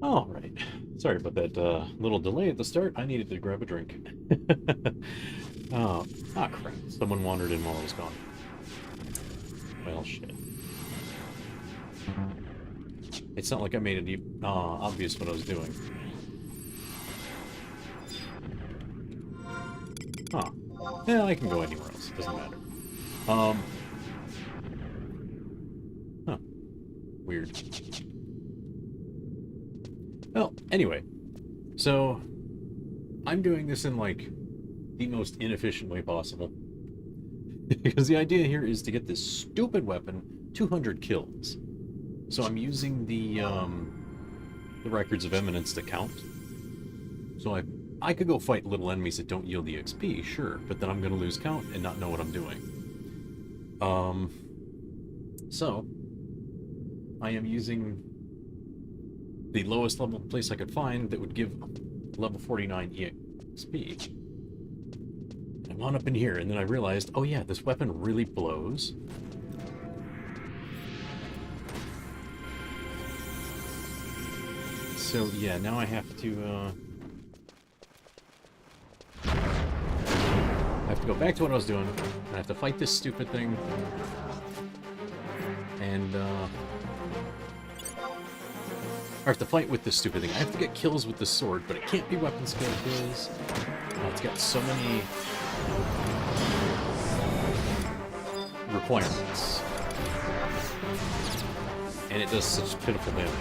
All right. Sorry about that little delay at the start. I needed to grab a drink. Oh, crap. Someone wandered in while I was gone. Well, shit. It's not like I made it obvious what I was doing. Huh. Yeah, I can go anywhere else. It doesn't matter. Huh. Weird. Well, anyway. So, I'm doing this in, like, the most inefficient way possible. Because the idea here is to get this stupid weapon 200 kills. So I'm using the records of eminence to count. So I could go fight little enemies that don't yield the XP, sure, but then I'm going to lose count and not know what I'm doing. So I am using the lowest level place I could find that would give level 49 EXP. I wound up in here, and then I realized, oh yeah, this weapon really blows. So yeah, now I have to go back to what I was doing, and I have to fight this stupid thing, and or I have to fight with this stupid thing. I have to get kills with the sword, but it can't be weapon skill kills. It's got so many requirements, and it does such pitiful damage,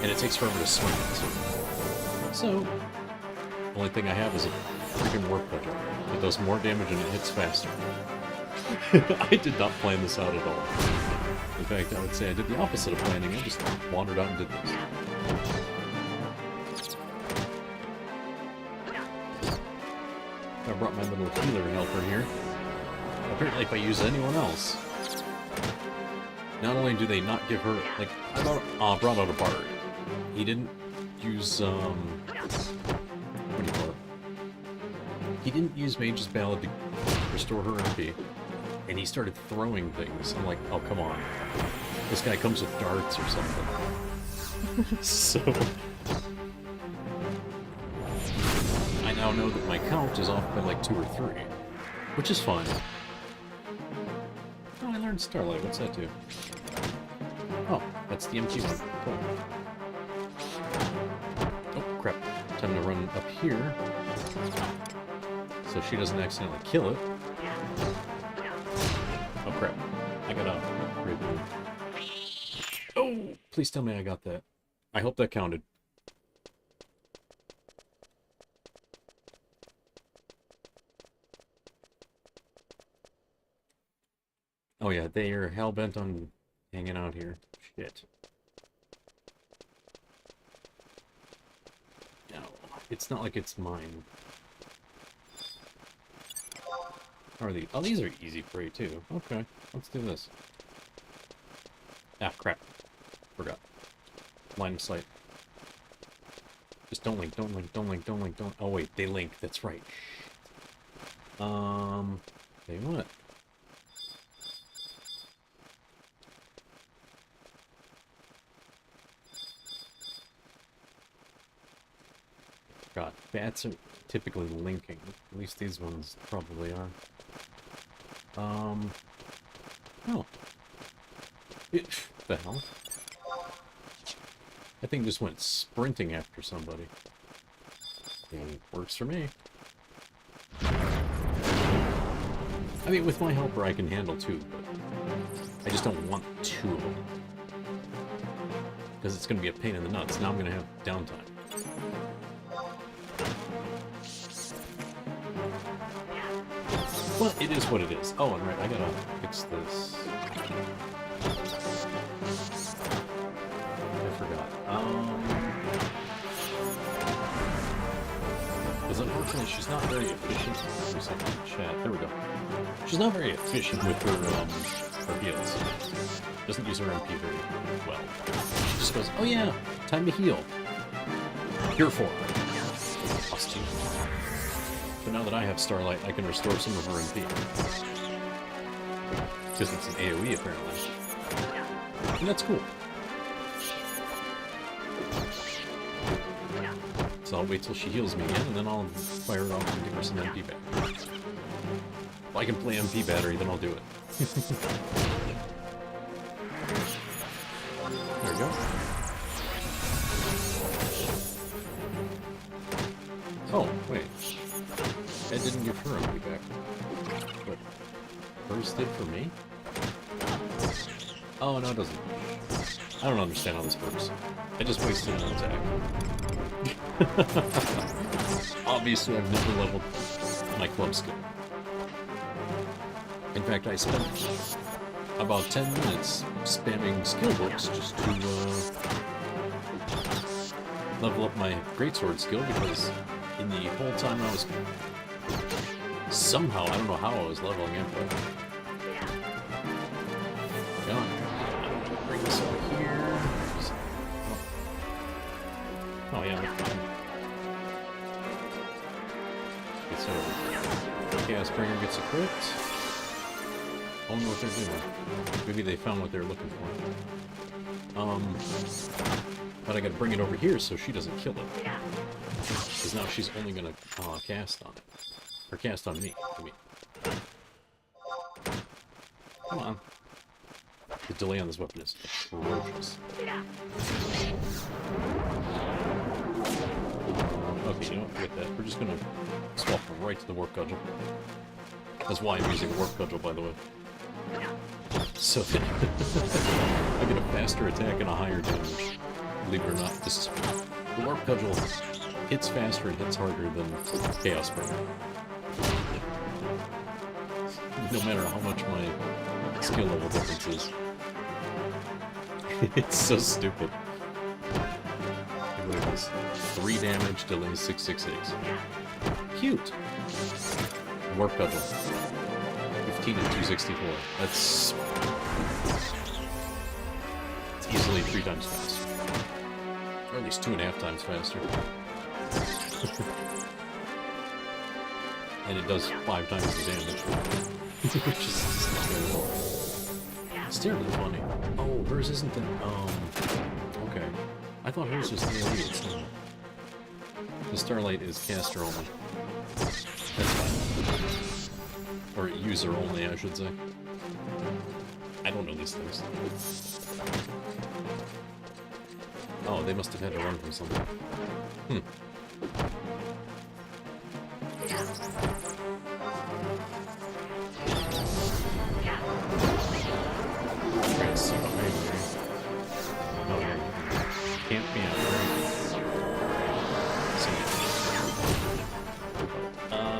and it takes forever to swing it. So, the only thing I have is a freaking warp cutter. It does more damage and it hits faster. I did not plan this out at all. In fact, I would say I did the opposite of planning. I just wandered out and did this. I brought my little healer helper here. Apparently if I use anyone else, not only do they not give her, like, I brought out a bard. He didn't use, what do you call it? He didn't use Mage's Ballad to restore her MP, and he started throwing things. I'm like, oh, come on. This guy comes with darts or something. So, I now know that my count is off by like 2 or 3, which is fine. Oh, I learned Starlight. What's that do? Oh, that's the empty one. Cool. Oh, crap. Time to run up here, so she doesn't accidentally kill it. Oh, crap. I got a reboot. Oh! Please tell me I got that. I hope that counted. Oh yeah, they are hell-bent on hanging out here. Shit. No, it's not like it's mine. How are these? Oh, these are easy prey too. Okay, let's do this. Ah, crap. Forgot. Line of sight. Just don't link, don't link, don't link, don't link, don't... Oh wait, they link, that's right. Tell you what. God, bats are typically linking. At least these ones probably are. Oh. The hell? That thing just went sprinting after somebody. And works for me. I mean, with my helper I can handle 2, but I just don't want 2 of them. Because it's going to be a pain in the nuts. Now I'm going to have downtime. Well, it is what it is. Oh, and right, I gotta fix this. I forgot. Because unfortunately she's not very efficient. Chat. There we go. She's not very efficient with her heals. Doesn't use her MP very well. She just goes, oh yeah, time to heal. Here for her. Plus 2. But now that I have Starlight, I can restore some of her MP. Because it's an AoE, apparently. And that's cool. So I'll wait till she heals me again, and then I'll fire it off and give her some MP battery. If I can play MP battery, then I'll do it. There we go. Oh, wait. That didn't give her MP back. But hers did for me? Oh, no, it doesn't. I don't understand how this works. I just wasted an attack. Obviously, I've never leveled my club skill. In fact, I spent about 10 minutes spamming skill books just to level up my greatsword skill, because in the whole time I was somehow, I don't know how I was leveling up, but yeah. Bring this over here. Oh yeah, that's fine. Okay, so Chaosbringer gets equipped. I don't know what they're doing. Maybe they found what they're looking for. But I gotta bring it over here so she doesn't kill it. Because now she's only gonna cast on it. Or cast on me. I mean. Come on. The delay on this weapon is atrocious. Okay, you know what? Forget that. We're just gonna swap right to the warp cudgel. That's why I'm using a warp cudgel, by the way. So that I get a faster attack and a higher damage. Believe it or not, this is the warp cudgel hits faster and hits harder than Chaosbringer. No matter how much my skill level difference is. It's so stupid. Look at this. 3 damage, delay 666. Cute! Warp cudgel. 15 and 264. That's... It's easily 3 times faster. Or at least 2.5 times faster. And it does 5 times the damage. Which is terrible. It's terribly funny. Oh, hers isn't that... okay. I thought hers was the elite. The Starlight is caster only. That's fine. Or user only, I should say. I don't know these things. Oh, they must have had to run from something. Trying to see behind me. Oh, yeah. Camp me out, right?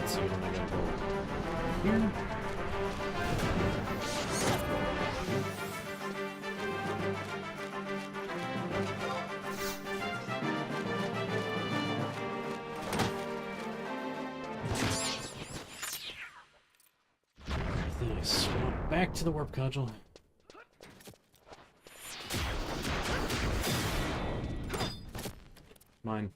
Let's see what am I gonna go here. Then I swap back to the warp cudgel. Mine.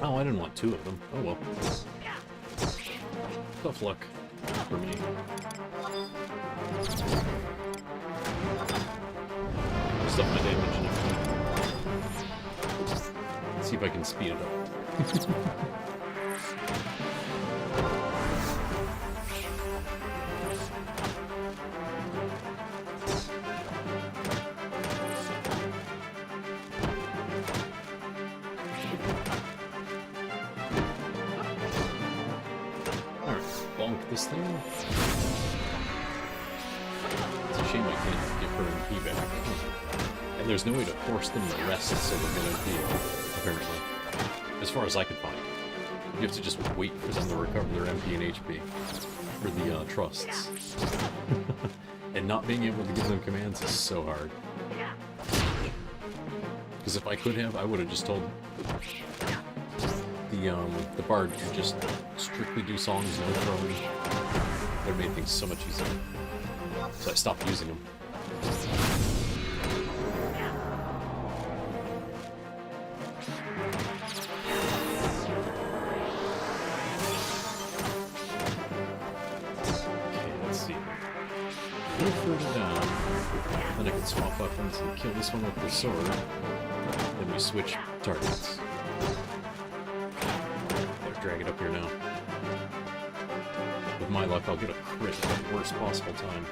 Oh, I didn't want 2 of them. Oh well. Tough luck for me. Stuff my damage in it. Let's see if I can speed it up. This thing. It's a shame I can't get her MP back. And there's no way to force them to rest so they're gonna MP, apparently. As far as I could find. You have to just wait for them to recover their MP and HP for the trusts. And not being able to give them commands is so hard. Because if I could have, I would have just told the bard to just strictly do songs, no throwing. That would have made things so much easier. So I stopped using them. Okay, let's Then I can swap weapons and kill this one with the sword. Then we switch targets. Gotta drag it up here now. With my luck, I'll get a crit at the worst possible time.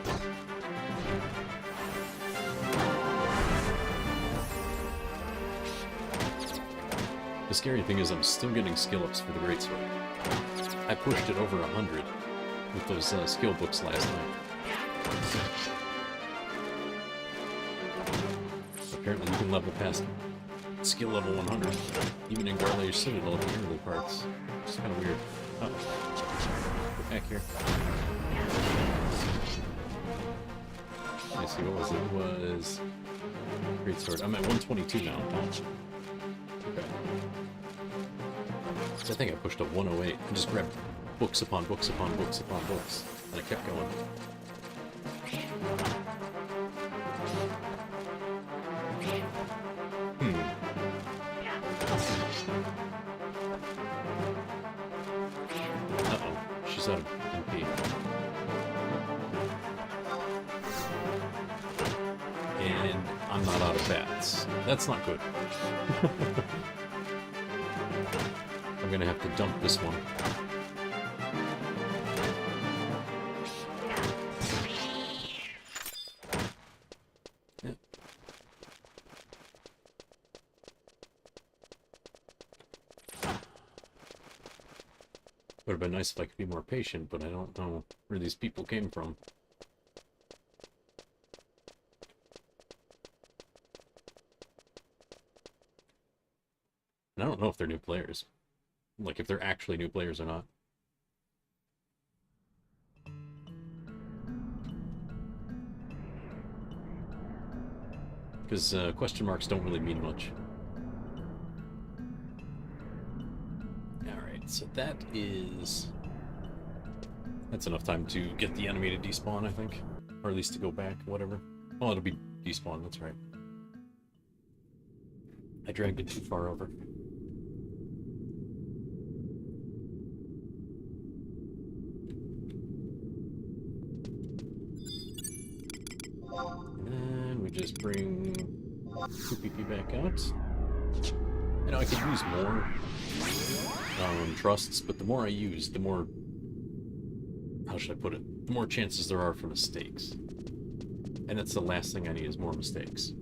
The scary thing is I'm still getting skill ups for the greatsword. I pushed it over 100 with those skill books last night. Apparently you can level past skill level 100, even in Garlay's Citadel at the early parts. It's kind of weird. Uh-oh. Get back here. Let's see, what was it? It was... Greatsword. I'm at 122 now. Okay. So I think I pushed a 108. I just grabbed books upon books upon books upon books. And I kept going. Uh-oh. She's out of MP. And I'm not out of bats. That's not good. I'm gonna have to dump this one. Yep. Would have been nice if I could be more patient, but I don't know where these people came from. And I don't know if they're new players. Like, if they're actually new players or not. Because question marks don't really mean much. Alright, so that is... That's enough time to get the enemy to despawn, I think. Or at least to go back, whatever. Oh, it'll be despawn, that's right. I dragged it too far over. And we just bring PPP back out. I know I could use more trusts, but the more I use, the more... How should I put it? The more chances there are for mistakes. And that's the last thing I need is more mistakes.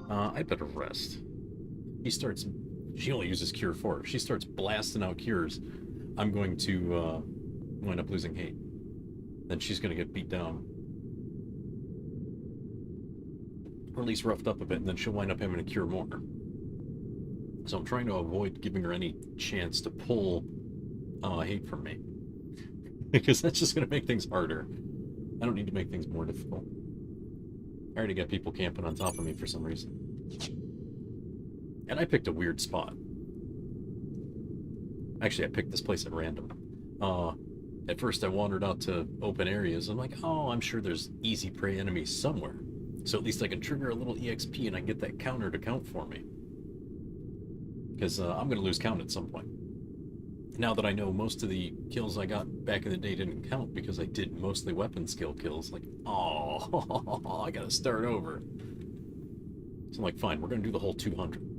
I better rest. She only uses Cure 4. If she starts blasting out cures, I'm going to wind up losing hate. Then she's going to get beat down. Or at least roughed up a bit, and then she'll wind up having to cure more. So I'm trying to avoid giving her any chance to pull hate from me. Because that's just going to make things harder. I don't need to make things more difficult. I already got people camping on top of me for some reason. And I picked a weird spot. Actually, I picked this place at random. At first I wandered out to open areas. I'm like, oh, I'm sure there's easy prey enemies somewhere. So at least I can trigger a little EXP and I get that counter to count for me. Because I'm going to lose count at some point. Now that I know most of the kills I got back in the day didn't count because I did mostly weapon skill kills, like, oh, I gotta start over. So I'm like, fine, we're going to do the whole 200.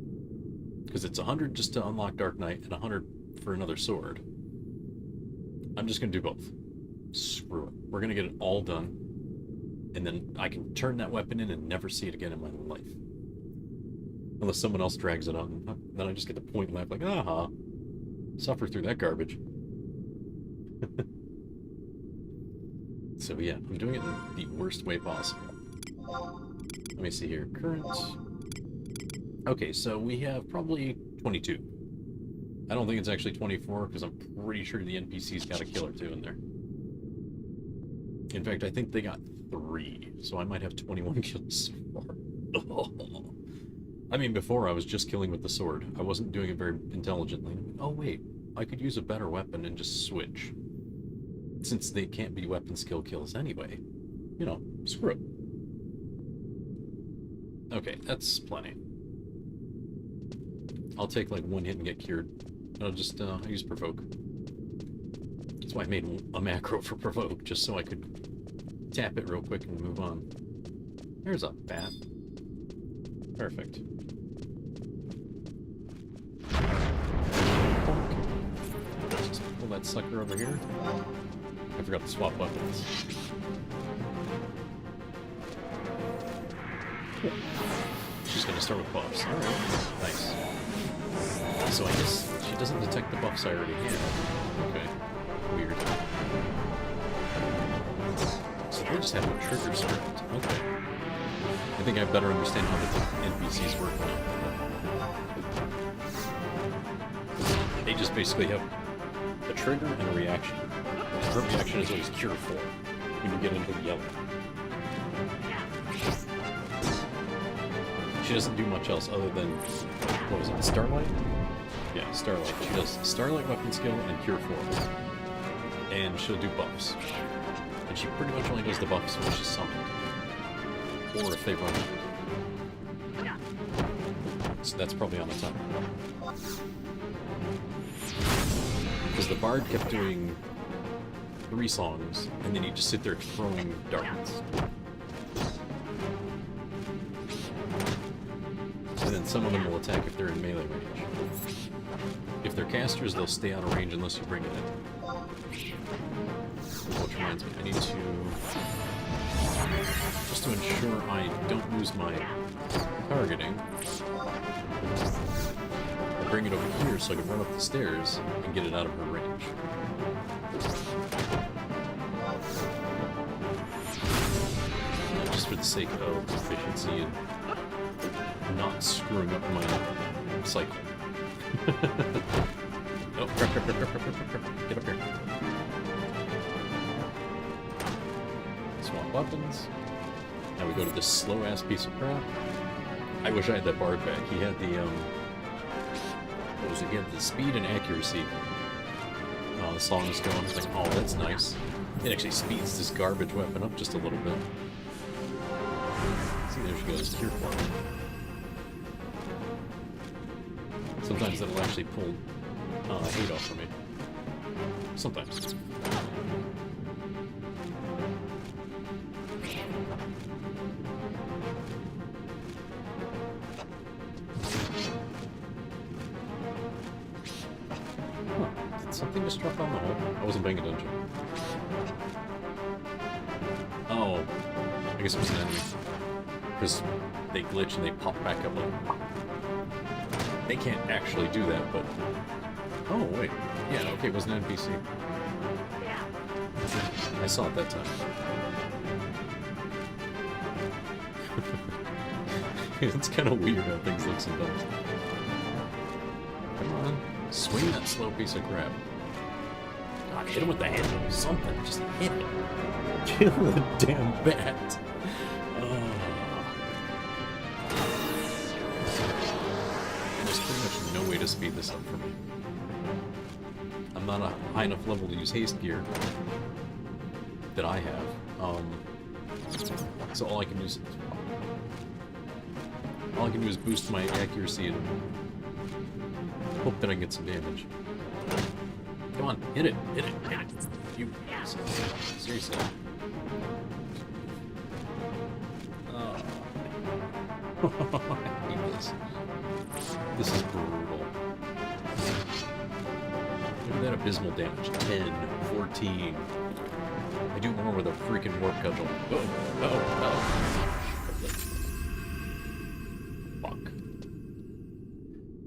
Because it's 100 just to unlock Dark Knight and 100 for another sword. I'm just going to do both. Screw it. We're going to get it all done. And then I can turn that weapon in and never see it again in my life. Unless someone else drags it on. Then I just get the point left, like, aha. Suffer through that garbage. So yeah, I'm doing it in the worst way possible. Let me see here. Current. Okay, so we have probably 22. I don't think it's actually 24, because I'm pretty sure the NPC's got a kill or two in there. In fact, I think they got 3, so I might have 21 kills so far. I mean, before I was just killing with the sword. I wasn't doing it very intelligently. Oh wait, I could use a better weapon and just switch. Since they can't be weapon skill kills anyway. You know, screw it. Okay, that's plenty. I'll take like one hit and get cured. I'll just I use provoke. That's why I made a macro for provoke, just so I could tap it real quick and move on. There's a bat. Perfect. Just pull that sucker over here. I forgot to swap weapons. She's gonna start with buffs. Alright, nice. So I guess she doesn't detect the buffs I already have. Okay. Weird. So they just have a trigger script. Okay. I think I better understand how the NPCs work now. They just basically have a trigger and a reaction. Her reaction is always cure 4 when you get into the yellow. She doesn't do much else other than, what was it, Starlight? Yeah, Starlight. She does Starlight weapon skill and cure 4. And she'll do buffs. And she pretty much only does the buffs when she's summoned. Or if they run out. So that's probably on the top. Because the Bard kept doing 3 songs, and then he'd just sit there throwing darts. And then some of them will attack if they're in melee range. If they're casters, they'll stay out of range unless you bring it in. Which reminds me, I need to... just to ensure I don't lose my targeting, I'll bring it over here so I can run up the stairs and get it out of her range. Just for the sake of efficiency and not screwing up my cycle. Oh, get up here. Swap weapons. Now we go to this slow-ass piece of crap. I wish I had that Bard back. He had the, what was it? He had the speed and accuracy songs going. I was like, oh, that's nice. It actually speeds this garbage weapon up just a little bit. See, there she goes. Cure 4. Sometimes that'll actually pull hate off for me. Sometimes. Did something just drop down the hole? I wasn't paying attention. Oh. I guess it was an enemy. Because they glitch and they pop back up like... They can't actually do that, but... Oh, wait. Yeah, okay, it was an NPC. I saw it that time. It's kind of weird how things look sometimes. Come on. Swing that slow piece of crap. God, hit him with the handle. Something. Just hit it. Kill the damn bat. There's pretty much no way to speed this up for me. I'm not a high enough level to use haste gear that I have. So all I can do is boost my accuracy and hope that I get some damage. Come on, hit it, hit it, hit it. You seriously. I hate this. This is brutal. Look at that abysmal damage. 10, 14. I do more with a freaking warp cudgel. Oh, oh, oh. Fuck.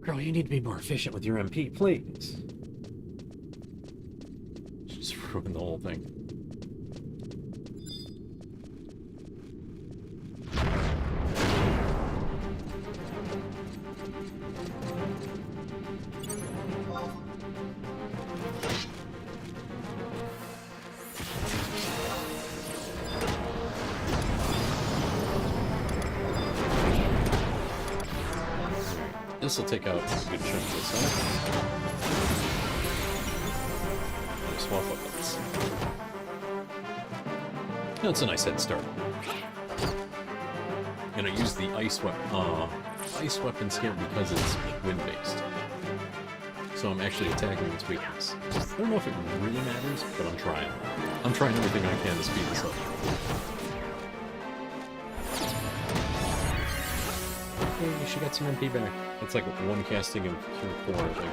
Girl, you need to be more efficient with your MP, please. Just ruined the whole thing. This will take out a good chunk of this out. Swap weapons. That's a nice head start. And I use the ice weapon. ice weapons here because it's wind-based. So I'm actually attacking its weakness. I don't know if it really matters, but I'm trying. I'm trying everything I can to speed this up. Hey, she got some MP back. It's like one casting of Cure 4, I think.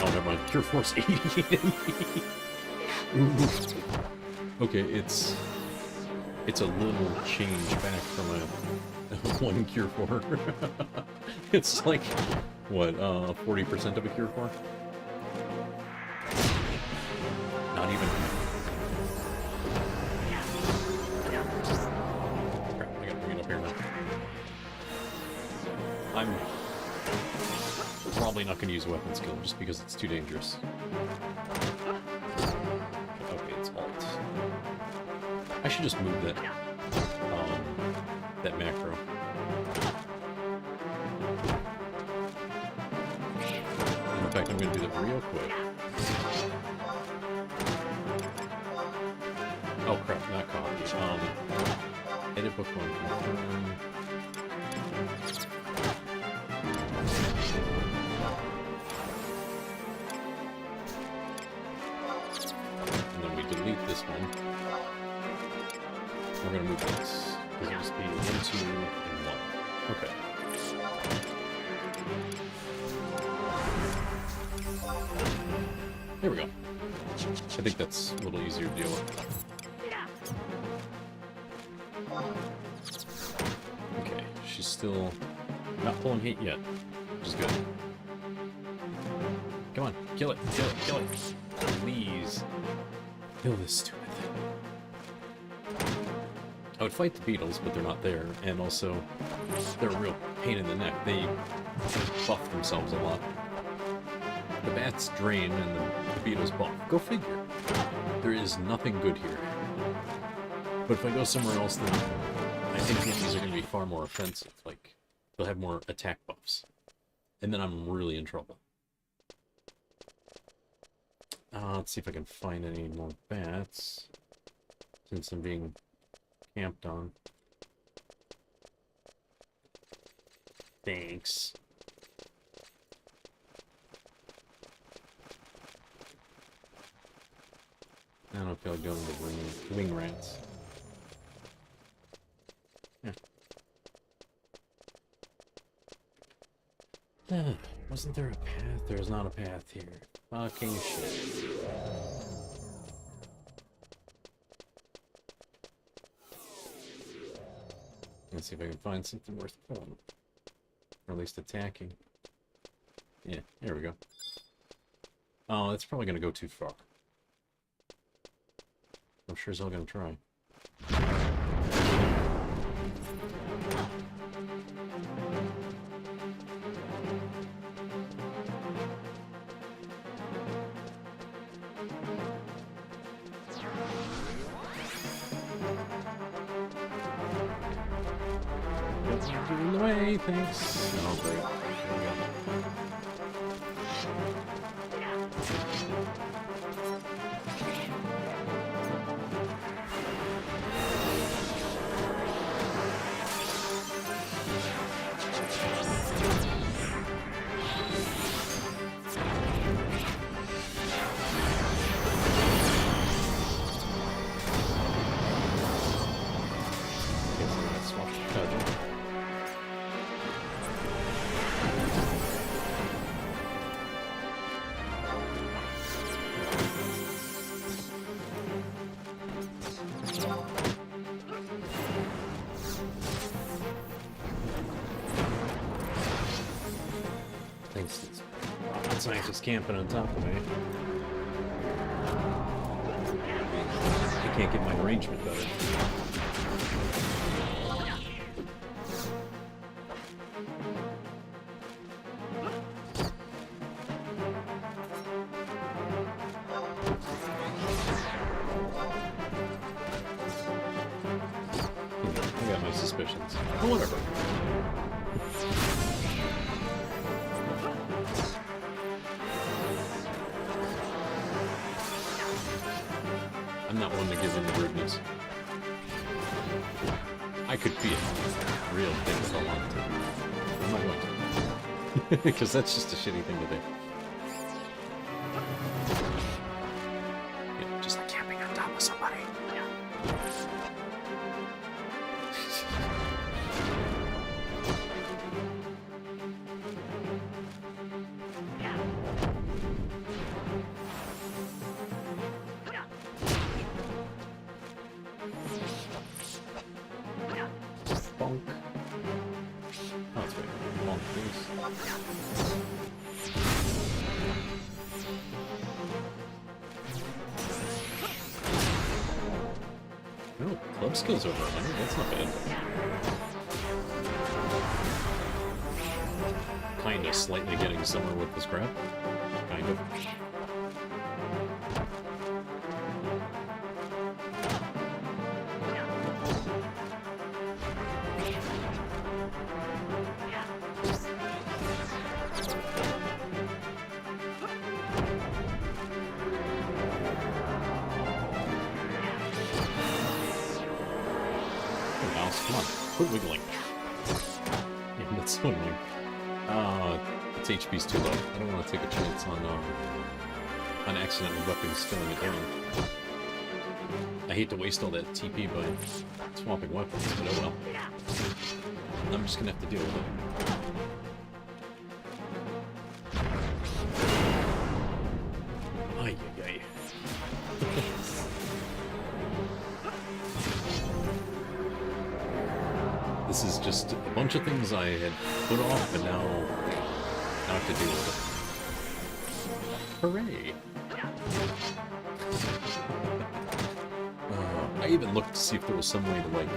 Oh, never mind. Cure 4's 88 MP. Okay, it's a little change back from a one Cure 4. It's like, what, 40% of a Cure 4? Not even. Crap, I gotta bring it up here now. I'm probably not gonna use a weapon skill just because it's too dangerous. Okay, it's alt. I should just move that macro. In fact, I'm going to do that real quick. Oh crap, not copy. Edit bookmark. And then we delete this one. We're going to move this, because it'll just be 1, 2, and 1. Okay. There we go. I think that's a little easier to deal with. Okay, she's still not pulling heat yet, which is good. Come on, kill it, kill it, kill it. Please. Kill this stupid thing. I would fight the beetles, but they're not there, and also, they're a real pain in the neck. They buff themselves a lot. The bats drain, and the beetles buff. Go figure. There is nothing good here. But if I go somewhere else, then I think these are going to be far more offensive. Like, they'll have more attack buffs. And then I'm really in trouble. Let's see if I can find any more bats, since I'm being camped on. Thanks. I don't feel like going to the wing rats. Yeah. Wasn't there a path? There's not a path here. Fucking shit. Let's see if I can find something worth pulling. Or at least attacking. Yeah, here we go. Oh, it's probably going to go too far. I'm sure as hell going to try. Get in the way, thanks. Oh, great. Scientists camping on top of me. I can't get my arrangement better. I got my suspicions. But whatever. I'm not one to give in to rudeness. I could be a real dick if I wanted to. I'm not going to. Because that's just a shitty thing to do. Yeah, just camping on top of somebody. Bonk. Oh, that's right. Bonk, please. Oh, club skills over 100. That's not bad. Kind of slightly getting somewhere with this crap. Kind of. Come on, quit wiggling. Yeah, that's so annoying. Its HP's too low. I don't want to take a chance on accidentally weapons filling it down. I hate to waste all that TP by swapping weapons, but oh well. I'm just gonna have to deal with it. Ay, ay, ay. This is just a bunch of things I had put off, but now I have to deal with it. Hooray! I even looked to see if there was some way to, like,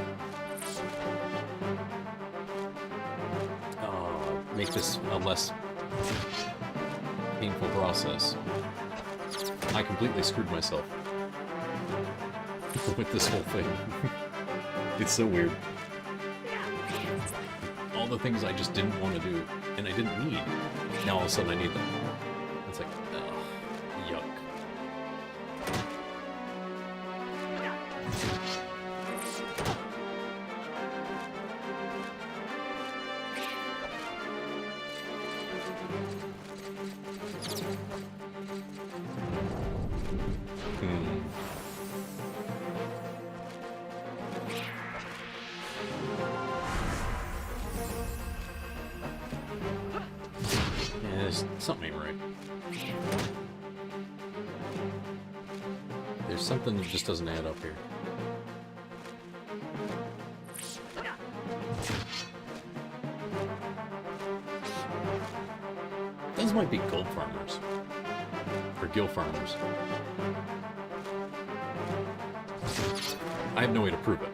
make this a less painful process. I completely screwed myself with this whole thing. It's so weird. All the things I just didn't want to do, and I didn't need, now all of a sudden I need them. It's like, ugh, yuck. Something ain't right. There's something that just doesn't add up here. Those might be gold farmers. Or gill farmers. I have no way to prove it.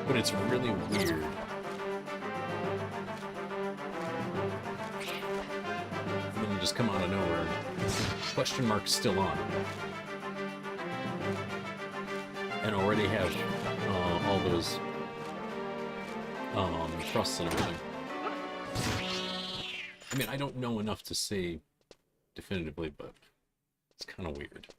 But it's really weird. Just come out of nowhere. Question mark's still on. And already have all those trusts and everything. I mean, I don't know enough to say definitively, but it's kind of weird.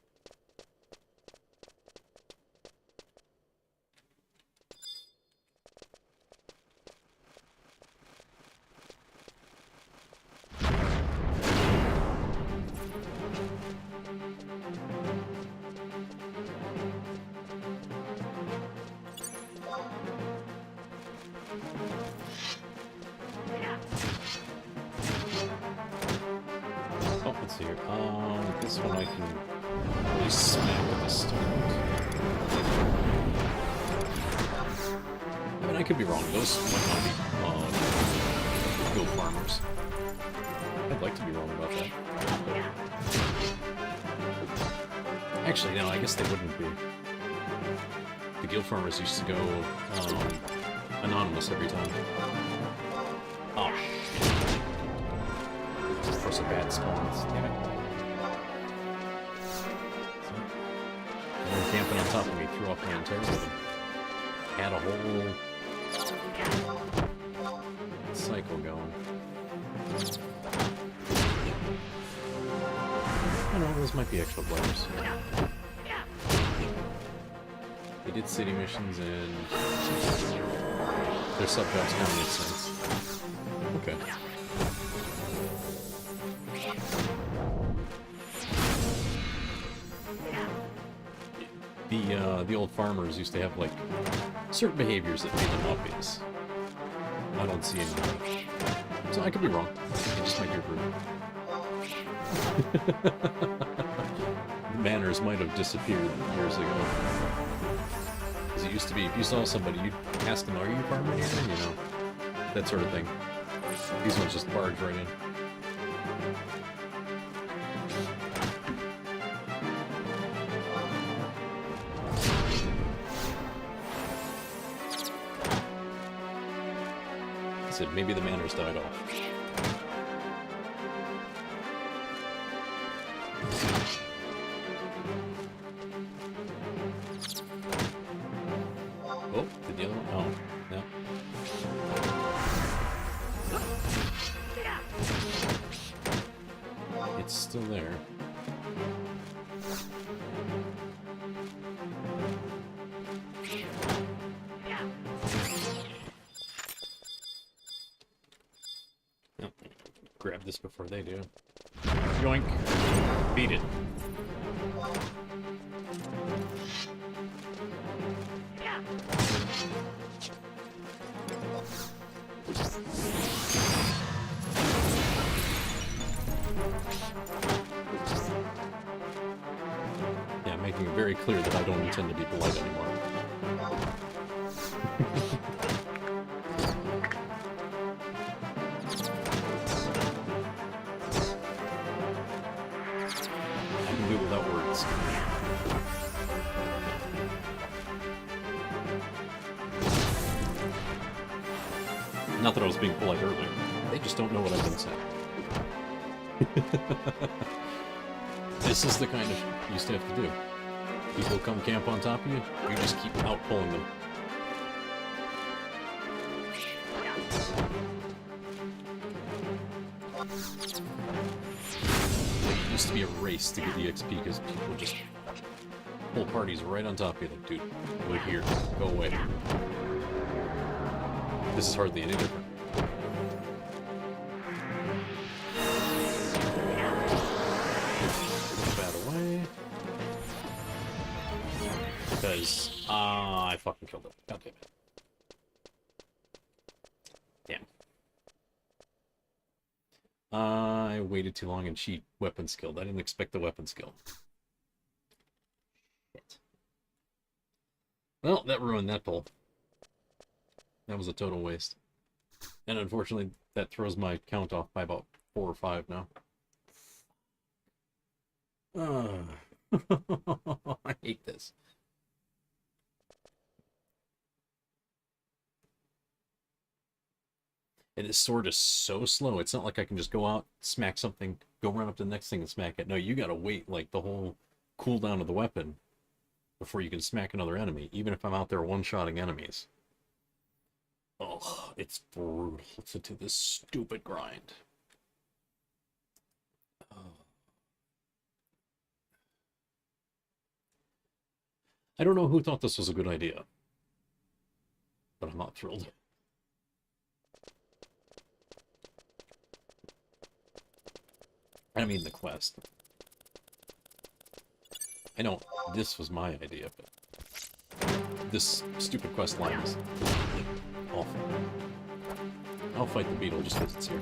This one I can really smack at the start. I mean, I could be wrong. Those might not be gold farmers. I'd like to be wrong about that. Actually, no, I guess they wouldn't be. The guild farmers used to go anonymous every time. Oh, shit. Of course, a bad spawns. Damn it. Camping on top of me, threw off my entire rhythm. Had a whole cycle going. I know, those might be extra players. They did city missions and their sub-jobs kind of make sense. Okay. The old farmers used to have, like, certain behaviors that made them obvious. I don't see any. So I could be wrong. It just might be rude. The manners might have disappeared years ago. Because it used to be, if you saw somebody, you'd ask them, are you a farmer here? You know, that sort of thing. These ones just barge right in. I said, maybe the manners died off. Oh, did the other one? Oh, no. It's still there. Oh, grab this before they do. Yoink! Beat it. Yeah, making it very clear that I don't intend to be polite anymore. I can do it without words. Not that I was being polite earlier. They just don't know what I've been saying. This is the kind of shit you used to have to do. People come camp on top of you, you just keep out-pulling them. It used to be a race to get the XP because people just pull parties right on top of you. Like, dude, we're here. Go away. This is hardly any different. Because, I fucking killed it. God damn it. Damn. I waited too long and she weapon skilled. I didn't expect the weapon skill. Shit. Well, that ruined that pull. That was a total waste. And unfortunately, that throws my count off by about 4 or 5 now. I hate this. And this sword is so slow. It's not like I can just go out, smack something, go run up to the next thing and smack it. No, you gotta wait like the whole cooldown of the weapon before you can smack another enemy, even if I'm out there one-shotting enemies. Oh, it's brutal to do this stupid grind. Oh. I don't know who thought this was a good idea, but I'm not thrilled. I mean the quest. I know this was my idea, but this stupid quest line is awful. I'll fight the beetle just because it's here.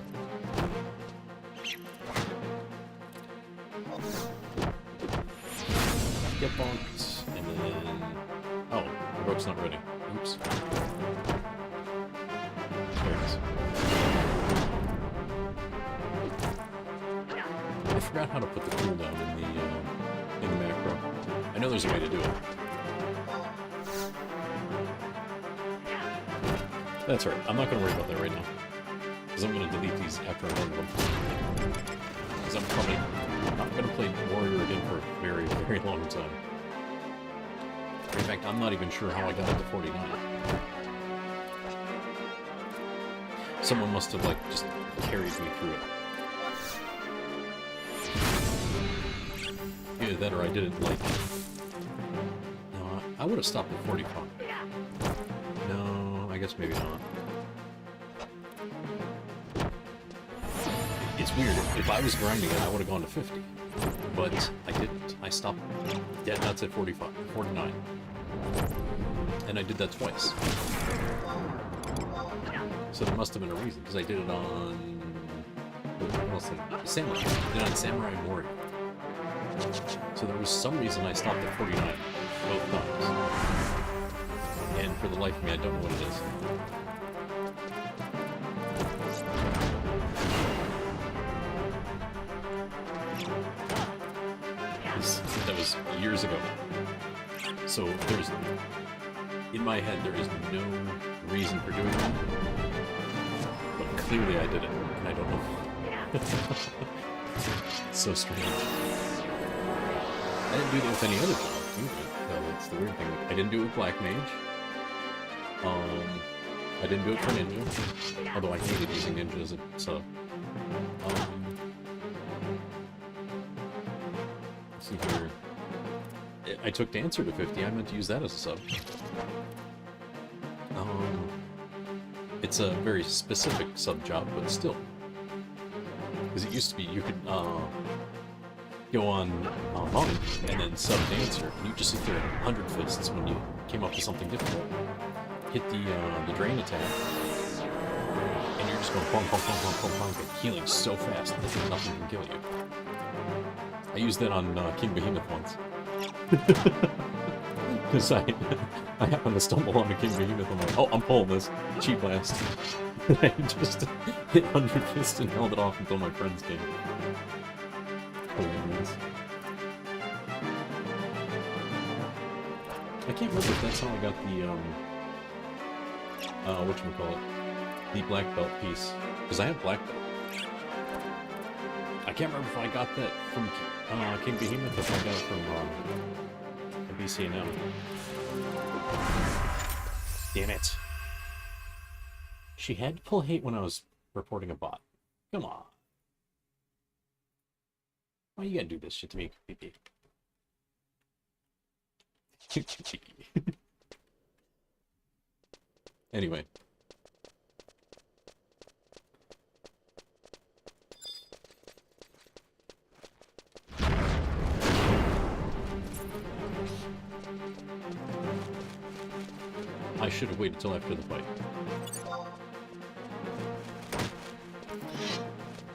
Get bonked, and then... Oh, the rope's not ready. Oops. There it is. I forgot how to put the cooldown in the macro. I know there's a way to do it. That's right. I'm not going to worry about that right now. Because I'm going to delete these after I'm done with them. Because I'm probably not going to play Warrior again for a very, very long time. In fact, I'm not even sure how I got up to 49. Someone must have, like, just carried me through it. Either that or I didn't, like... No, I would have stopped at 45. No, I guess maybe not. It's weird. If I was grinding it, I would have gone to 50. But I didn't. I stopped dead nuts at 49. And I did that twice. So there must have been a reason, because I did it on... what else did I... Samurai. I did it on Samurai and Warrior. So there was some reason I stopped at 49 both times. And for the life of me, I don't know what it is. That was years ago. So there's... in my head, there is no reason for doing that. But clearly I did it, and I don't know. It's so strange. I didn't do that with any other job, either. No, that's the weird thing. I didn't do it with Black Mage. I didn't do it for Ninja. Although I hated using Ninja as a sub. Let's see here. I took Dancer to 50. I meant to use that as a sub. It's a very specific sub job, but still. Because it used to be you could go on Monk and then sub Dancer, and you just sit there at 100 fists when you came up with something difficult. Hit the drain attack, and you're just going pong, pong, pong, pong, pong, pong, and healing so fast that nothing can kill you. I used that on King Behemoth once. Because I happened to stumble onto King Behemoth, I'm like, oh, I'm pulling this. Cheap blast. I just hit 100 fists and held it off until my friends came. Hilarious. I can't remember if that's how I got the, whatchamacallit, the black belt piece. Because I have black belt. I can't remember if I got that from King Behemoth, if I got it from BCNM. Damn it. She had to pull hate when I was reporting a bot. Come on. Why you gotta do this shit to me, PP? Anyway. I should have waited till after the fight.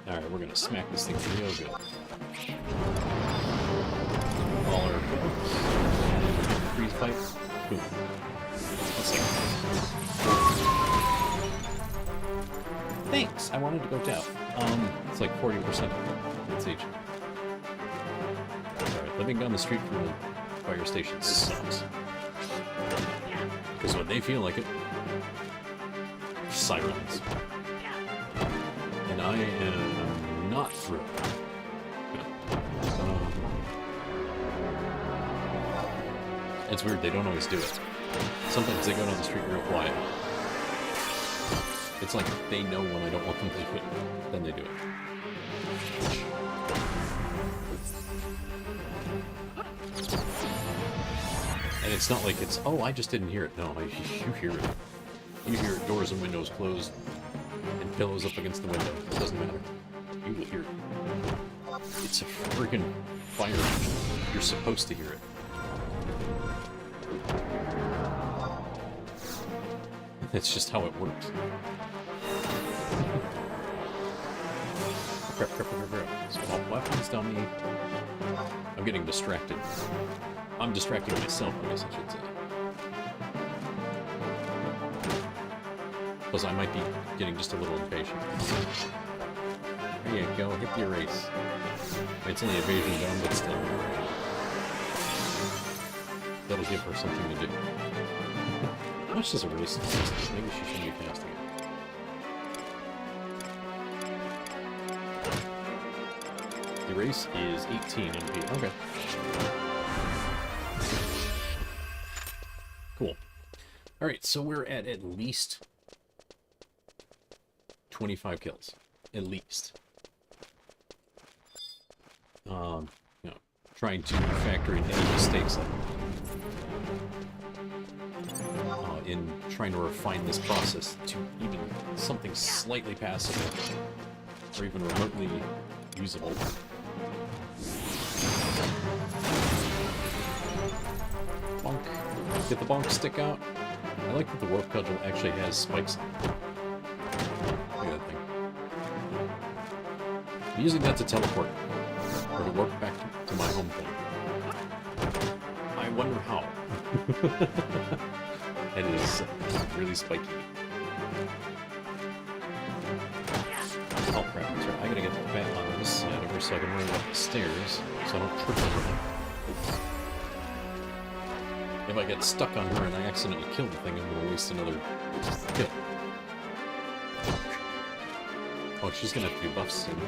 Alright, we're gonna smack this thing real good. All our freeze pipes. Boom. Thanks! I wanted to go down. It's like 40%. It's each. Alright, living down the street from the fire station sucks. Because when they feel like it, sirens. And I am not thrilled. It's weird, they don't always do it. Sometimes they go down the street real quiet. It's like they know when I don't want them to do it, then they do it. And it's not like it's, oh, I just didn't hear it. No, you hear it. You hear it, doors and windows closed, and pillows up against the window. It doesn't matter. You will hear it. It's a freaking fire engine. You're supposed to hear it. That's just how it works. Crap. Swap weapons, dummy. I'm getting distracted. I'm distracting myself, I guess I should say. Because I might be getting just a little impatient. There you go, hit the erase. It's only evasion down, but still. That'll give her something to do. How much does erase cost? Maybe she shouldn't be casting it. Erase is 18 MP. Okay. Cool. Alright, so we're at least 25 kills. At least. You know, trying to factor in any mistakes like in trying to refine this process to even something slightly passable, or even remotely usable. Bonk. Get the bonk stick out. I like that the warp cudgel actually has spikes on it. Look at that thing. I'm using that to teleport, or to warp back to my home point. I wonder how. It is really spiky. Oh crap, that's right. I gotta get the bat on this side over so I can run up the stairs so I don't trip over them. If I get stuck on her and I accidentally kill the thing, I'm gonna waste another kill. Oh, she's gonna have to do buffs soon.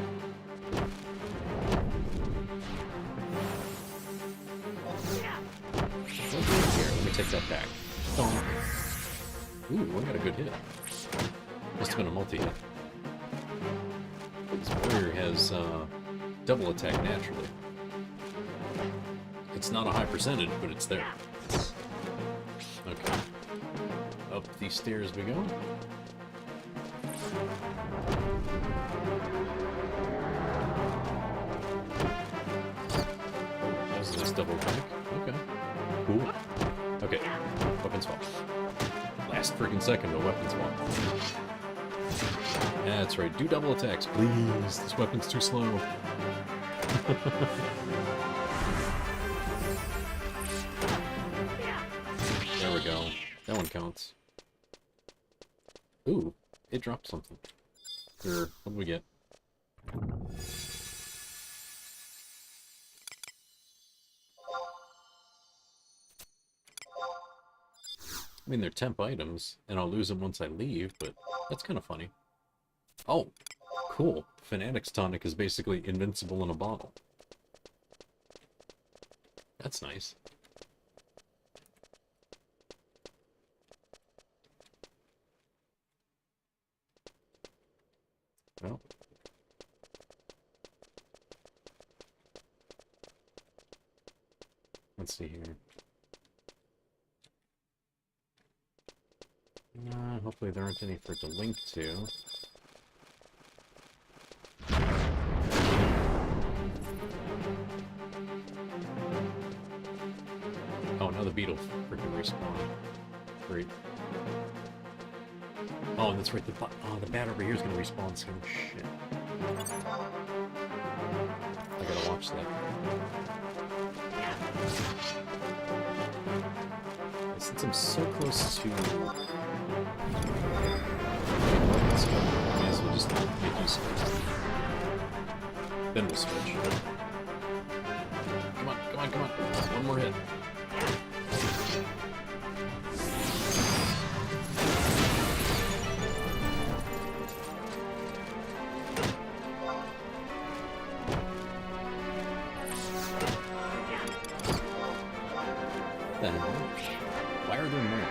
Here, let me take that back. Oh. Ooh, I got a good hit. Must have been a multi-hit. This warrior has double attack naturally. It's not a high percentage, but it's there. Okay. Up these stairs we go. That was a nice double attack. Okay. Cool. Okay. Weapon swap. Last freaking second, no weapon swap. That's right. Do double attacks, please. This weapon's too slow. There we go. That one counts. Ooh, it dropped something. What did we get? I mean, they're temp items, and I'll lose them once I leave, but that's kind of funny. Oh, cool. Fanatic's Tonic is basically invincible in a bottle. That's nice. Well. Let's see here. Hopefully there aren't any for it to link to. Oh, now the beetle freaking respawned. Great. Oh, that's right. The bat over here is going to respawn soon. Shit. I gotta watch that. Since I'm so close to... Might as well just make use of it. Then we'll switch. Come on, come on, come on. One more hit. Why are there more?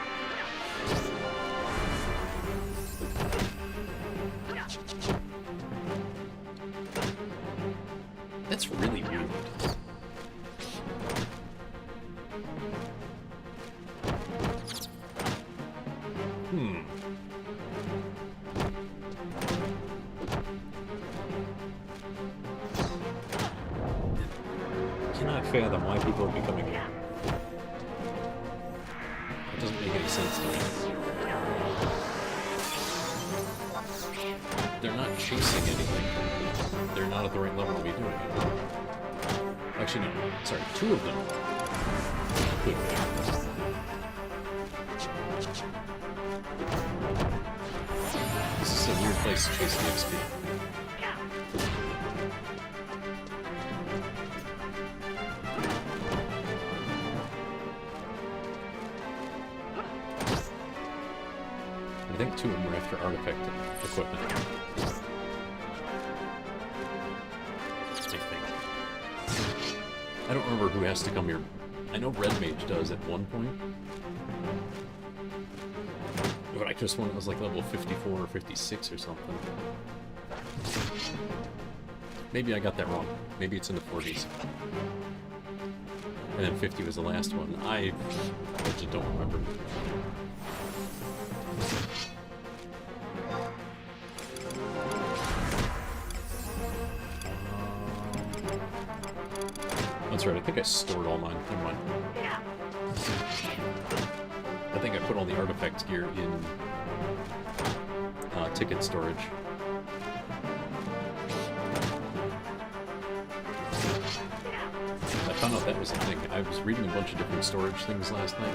That's really weird. I cannot fathom why people are becoming here. It doesn't make any sense to me. They're not chasing anything. They're not at the right level to be doing it. Actually, no. Sorry, two of them could be. This is a weird place to chase the XP. I think two of them were after artifact equipment. I don't remember who has to come here. I know Red Mage does at one point. But I just went, it was like level 54 or 56 or something. Maybe I got that wrong. Maybe it's in the 40s. And then 50 was the last one. I just don't remember. That's right, I think I stored all mine. Never mind. I think I put all the artifact gear in ticket storage. I found out that was the thing. I was reading a bunch of different storage things last night.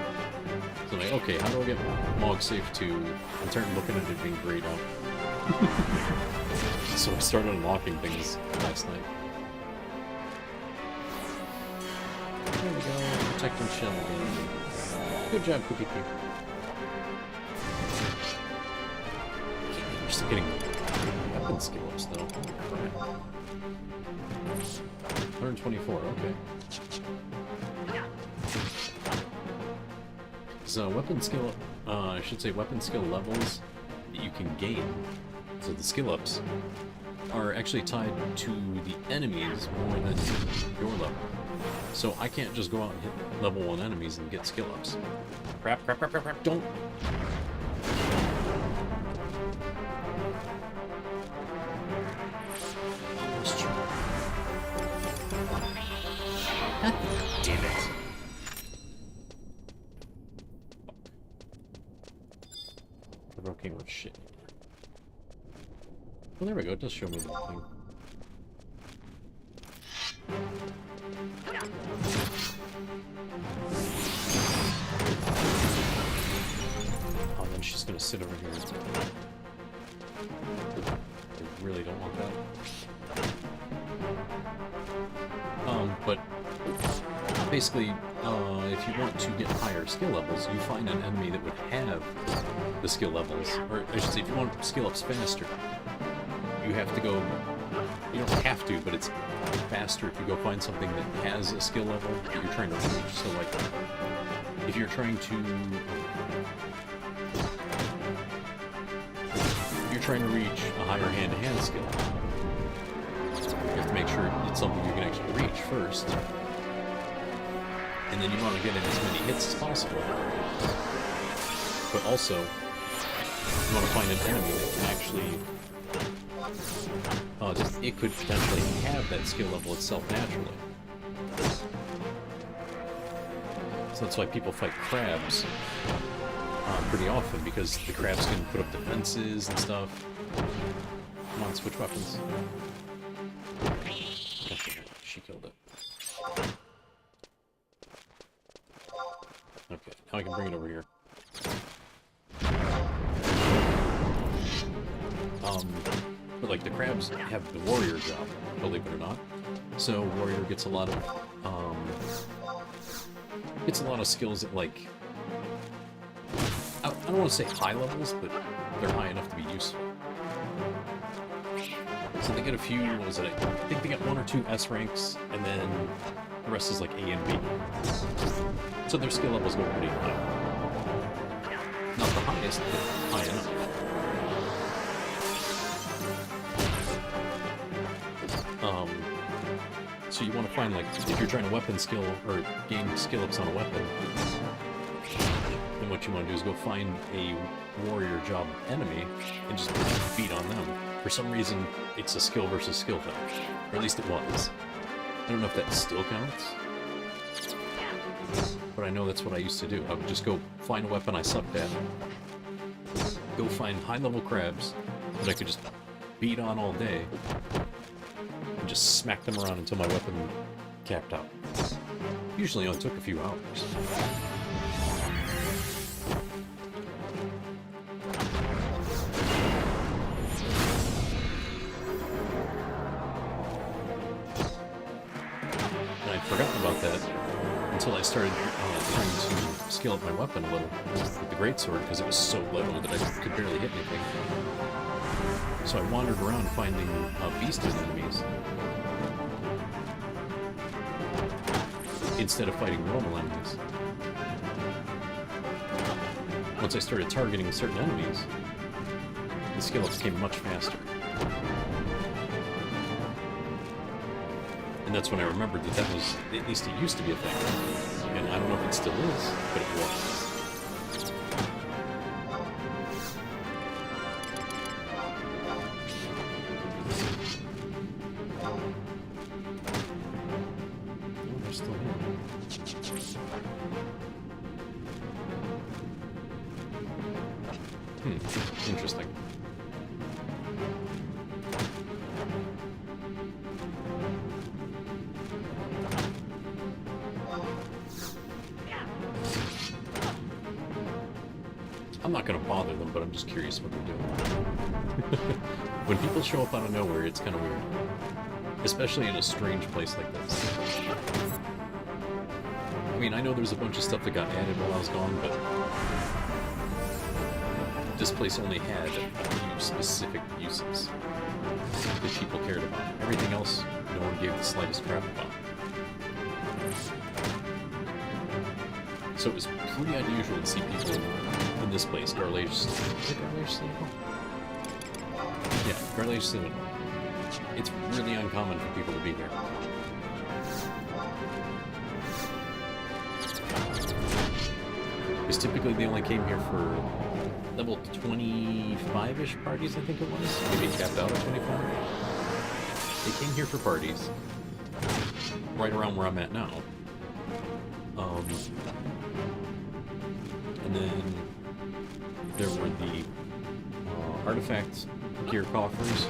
So I'm like, okay, how do I get MogSafe 2? I started looking at it being grayed out. So I started unlocking things last night. There we go, protecting shell. Good job, Cookie Coo. We're still getting weapon skill ups though. Holy crap. 124, okay. So weapon skill, I should say weapon skill levels that you can gain, so the skill ups, are actually tied to the enemies more than your level. So I can't just go out and hit level 1 enemies and get skill ups. Crap, crap, crap, crap, crap, don't! God damn it. The broken with shit. Well, there we go, it does show me the thing. Oh, then she's gonna sit over here. I really don't want that. But basically, if you want to get higher skill levels, you find an enemy that would have the skill levels, or I should say, if you want skill ups faster, you have to go. You don't have to, but it's faster if you go find something that has a skill level that you're trying to reach. So, like, if you're trying to reach a higher hand-to-hand skill, you have to make sure it's something you can actually reach first, and then you want to get in as many hits as possible. But also, you want to find an enemy that can actually. It could potentially have that skill level itself naturally. So that's why people fight crabs pretty often, because the crabs can put up defenses and stuff. Come on, switch weapons. She killed it. Okay, now I can bring it over here. But like the crabs have the warrior job, believe it or not. So warrior gets a lot of skills at, like, I don't want to say high levels, but they're high enough to be useful. So they get a few, what was it? I think they got 1 or 2 S ranks, and then the rest is like A and B. So their skill levels go pretty high. Not the highest, but high enough. So you want to find, like, if you're trying to weapon skill or gain skill ups on a weapon, then what you want to do is go find a warrior job enemy and just beat on them. For some reason, it's a skill versus skill thing, or at least it was. I don't know if that still counts, but I know that's what I used to do. I would just go find a weapon I sucked at, go find high-level crabs that I could just beat on all day, and just smack them around until my weapon capped out. Usually only took a few hours. And I'd forgotten about that until I started trying to scale up my weapon a little with the greatsword, because it was so low that I could barely hit anything. So I wandered around finding beasted enemies instead of fighting normal enemies. Once I started targeting certain enemies, the skill ups came much faster. And that's when I remembered that that was, at least it used to be a thing. And I don't know if it still is, but it was. still here. Interesting. I'm not going to bother them, but I'm just curious what they're doing. When people show up out of nowhere, it's kind of weird. Especially in a strange place like this. I mean, I know there's a bunch of stuff that got added while I was gone, but this place only had a few specific uses that people cared about. Everything else, no one gave the slightest crap about. So it was pretty unusual to see people in this place, Garlage... Is it Garlage Citadel? Yeah, Garlage Citadel. It's really uncommon for people to be here. Because typically they only came here for level 25-ish parties, I think it was. Maybe capped out at 25. They came here for parties. Right around where I'm at now. And then there were the artifact gear coffers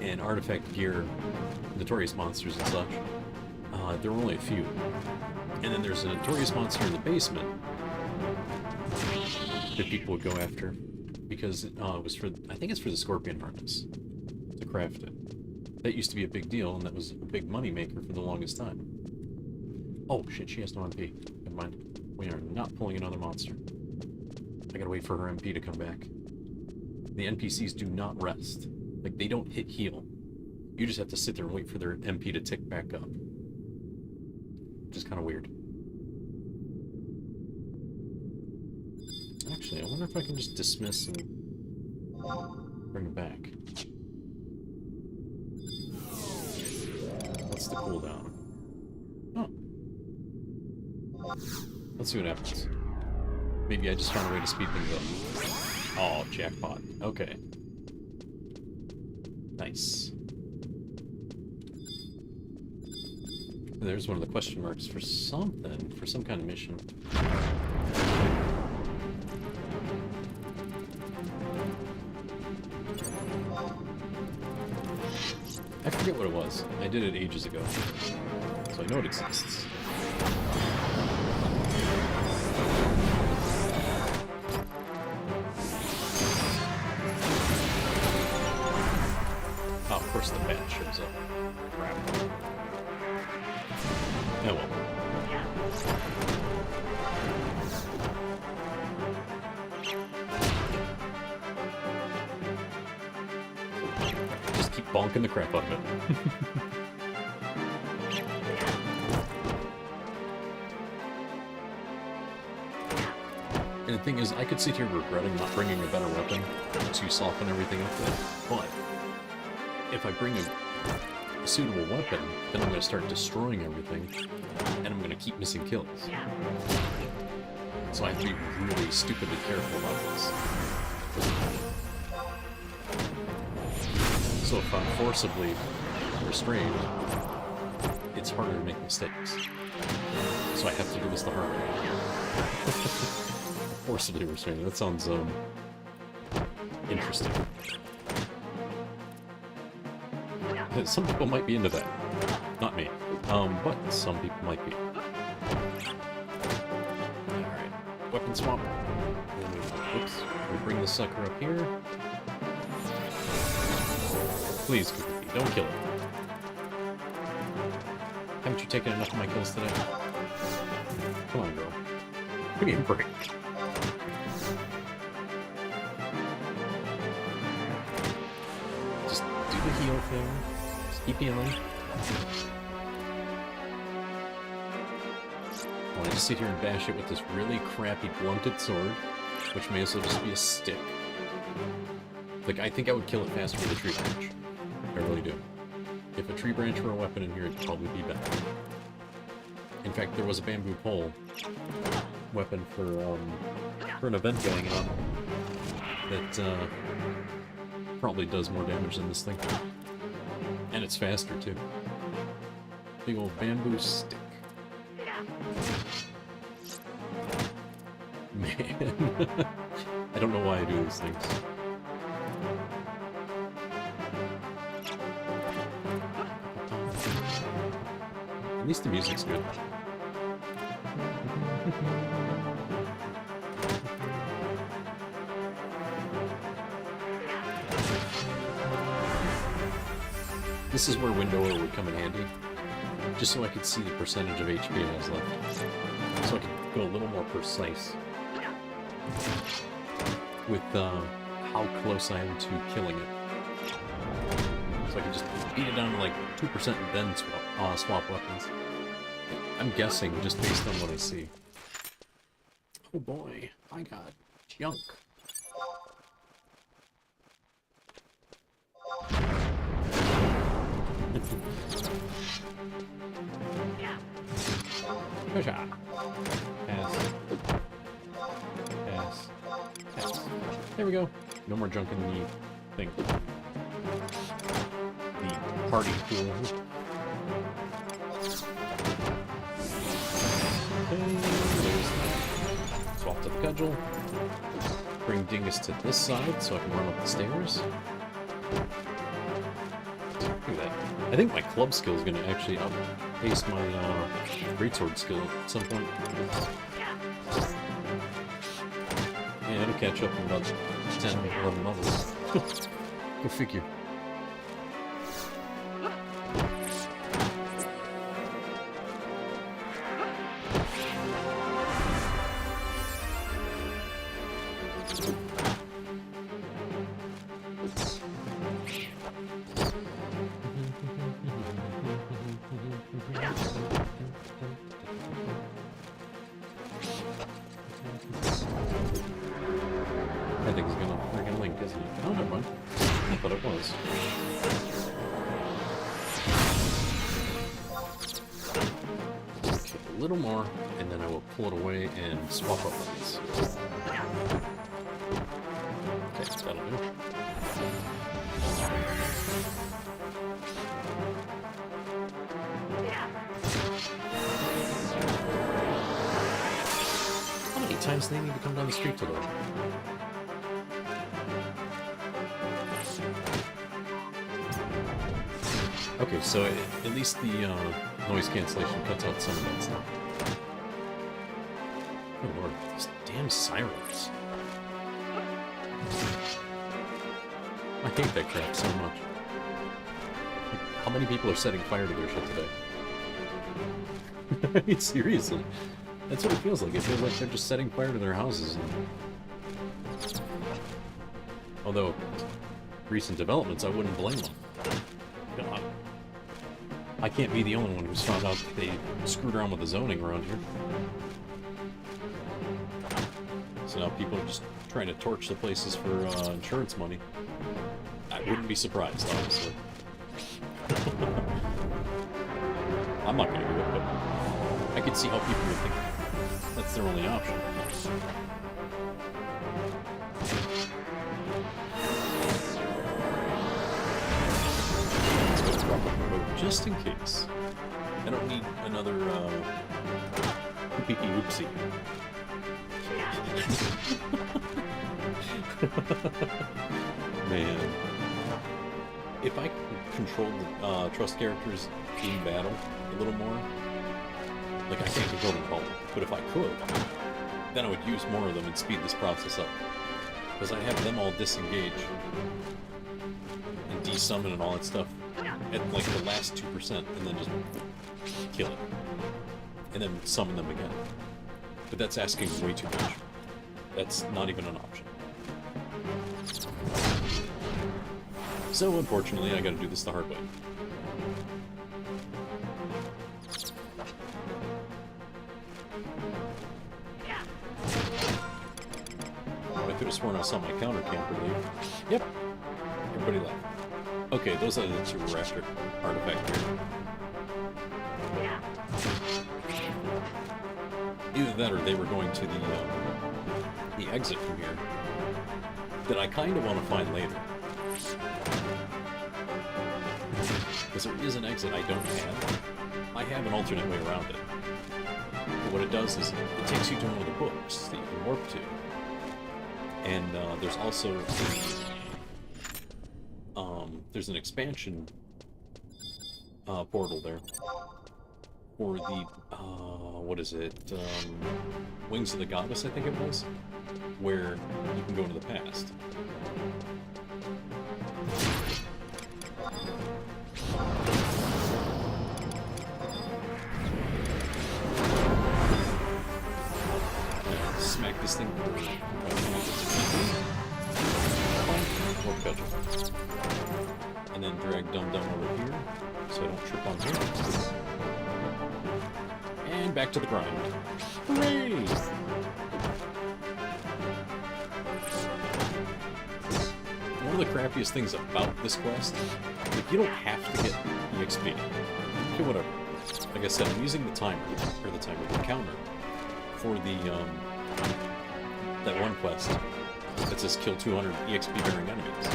and artifact gear notorious monsters and such. There were only a few. And then there's a notorious monster in the basement that people would go after because it was for, I think it's for the scorpion harness to craft it. That used to be a big deal, and that was a big money maker for the longest time. Oh shit, she has no MP. Never mind. We are not pulling another monster. I gotta wait for her MP to come back. The NPCs do not rest. Like, they don't hit heal. You just have to sit there and wait for their MP to tick back up. Which is kind of weird. Actually, I wonder if I can just dismiss and bring it back. What's the cooldown? Oh. Let's see what happens. Maybe I just found a way to speed things up. Oh, jackpot. Okay. Nice. There's one of the question marks for something, for some kind of mission. I forget what it was. I did it ages ago. So I know it exists. Oh, of course the bat shows up. Crap. Oh well. Just keep bonking the crap out of it. And the thing is, I could sit here regretting not bringing a better weapon to soften everything up with, but if I bring a suitable weapon, then I'm going to start destroying everything, and I'm going to keep missing kills. So I have to be really stupidly careful about this. So if I'm forcibly restrained, it's harder to make mistakes. So I have to do this the hard way. Forcibly restrained, that sounds, interesting. Some people might be into that. Not me. But some people might be. Alright. Weapon swap. Oops. We bring the sucker up here. Please, Cookie, don't kill it. Haven't you taken enough of my kills today? Come on, girl. Give me a break. Just do the heal thing. Keep healing. I want to just sit here and bash it with this really crappy blunted sword, which may as well just be a stick. Like, I think I would kill it faster with a tree branch. I really do. If a tree branch were a weapon in here, it'd probably be better. In fact, there was a bamboo pole weapon for an event going on that probably does more damage than this thing. And it's faster, too. big old bamboo stick. Man. I don't know why I do these things. At least the music's good. This is where Windower would come in handy, just so I could see the percentage of HP I has left, so I could go a little more precise with how close I am to killing it. So I can just beat it down to like 2% and then swap weapons. I'm guessing just based on what I see. Oh boy, I got junk. Push out. Pass. Pass. Pass. There we go. No more junk in the thing. The party pool. Swap to the cudgel. Bring Dingus to this side so I can run up the stairs. Look at that. I think my club skill is going to actually outpace my greatsword skill at some point. Yeah, it'll catch up in about 10, 11 levels. Go figure. I think it's gonna freaking link, isn't it? Oh, never mind. I thought it was. Okay, a little more, and then I will pull it away and swap up these. Okay, that'll do. How many times do they need to come down the street to though? Okay, so at least the noise cancellation cuts out some of that stuff. Oh lord, these damn sirens. I hate that crap so much. Like, how many people are setting fire to their shit today? I mean, seriously. That's what it feels like. It feels like they're just setting fire to their houses. And... although, recent developments, I wouldn't blame them. God. I can't be the only one who's found out that they screwed around with the zoning around here. So now people are just trying to torch the places for insurance money. I wouldn't be surprised, honestly. I'm not going to do it, but I could see how people would think that's their only option. Just in case. I don't need another, oopsie oopsie. Man. If I controlled the trust characters in battle a little more, like I can't control them all, but if I could, then I would use more of them and speed this process up. Because I have them all disengage and desummon and all that stuff at like the last 2% and then just kill it. And then summon them again. But that's asking way too much. That's not even an option. So unfortunately I gotta do this the hard way. I could have sworn I saw my counter camper leave. Yep. Everybody left. Okay, those are the two we're after. Artifact here. Either that or they were going to the exit from here that I kind of want to find later. Because there is an exit I don't have. I have an alternate way around it. But what it does is it takes you to one of the books that you can warp to. And there's also there's an expansion portal there for the what is it? Wings of the Goddess, I think it was, where you can go into the past. Smack this thing. And then drag Dum Dum over here, so I don't trip on here. And back to the grind. Hooray! One of the crappiest things about this quest, like, you don't have to get EXP. Okay, whatever. Like I said, I'm using the timer, the counter, for the, that one quest that says kill 200 EXP-bearing enemies.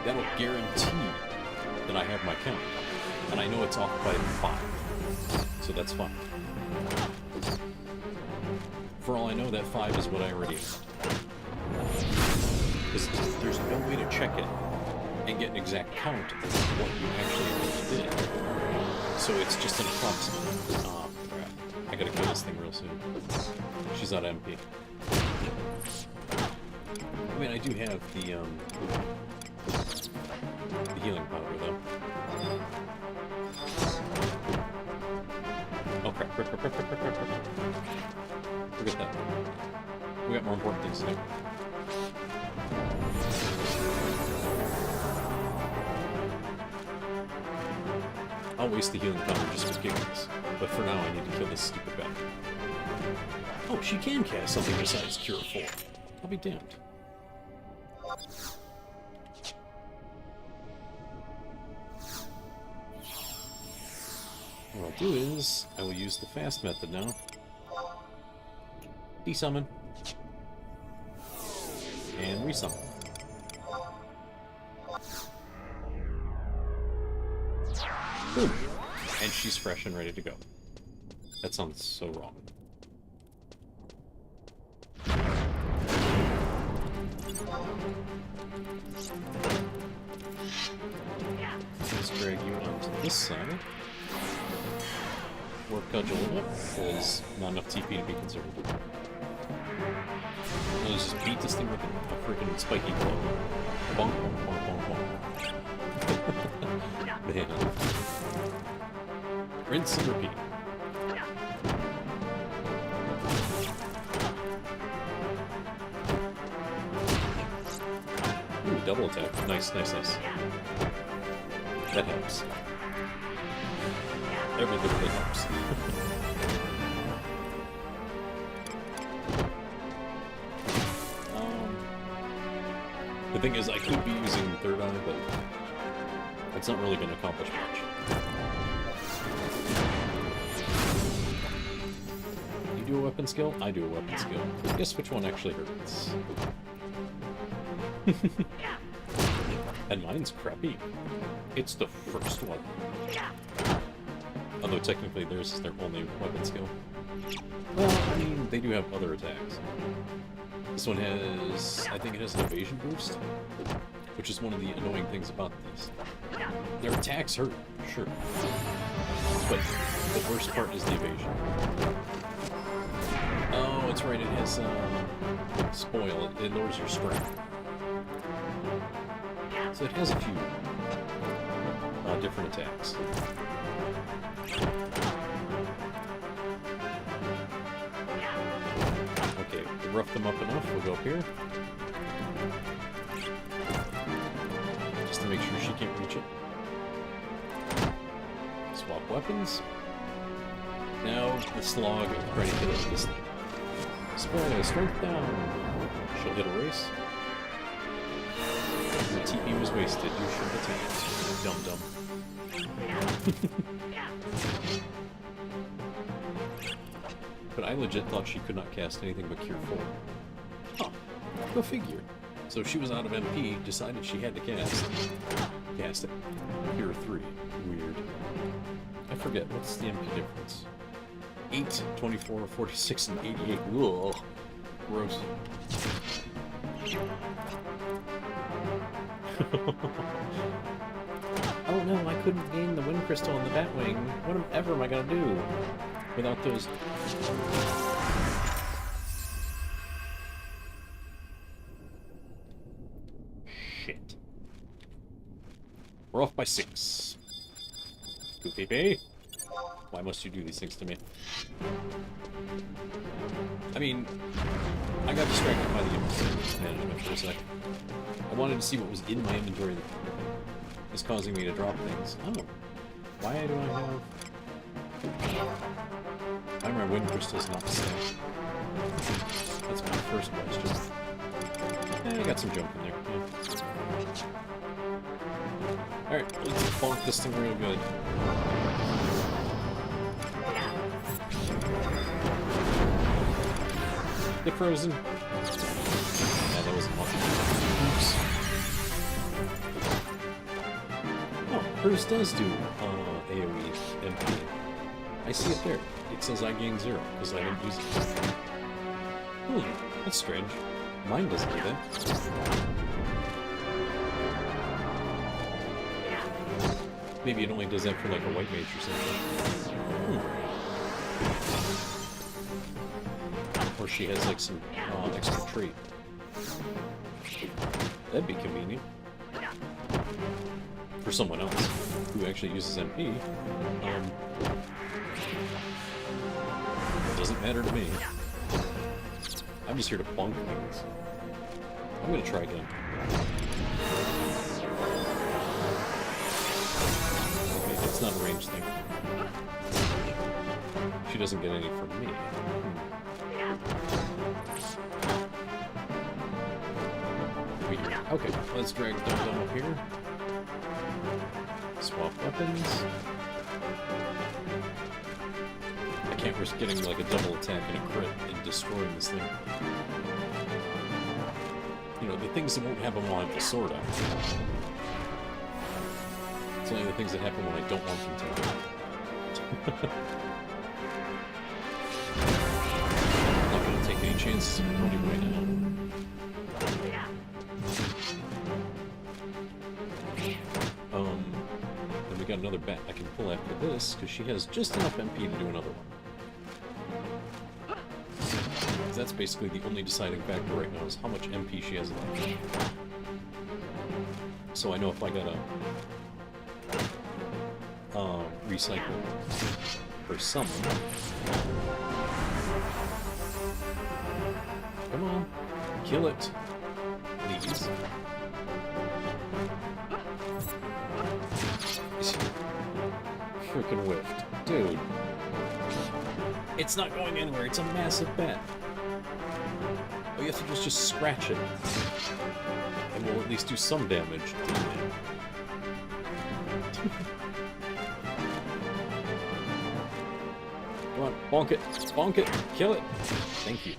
That'll guarantee that I have my count. And I know it's off by 5. So that's fine. For all I know, that 5 is what I already have. Because there's no way to check it and get an exact count of what you actually did. So it's just an approximate. Oh, crap. I gotta kill this thing real soon. She's out of MP. I mean, I do have the healing powder, though. Oh, crap. Forget that. We got more important things to do. I'll waste the healing powder just for giggles, but for now I need to kill this stupid guy. Oh, she can cast something besides Cure 4. I'll be damned. What I'll do is, I will use the fast method now. Desummon. And resummon. Boom. And she's fresh and ready to go. That sounds so wrong. Let's drag you onto this side. Work cudgel it up, because not enough TP to be concerned. Let's just beat this thing with a freaking spiky club. Bonk, bonk, bonk, bonk, bonk. Man. Rinse and repeat. Ooh, double attack. Nice, nice, nice. That helps. Every little bit helps. The thing is, I could be using Third Eye, but it's not really going to accomplish much. You do a weapon skill? I do a weapon skill. Guess which one actually hurts. And mine's crappy. It's the first one. Although technically theirs is their only weapon skill. Well, I mean, they do have other attacks. This one has, I think it has an evasion boost, which is one of the annoying things about these. Their attacks hurt, sure. But the worst part is the evasion. Oh, that's right, it has spoil, it lowers your strength. So it has a few different attacks. Okay, we rough them up enough, we'll go up here. Just to make sure she can't reach it. Swap weapons. Now the slog ready to hit this thing. Spoil, strength down. She'll hit a race. The TP was wasted, you should have attacked. Dum-dum. But I legit thought she could not cast anything but Cure 4. Huh. Go figure. So she was out of MP, decided she had to cast it. Cure 3. Weird. I forget. What's the MP difference? 8, 24, 46, and 88. Ugh. Gross. Oh no, I couldn't gain the wind crystal in the Batwing. Whatever am I gonna do without those? Shit. We're off by 6. Goofy Bay. Why must you do these things to me? I mean, I got distracted by the inventory management for a sec. I wanted to see what was in my inventory that is causing me to drop things. Oh. Why do I have... Why are my wind crystals not the same? That's my first question. I got some junk in there. Yeah. Alright, let's bonk this thing real good. Get frozen. Yeah, that wasn't much. Oops. Oh, hers does do AoE MP. I see it there. It says I gained 0 because I didn't use it. That's strange. Mine doesn't do that. Maybe it only does that for like a white mage or something. Or she has like some extra trait. That'd be convenient. For someone else who actually uses MP. It doesn't matter to me. I'm just here to bonk things. I'm gonna try again. Okay, it's not a ranged thing. She doesn't get any from me. Okay, let's drag Dum-Dum up here. Swap weapons. I can't risk getting like a double attack and a crit and destroying this thing. You know, the things that won't happen while I have the sword out. It's only the things that happen when I don't want them to. I'm not gonna take any chances of running right now. Then we got another bat I can pull after this, because she has just enough MP to do another one. That's basically the only deciding factor right now, is how much MP she has left. So I know if I gotta recycle for someone. Come on, kill it, please. Freaking whiffed. Dude. It's not going anywhere. It's a massive bat. All you have to do is just scratch it. And we'll at least do some damage. Come on, bonk it. Bonk it. Kill it. Thank you.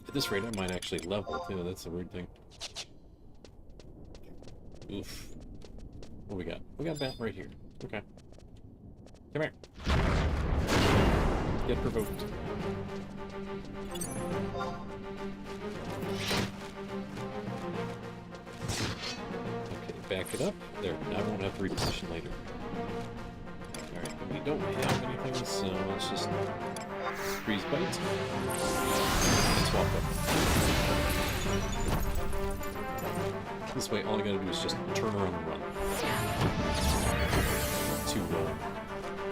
At this rate, I might actually level, too. That's a weird thing. Oof. What we got? We got a bat right here. Okay. Come here. Get provoked. Okay, back it up. There. Now I won't have to reposition later. Alright, we don't have anything, so let's just freeze bite. And swap up. This way, all I gotta do is just turn around and run. To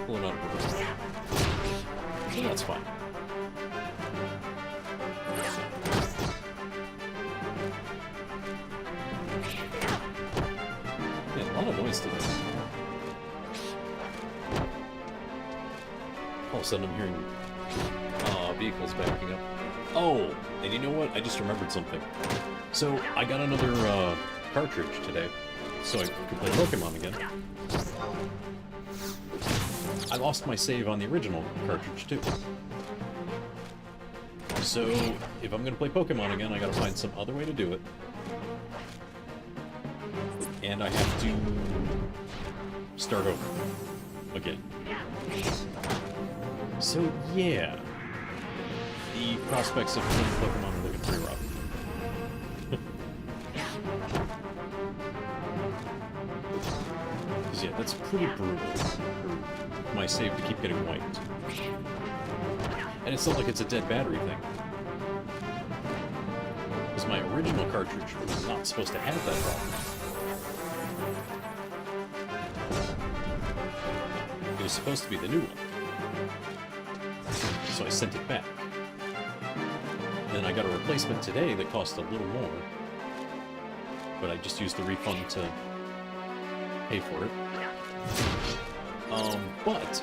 pull it out of the way. So that's fine. Man, a lot of noise to this. All of a sudden I'm hearing vehicles backing up. Oh, and you know what? I just remembered something. So, I got another cartridge today, so I could play Pokemon again. I lost my save on the original cartridge, too. So, if I'm gonna play Pokemon again, I gotta find some other way to do it. and I have to start over again. So yeah, the prospects of playing Pokemon are looking pretty rough. Because yeah, that's pretty brutal for my save to keep getting wiped. And it's not like it's a dead battery thing. Because my original cartridge was not supposed to have that problem. It was supposed to be the new one. So I sent it back. And then I got a replacement today that cost a little more. But I just used the refund to pay for it. But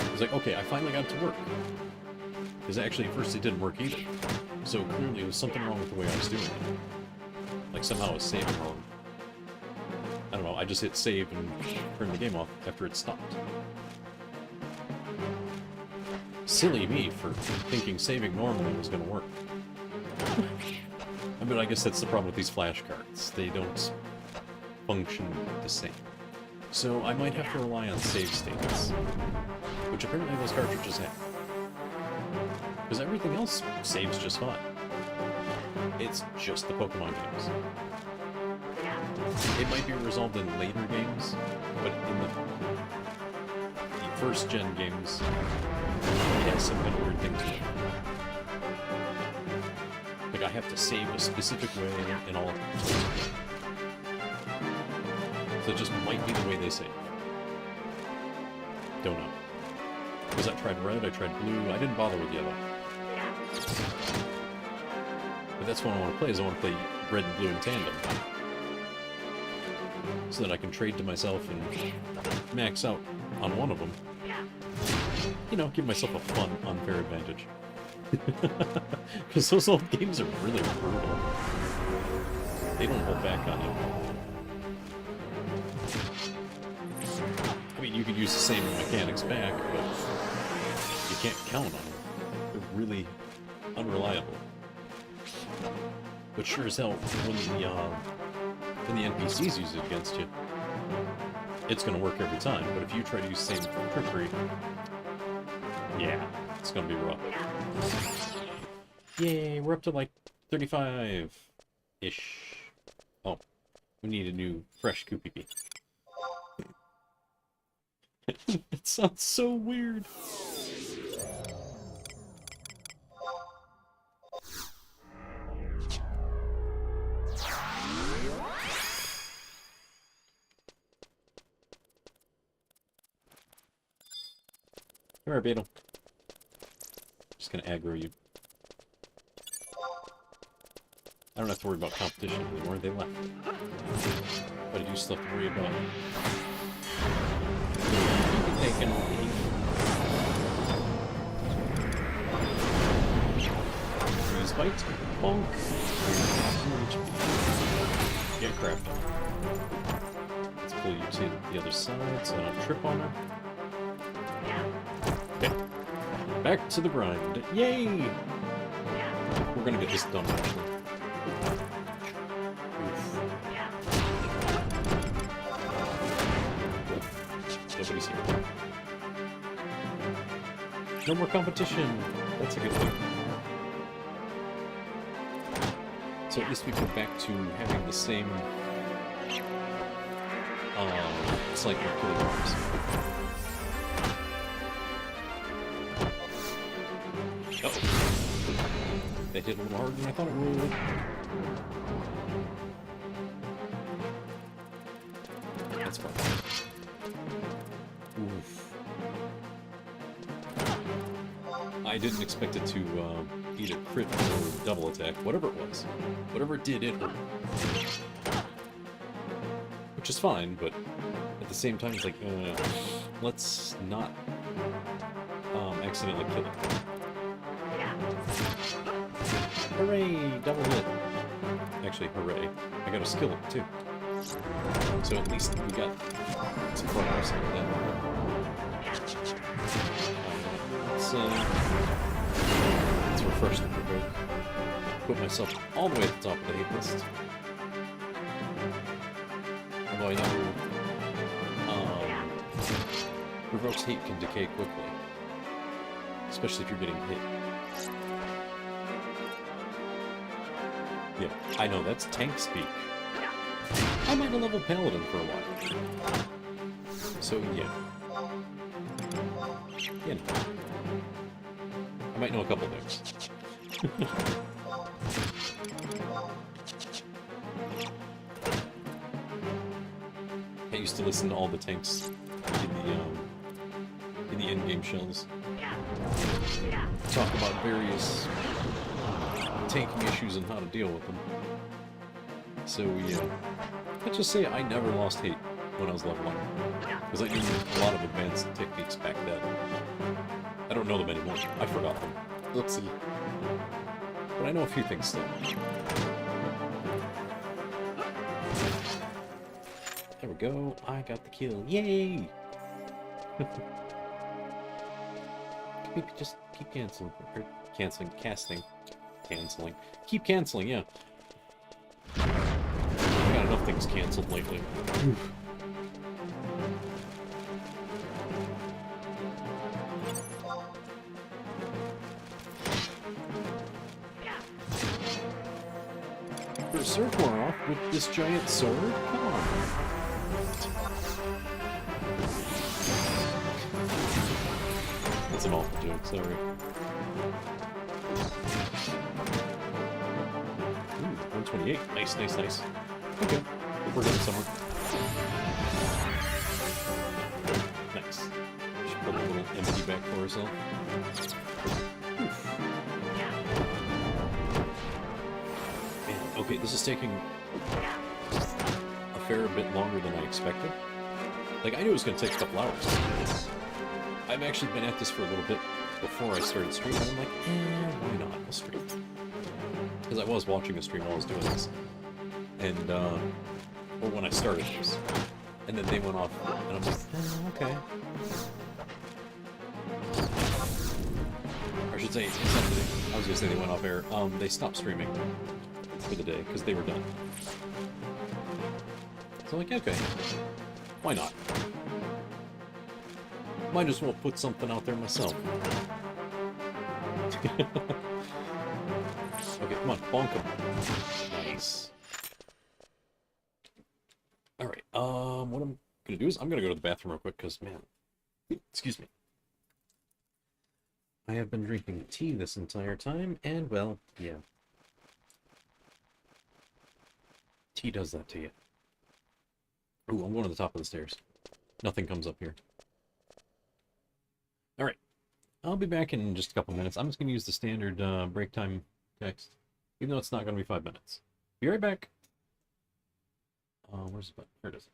I was like, okay, I finally got it to work. Because actually, at first it didn't work either. So clearly it was something wrong with the way I was doing it. Like somehow I was saving wrong. I don't know, I just hit save and turned the game off after it stopped. Silly me for thinking saving normally was going to work. I mean, I guess that's the problem with these flashcards. They don't function the same. So I might have to rely on save states. Which apparently those cartridges have. Because everything else saves just fine. It's just the Pokemon games. It might be resolved in later games, but in the first-gen games, it has some kind of weird thing to it. Like, I have to save a specific way in all sorts of ways. So it just might be the way they save. Don't know. Because I tried red, I tried blue, I didn't bother with yellow. But that's what I want to play, is I want to play red and blue in tandem. So that I can trade to myself and max out on one of them. You know, give myself a fun, unfair advantage. Because those old games are really brutal. They don't hold back on you. I mean, you could use the same mechanics back, but you can't count on them. They're really unreliable. But sure as hell, when the NPCs use it against you, it's going to work every time. But if you try to use the same trickery, yeah, it's going to be rough. Yay, we're up to like 35-ish. Oh, we need a new fresh Koopy. It sounds so weird. Come here, Beetle. Just gonna aggro you. I don't have to worry about competition anymore, they left. But I do still have to worry about taking freeze bite. Bonk. Get crapped on. Let's pull you to the other side so I don't trip on her. Okay. Back to the grind. Yay! We're gonna get this done, actually. Nobody's here. No more competition! That's a good thing. So at least we go back to having the same slightly kilograms. Oh. That hit a little harder than I thought it would. That's fine. Oof. I didn't expect it to either crit or double attack, whatever it was. Whatever it did, it hurt. Which is fine, but at the same time, it's like, let's not accidentally kill it. Hooray! Double hit. Actually, hooray. I got a skill up, too. So at least we got some progress on that. Let's refresh the provoke. put myself all the way at the top of the hate list. Although I know provokes hate can decay quickly, especially if you're getting hit. Yeah, I know, that's tank speak. I might have leveled Paladin for a while. So, yeah. You know. I might know a couple things. I used to listen to all the tanks in the in-game shells. Talk about various tanking issues and how to deal with them. So, yeah. Let's just say I never lost hate when I was leveling. Because I knew a lot of advanced techniques back then. I don't know them anymore. I forgot them. Oopsie. But I know a few things still. There we go. I got the kill. Yay! Maybe just keep canceling. Or canceling. Casting. Canceling. Keep canceling, yeah. I got enough things canceled lately. Oof. Berserk wore off with this giant sword? Come on. That's an awful joke, sorry. Ooh, 128. Nice, nice, nice. Okay. We're getting somewhere. Nice. Just put a little empty back for herself. Okay, this is taking a fair bit longer than I expected. Like, I knew it was going to take a couple hours. I've actually been at this for a little bit before I started streaming. I'm like, why not? I'll stream. Because I was watching a stream while I was doing this. And, or when I started this. And then they went off, and I'm like, okay. Or I should say, I was going to say they went off air. They stopped streaming for the day, because they were done. So I'm like, okay, why not? Might as well put something out there myself. Okay, come on, bonk him. Nice. Alright, what I'm gonna do is I'm gonna go to the bathroom real quick, because, man, excuse me. I have been drinking tea this entire time, and, well, yeah. Tea does that to you. Ooh, I'm going to the top of the stairs. Nothing comes up here. Alright. I'll be back in just a couple minutes. I'm just going to use the standard break time text. Even though it's not going to be 5 minutes. Be right back. Where's the button? Here it is.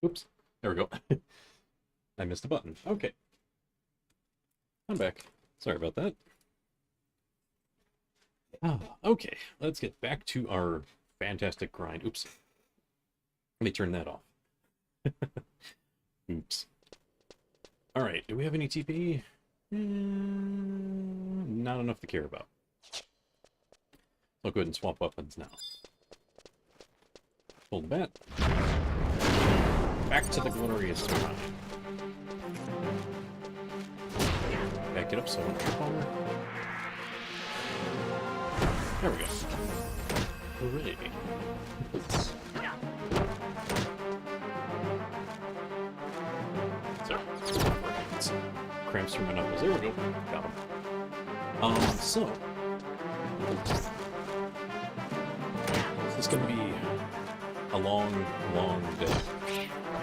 Oops. There we go. I missed a button. Okay. I'm back. Sorry about that. Okay, let's get back to our fantastic grind. Oops. Let me turn that off. Oops. Alright, do we have any TP? Not enough to care about. I'll go ahead and swap weapons now. Hold the bat. Back to the glorious grind. Back it up so I don't trip on her. There we go. Hooray. Sorry. Some cramps through my knuckles. There we go. Got him. So. This is going to be a long, long day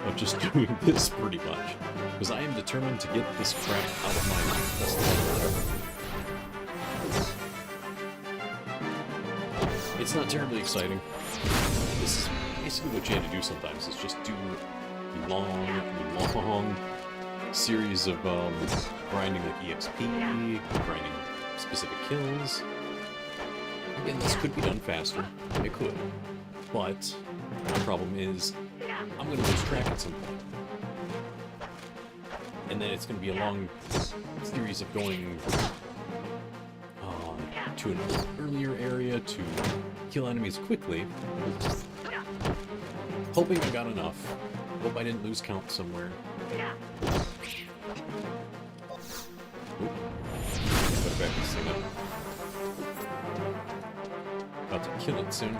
of just doing this pretty much. Because I am determined to get this crap out of my life. It's not terribly exciting. This is basically what you had to do sometimes, is just do long series of grinding like EXP, grinding specific kills. Again, this could be done faster. It could. But the problem is, I'm going to lose track at some point. And then it's going to be a long series of going to an earlier area to kill enemies quickly. Hoping I got enough. Hope I didn't lose count somewhere. Oop. Better back this thing up. About to kill it soon.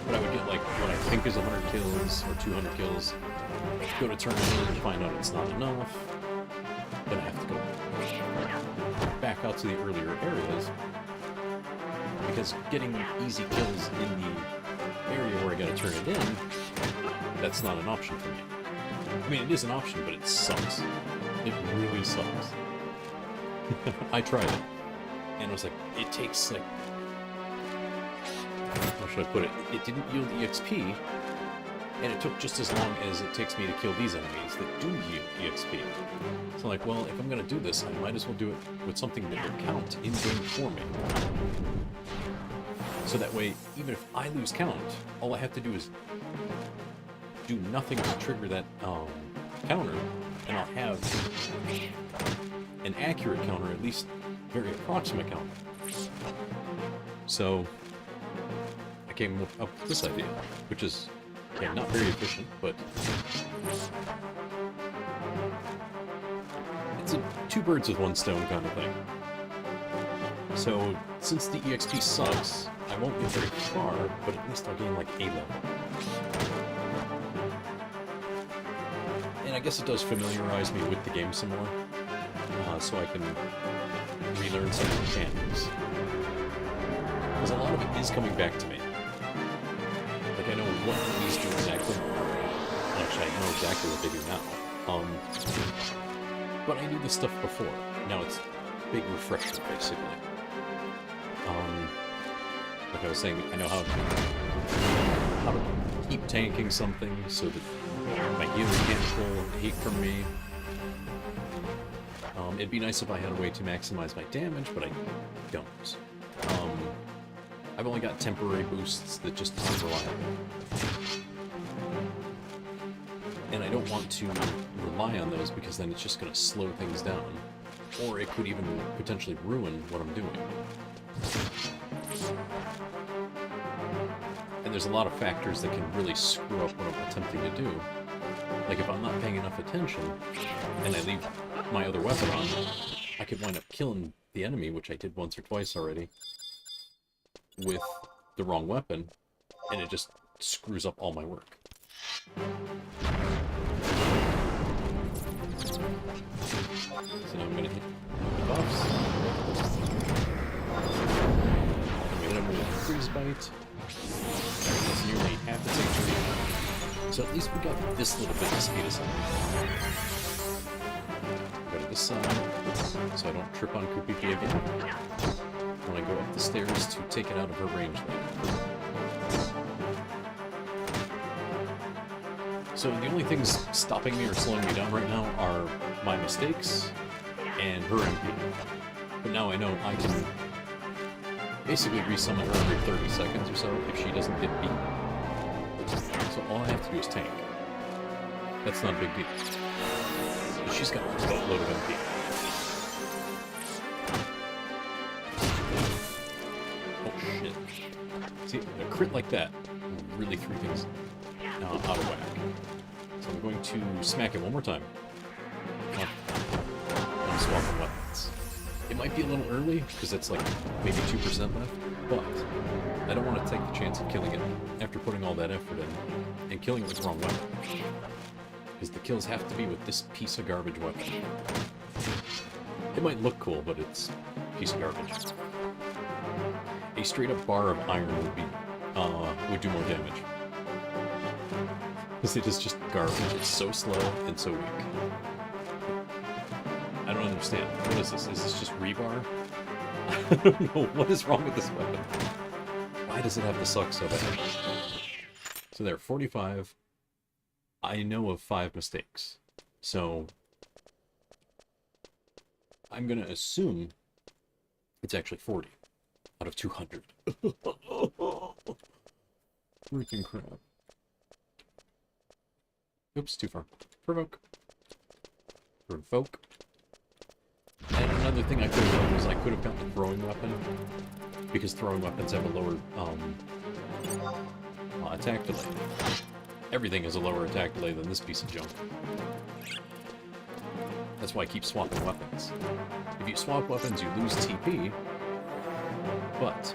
But I would get like what I think is 100 kills or 200 kills. Go to tournament and find out it's not enough. Then I have to go back out to the earlier areas. Because getting easy kills in the area where I gotta turn it in, that's not an option for me. I mean, it is an option, but it sucks. It really sucks. I tried it, and I was like, it takes like, how should I put it? It didn't yield EXP, and it took just as long as it takes me to kill these enemies that do yield EXP. So like, well, if I'm gonna do this, I might as well do it with something that will count in-game for me. So that way, even if I lose count, all I have to do is do nothing to trigger that counter, and I'll have an accurate counter, at least very approximate counter. So I came up with this idea, which is yeah, not very efficient, but it's a two birds with one stone kind of thing. So since the EXP sucks, I won't get very far, but at least I'll gain like A level. And I guess it does familiarize me with the game some more, so I can relearn some mechanics. Because a lot of it is coming back to me. Like I know what these do exactly. Actually, I know exactly what they do now. But I knew this stuff before. Now it's a big refresher, basically. Like I was saying, I know how to keep tanking something so that my healer can't pull hate from me. It'd be nice if I had a way to maximize my damage, but I don't. I've only got temporary boosts that just aren't reliable. And I don't want to rely on those because then it's just going to slow things down. Or it could even potentially ruin what I'm doing. And there's a lot of factors that can really screw up what I'm attempting to do. Like if I'm not paying enough attention, and I leave my other weapon on, I could wind up killing the enemy, which I did once or twice already, with the wrong weapon, and it just screws up all my work. So now I'm gonna hit the buffs. I'm gonna hit him with a freeze bite. That's nearly half its HP. So at least we got this little bit to speed us up. Go to this side, so I don't trip on Kupiki again. When I go up the stairs to take it out of her range there. So the only things stopping me or slowing me down right now are my mistakes and her MP. But now I know I can basically resummon her every 30 seconds or so if she doesn't get beat. So all I have to do is tank. That's not a big deal. But she's got a boatload of MP. Oh shit. See, a crit like that will really throw things out of whack. So I'm going to smack it one more time. I'm swapping weapons. It might be a little early, because it's like maybe 2% left, but I don't want to take the chance of killing it after putting all that effort in and killing it with the wrong weapon. Because the kills have to be with this piece of garbage weapon. It might look cool, but it's a piece of garbage. A straight up bar of iron would do more damage. Because it is just garbage. It's so slow and so weak. I don't understand. What is this? Is this just rebar? I don't know. What is wrong with this weapon? Why does it have to suck so bad? So there, 45. I know of 5 mistakes. So I'm going to assume it's actually 40 out of 200. Freaking crap. Oops, too far. Provoke. Provoke. And another thing I could have done was I could have gotten a throwing weapon, because throwing weapons have a lower attack delay. Everything has a lower attack delay than this piece of junk. That's why I keep swapping weapons. If you swap weapons, you lose TP, but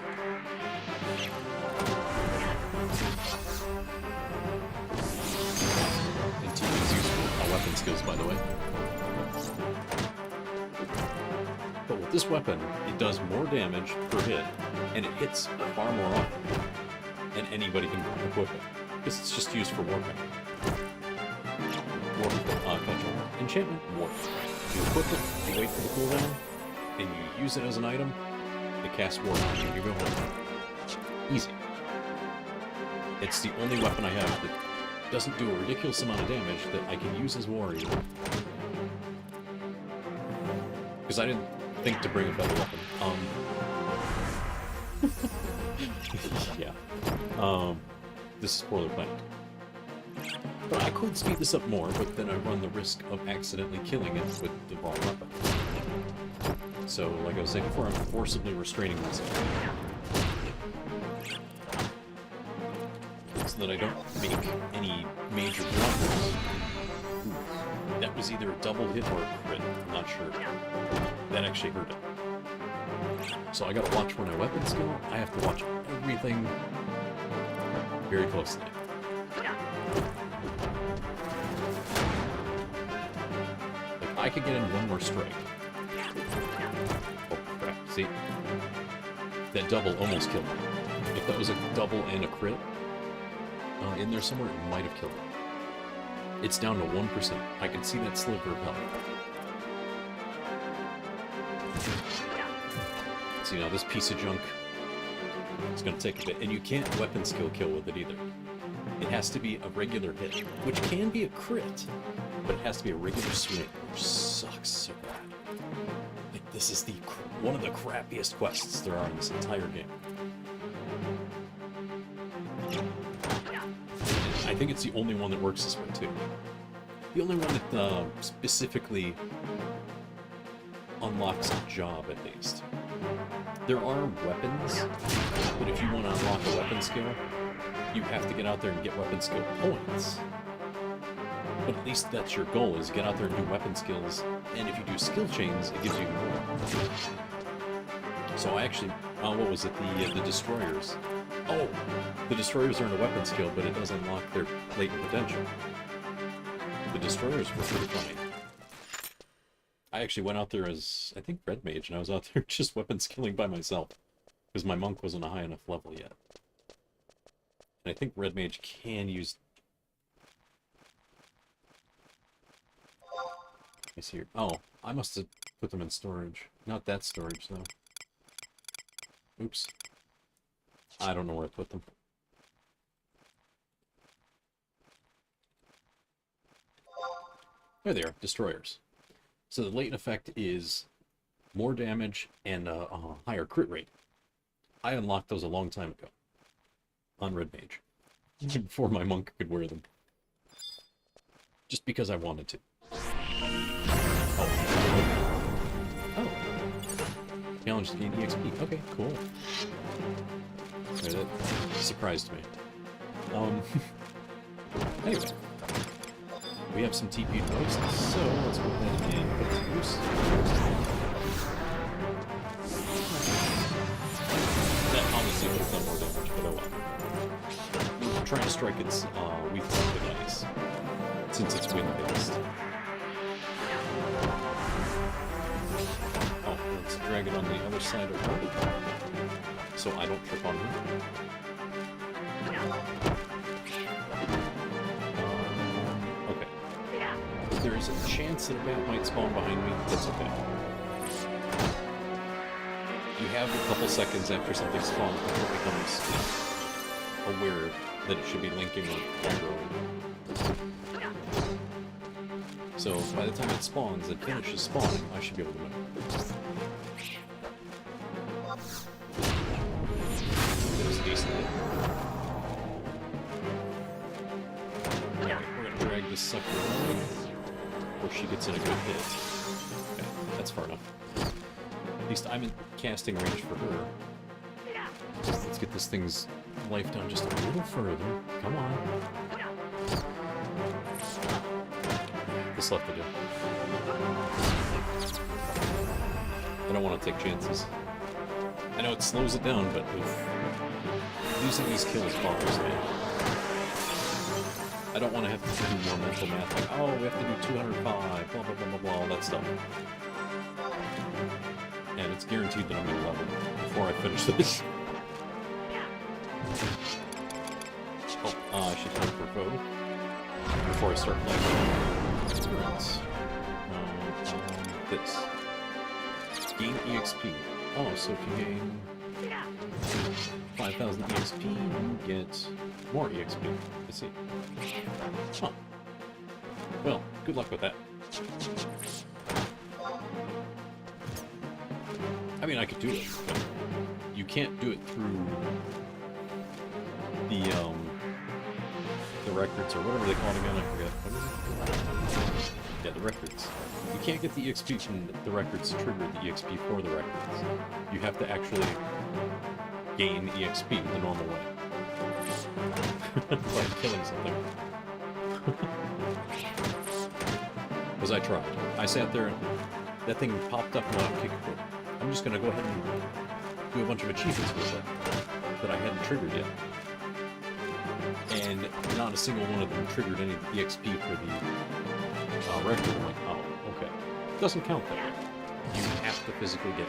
and TP is useful on weapon skills, by the way. But with this weapon, it does more damage per hit, and it hits far more often, and anybody can equip it. Because it's just used for warping. Enchantment, warp. You equip it, you wait for the cooldown, and you use it as an item, it casts warp, and you go home. Easy. It's the only weapon I have that doesn't do a ridiculous amount of damage that I can use as warrior. Because I didn't think to bring a better weapon. Yeah. This is poorly planned. But I could speed this up more, but then I run the risk of accidentally killing it with the wrong weapon. So, like I was saying before, I'm forcibly restraining myself. So that I don't make any major blunders. That was either a double hit or a crit, I'm not sure. That actually hurt it. So I gotta watch where my weapons go. I have to watch everything very closely. Like, I could get in one more strike. Oh crap, see? That double almost killed me. If that was a double and a crit in there somewhere, it might have killed me. It's down to 1%. I can see that sliver of health. See, now this piece of junk is going to take a bit. And you can't weapon skill kill with it either. It has to be a regular hit, which can be a crit, but it has to be a regular swing, which sucks so bad. Like, this is one of the crappiest quests there are in this entire game. I think it's the only one that works this way, too. The only one that specifically unlocks a job, at least. There are weapons, but if you want to unlock a weapon skill, you have to get out there and get weapon skill points. But at least that's your goal, is get out there and do weapon skills, and if you do skill chains, it gives you more. So I actually, what was it, the Destroyers. Oh, the Destroyers earn a weapon skill, but it does unlock their latent potential. The Destroyers were pretty funny. I actually went out there as, I think, Red Mage, and I was out there just weapon skilling by myself. Because my monk wasn't a high enough level yet. And I think Red Mage can use... Let me see here. Oh, I must have put them in storage. Not that storage, though. Oops. I don't know where I put them. There they are, destroyers. So the latent effect is more damage and a higher crit rate. I unlocked those a long time ago on Red Mage, before my monk could wear them. Just because I wanted to. Oh. Challenge to gain EXP. Okay, cool. Sorry, that surprised me. Anyway. We have some TP posts, so let's go ahead and put it to use. That honestly would have done more damage, but oh well. I'm trying to strike its weak point with ice, since it's wind-based. Oh, let's drag it on the other side of her, so I don't trip on her. There is a chance that a bat might spawn behind me. That's okay. You have a couple seconds after something spawns before it becomes aware that it should be linking or aggroing. So by the time it spawns, it finishes spawning, I should be able to move. There's decently. Alright, we're gonna drag this sucker away. She gets in a good hit. Okay, that's far enough. At least I'm in casting range for her. Let's get this thing's life down just a little further. Come on. This left to do. I don't want to take chances. I know it slows it down, but losing these kills bothers me. I don't want to have to do more mental math, like, oh, we have to do 205, blah, blah, blah, blah, blah, all that stuff. And it's guaranteed that I'm going to level before I finish this. Oh, I should hunt for foe before I start playing. This. Gain EXP. Oh, so if you gain 5,000 EXP, you get more EXP. Let's see. Huh. Well, good luck with that. I mean, I could do it, but you can't do it through the records, or whatever they call it again, I forget. What is it? Yeah, the records. You can't get the EXP from the records to trigger the EXP for the records. You have to actually gain EXP the normal way. By killing something. Because I tried. I sat there and that thing popped up and I kicked it. I'm just going to go ahead and do a bunch of achievements with it that I hadn't triggered yet. And not a single one of them triggered any EXP for the record. I'm like, oh, okay. It doesn't count that way. You have to physically get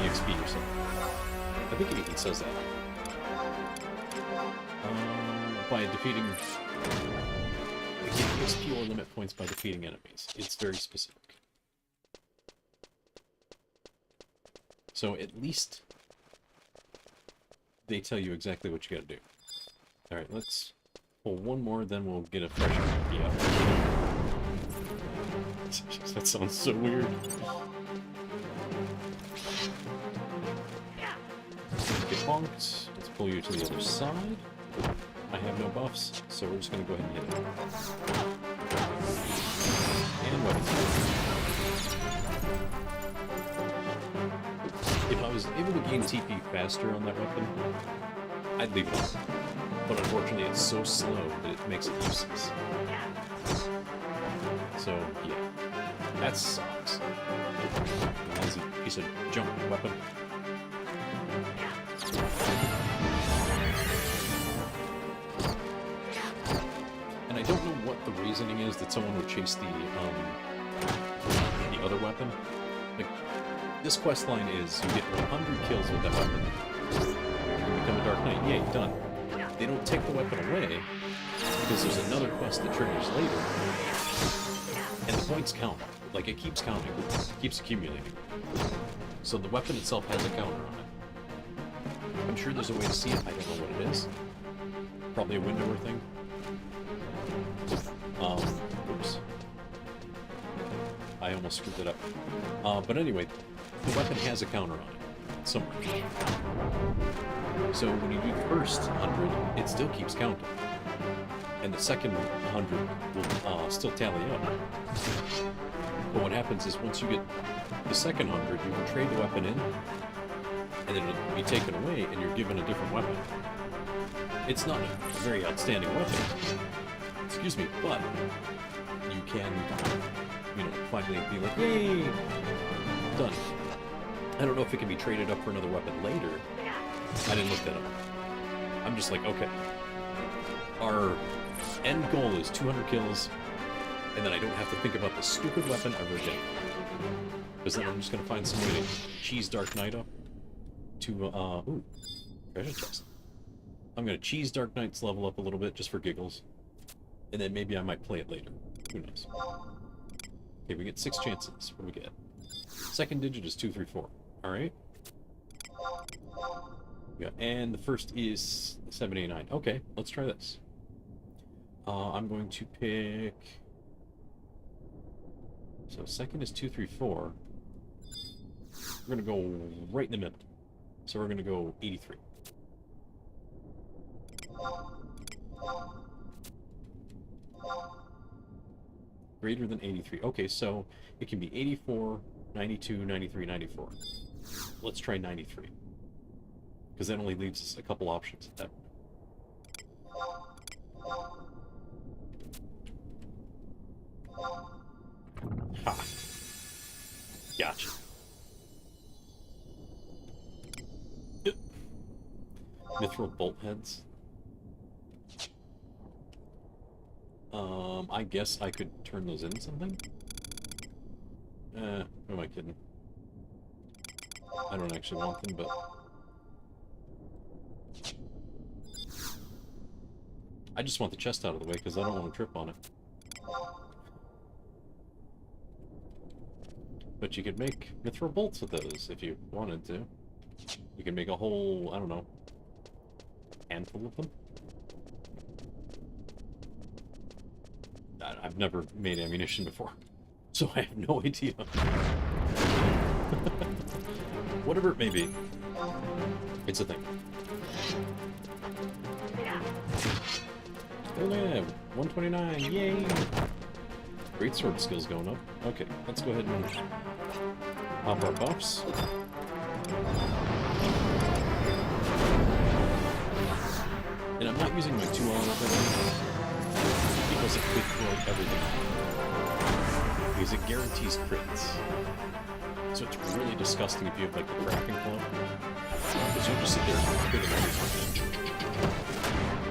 EXP or something. I think it even says that. By defeating... Again, EXP or limit points by defeating enemies. It's very specific. So at least they tell you exactly what you gotta do. Alright, let's pull one more, then we'll get a fresh EXP out. That sounds so weird. Get bonked. Let's pull you to the other side. I have no buffs, so we're just going to go ahead and hit it. And weapons. If I was able to gain TP faster on that weapon, I'd leave it on. But unfortunately, it's so slow that it makes it useless. So, yeah. That sucks. That's a piece of junk weapon. And I don't know what the reasoning is that someone would chase the other weapon. Like, this quest line is you get 100 kills with that weapon. You become a Dark Knight. Yay, done. They don't take the weapon away because there's another quest that triggers later. And the points count. Like, it keeps counting. It keeps accumulating. So the weapon itself has a counter on it. I'm sure there's a way to see it. I don't know what it is. Probably a window or thing. Oops. I almost screwed it up. But anyway, the weapon has a counter on it somewhere. So when you do the first 100, it still keeps counting. And the second 100 will still tally up. But what happens is once you get the second 100, you can trade the weapon in, and then it'll be taken away, and you're given a different weapon. It's not a very outstanding weapon, excuse me, but you can, you know, finally be like, yay, done. I don't know if it can be traded up for another weapon later. I didn't look that up. I'm just like, okay. Our end goal is 200 kills, and then I don't have to think about the stupid weapon ever again. Because then I'm just going to find some way to cheese Dark Knight up to, ooh, treasure chest. I'm going to cheese Dark Knight's level up a little bit just for giggles. And then maybe I might play it later. Who knows? Okay, we get 6 chances. What do we get? Second digit is 234. Alright. Yeah, and the first is 789. Okay, let's try this. I'm going to pick... So second is 234. We're going to go right in the middle. So we're going to go 83. Greater than 83. Okay, so it can be 84, 92, 93, 94. Let's try 93. Because that only leaves us a couple options at that point. Ha! Gotcha. Mithril bolt heads. I guess I could turn those into something? Who am I kidding? I don't actually want them, but... I just want the chest out of the way, because I don't want to trip on it. But you could make mithril bolts with those, if you wanted to. You can make a whole, I don't know, handful of them. I've never made ammunition before, so I have no idea. Whatever it may be, it's a thing. Oh yeah, 129, yay! Great sword skills going up. Okay, let's go ahead and pop our buffs. And I'm not using my 2 on it because it could throw everything off. Because it guarantees crits. So it's really disgusting if you have like the cracking club. Because you'll just sit there and crit everything.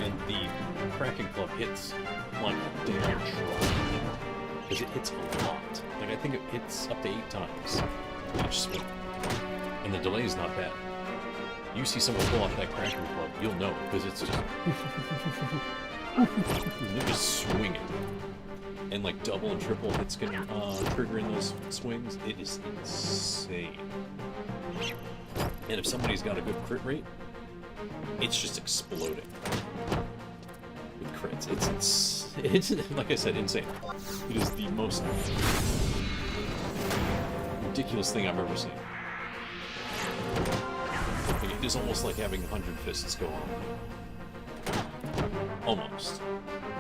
And the cracking club hits like a damn truck. Because it hits a lot. Like I think it hits up to 8 times each swing. And the delay is not bad. You see someone pull off that cracking club, you'll know, because it's just... they're just swinging. And like double and triple hits can trigger in those swings. It is insane. And if somebody's got a good crit rate, it's just exploding with crits. It's like I said, insane. It is the most ridiculous thing I've ever seen. It is almost like having 100 fists go on. Almost.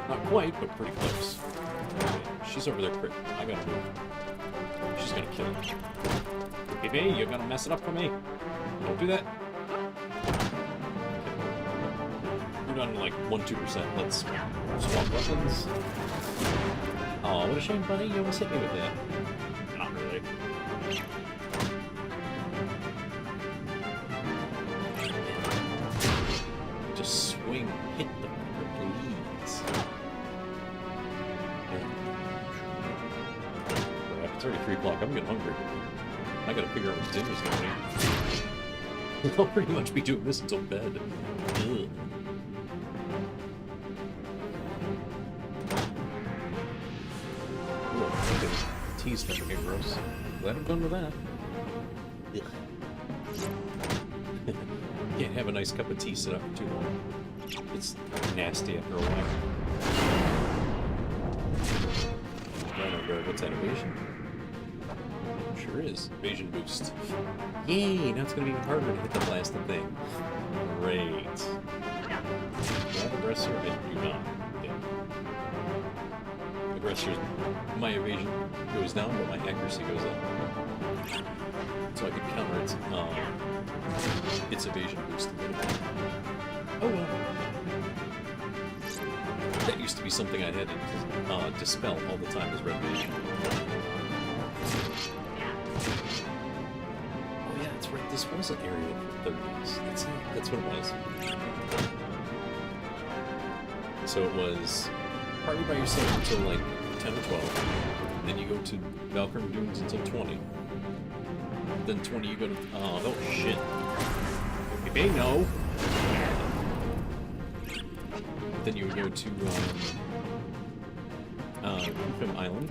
Not quite, but pretty close. Okay, she's over there crit. I gotta move. She's gonna kill me. Baby, you're gonna mess it up for me. Don't do that. Okay. We're down to like 1-2%. Let's swap weapons. Oh, what a shame, buddy. You almost hit me with that. Not really. Swing, hit the please. Crap, it's already 3 o'clock. I'm getting hungry. I gotta figure out what dinner's gonna be. I'll pretty much be doing this until bed. Ugh. Okay. Tea's starting to get gross. Glad I'm done with that. Can't have a nice cup of tea sit up for too long. It's nasty after a while. What's that innovation? Sure is. Evasion boost. Yay! Now it's gonna be even harder to hit the blasted thing. Great. Do I have aggressor? I do not. Okay. Aggressor, my evasion goes down, but my accuracy goes up. So I can counter its evasion boost a little bit. Oh well. That used to be something I had to dispel all the time as red vision. Oh yeah, that's right. This was an area for 30s. That's what it was. So it was partly by yourself until like 10 or 12. Then you go to Valkyrie Dunes until 20. Then 20 you go to... oh shit. Hey, no! Then you would go to Kufim Island.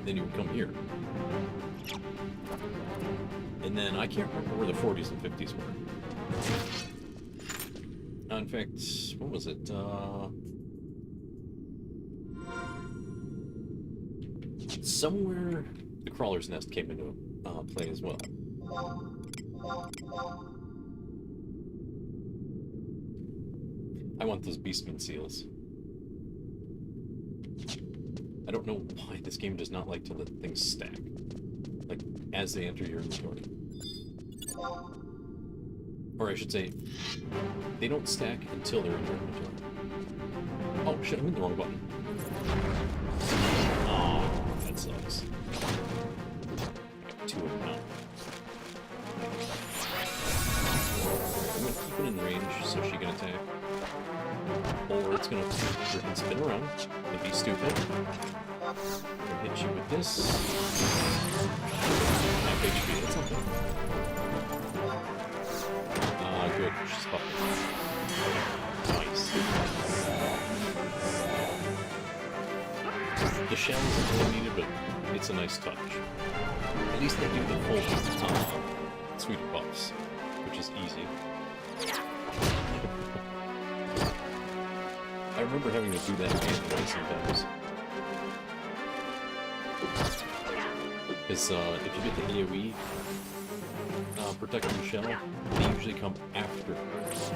Then you would come here. And then I can't remember where the 40s and 50s were. In fact, what was it? Somewhere the Crawler's Nest came into play as well. I want those Beastman seals. I don't know why this game does not like to let things stack. Like, as they enter your inventory. Or I should say, they don't stack until they're in your inventory. Oh shit, I'm in the wrong button. Oh, that sucks. I got 2 of them now. I'm gonna keep it in range so she can attack. Or it's gonna freaking spin around and be stupid. I'm gonna hit you with this. Half HP, that's something. Good, she's fucking nice. The shell isn't really needed, but it's a nice touch. At least they do the full sweet buffs, which is easy. I remember having to do that manually sometimes. Because if you get the AoE protecting shell, they usually come after,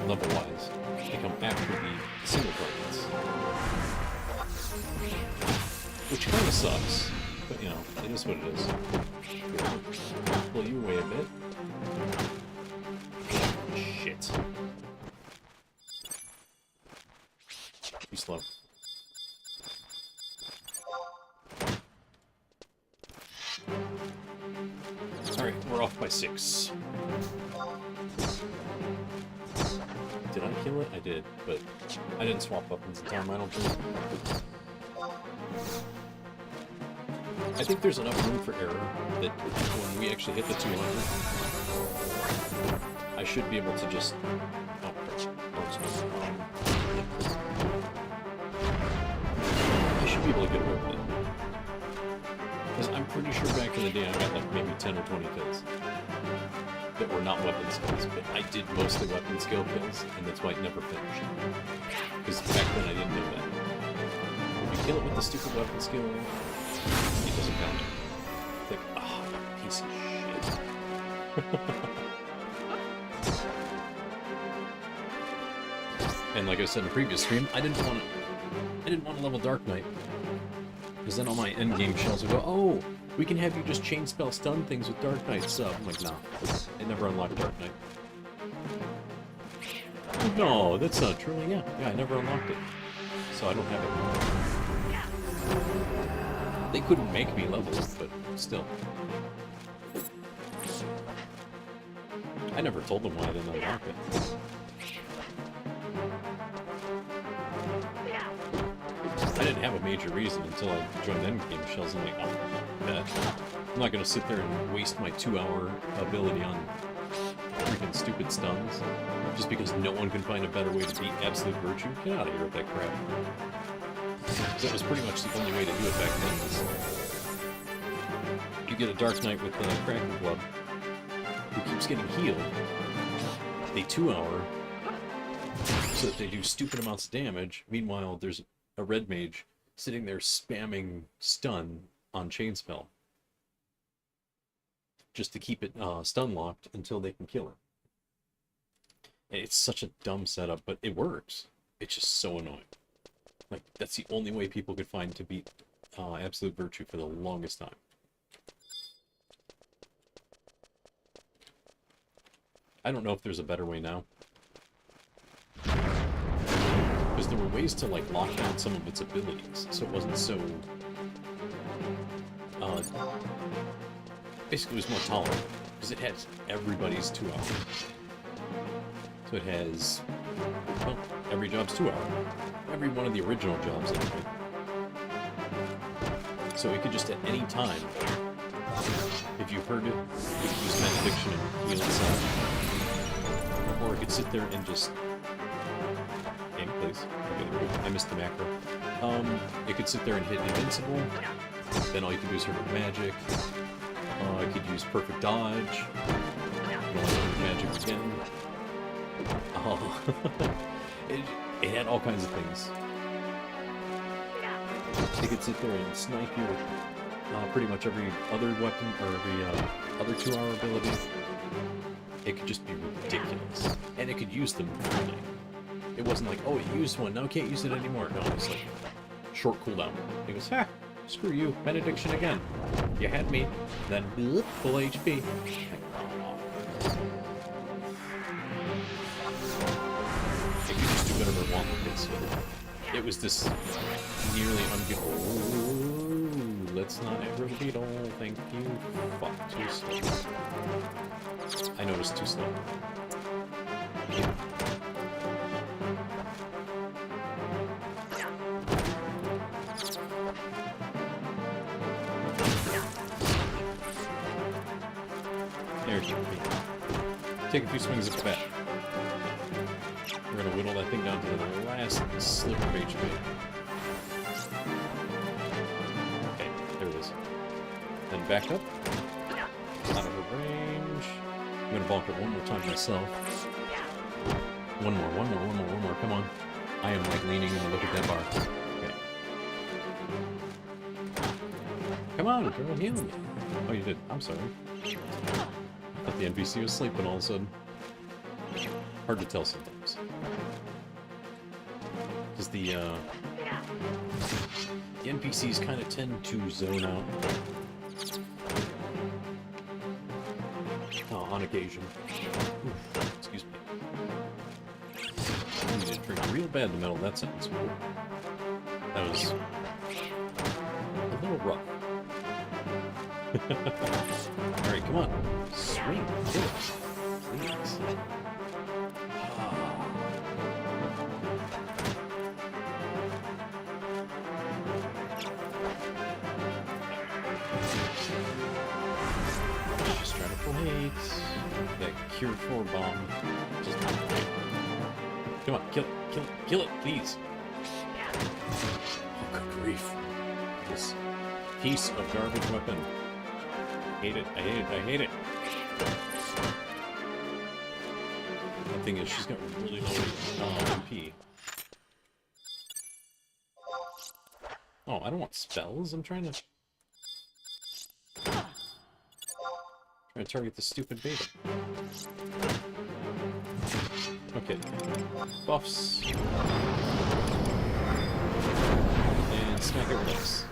level-wise. They come after the single targets. Which kind of sucks, but you know, it is what it is. Pull you away a bit. Shit. Too slow. Alright, we're off by 6. Did I kill it? I did, but I didn't swap weapons in time, I don't think. I think there's enough room for error that when we actually hit the 200, I should be able to just... oh, I should be able to get away with it. Because I'm pretty sure back in the day I got like maybe 10 or 20 kills that were not weapon skills, but I did mostly weapon skill kills, and that's why it never finished. Because back then I didn't know that. If you kill it with the stupid weapon skill, it doesn't count. It's like, oh, piece of shit. And like I said in the previous stream, I didn't want to level Dark Knight. Because then all my endgame shells would go, oh, we can have you just chain spell stun things with Dark Knight sub. I'm like, no. I never unlocked Dark Knight. No, that's not true. Yeah, I never unlocked it. So I don't have it. They couldn't make me level it, but still. I never told them why I didn't unlock it. I didn't have a major reason until I joined endgame shells. I'm like, oh, I'm not going to sit there and waste my 2-hour ability on freaking stupid stuns just because no one can find a better way to beat Absolute Virtue. Get out of here with that crap. Because that was pretty much the only way to do it back then. Was you get a Dark Knight with the Kraken Club who keeps getting healed. They 2-hour so that they do stupid amounts of damage. Meanwhile, there's a red mage sitting there spamming stun on chain spell. just to keep it stun locked until they can kill it. And it's such a dumb setup, but it works. It's just so annoying. Like, that's the only way people could find to beat Absolute Virtue for the longest time. I don't know if there's a better way now. Because there were ways to, like, lock down some of its abilities, so it wasn't so... basically, it was more tolerant. Because it has everybody's 2 hours. So it has... well, every job's 2 hours. Every one of the original jobs, anyway. So it could just at any time, if you heard it, you could use Malediction and heal itself. Or it could sit there and just... aim, please. Okay, there we go. I missed the macro. It could sit there and hit Invincible. Then all you can do is hurt with magic. I could use Perfect Dodge. Magic again. It had all kinds of things. It could sit there and snipe you with pretty much every other weapon, or every other 2-hour ability. It could just be ridiculous. And it could use them freely. It wasn't like, oh, you used one, now can't use it anymore. No, it's like, short cooldown. It goes, ha, screw you, Benediction again. You had me. Then, full HP. It could just do whatever it wanted with it, so it was this nearly unbeatable. Ooh, let's not ever beetle. Thank you. Fuck, too slow. I noticed too slow. There's your feet. Take a few swings at the bat. We're gonna whittle that thing down to the last sliver of HP. Okay, there it is. Then back up. Out of her range. I'm gonna bonk it one more time myself. One more, come on. I am like leaning in to look at that bar. Okay. Come on, girl, heal me. Oh, you did. I'm sorry. I thought the NPC was sleeping all of a sudden. Hard to tell sometimes. Because the NPCs kind of tend to zone out. On occasion. Oof, excuse me. I need to drink real bad in the middle of that sentence. That was a little rough. Alright, come on. Swing. Kill it. Please. Just trying to pull hate. That Cure 4 bomb. Just... come on, kill it, kill it, please. Oh, good grief. This piece of garbage weapon. Hate it, I hate it. The thing is, she's got really low MP. Oh, I don't want spells. I'm trying to target the stupid beta. Okay. Buffs. And smack it with this.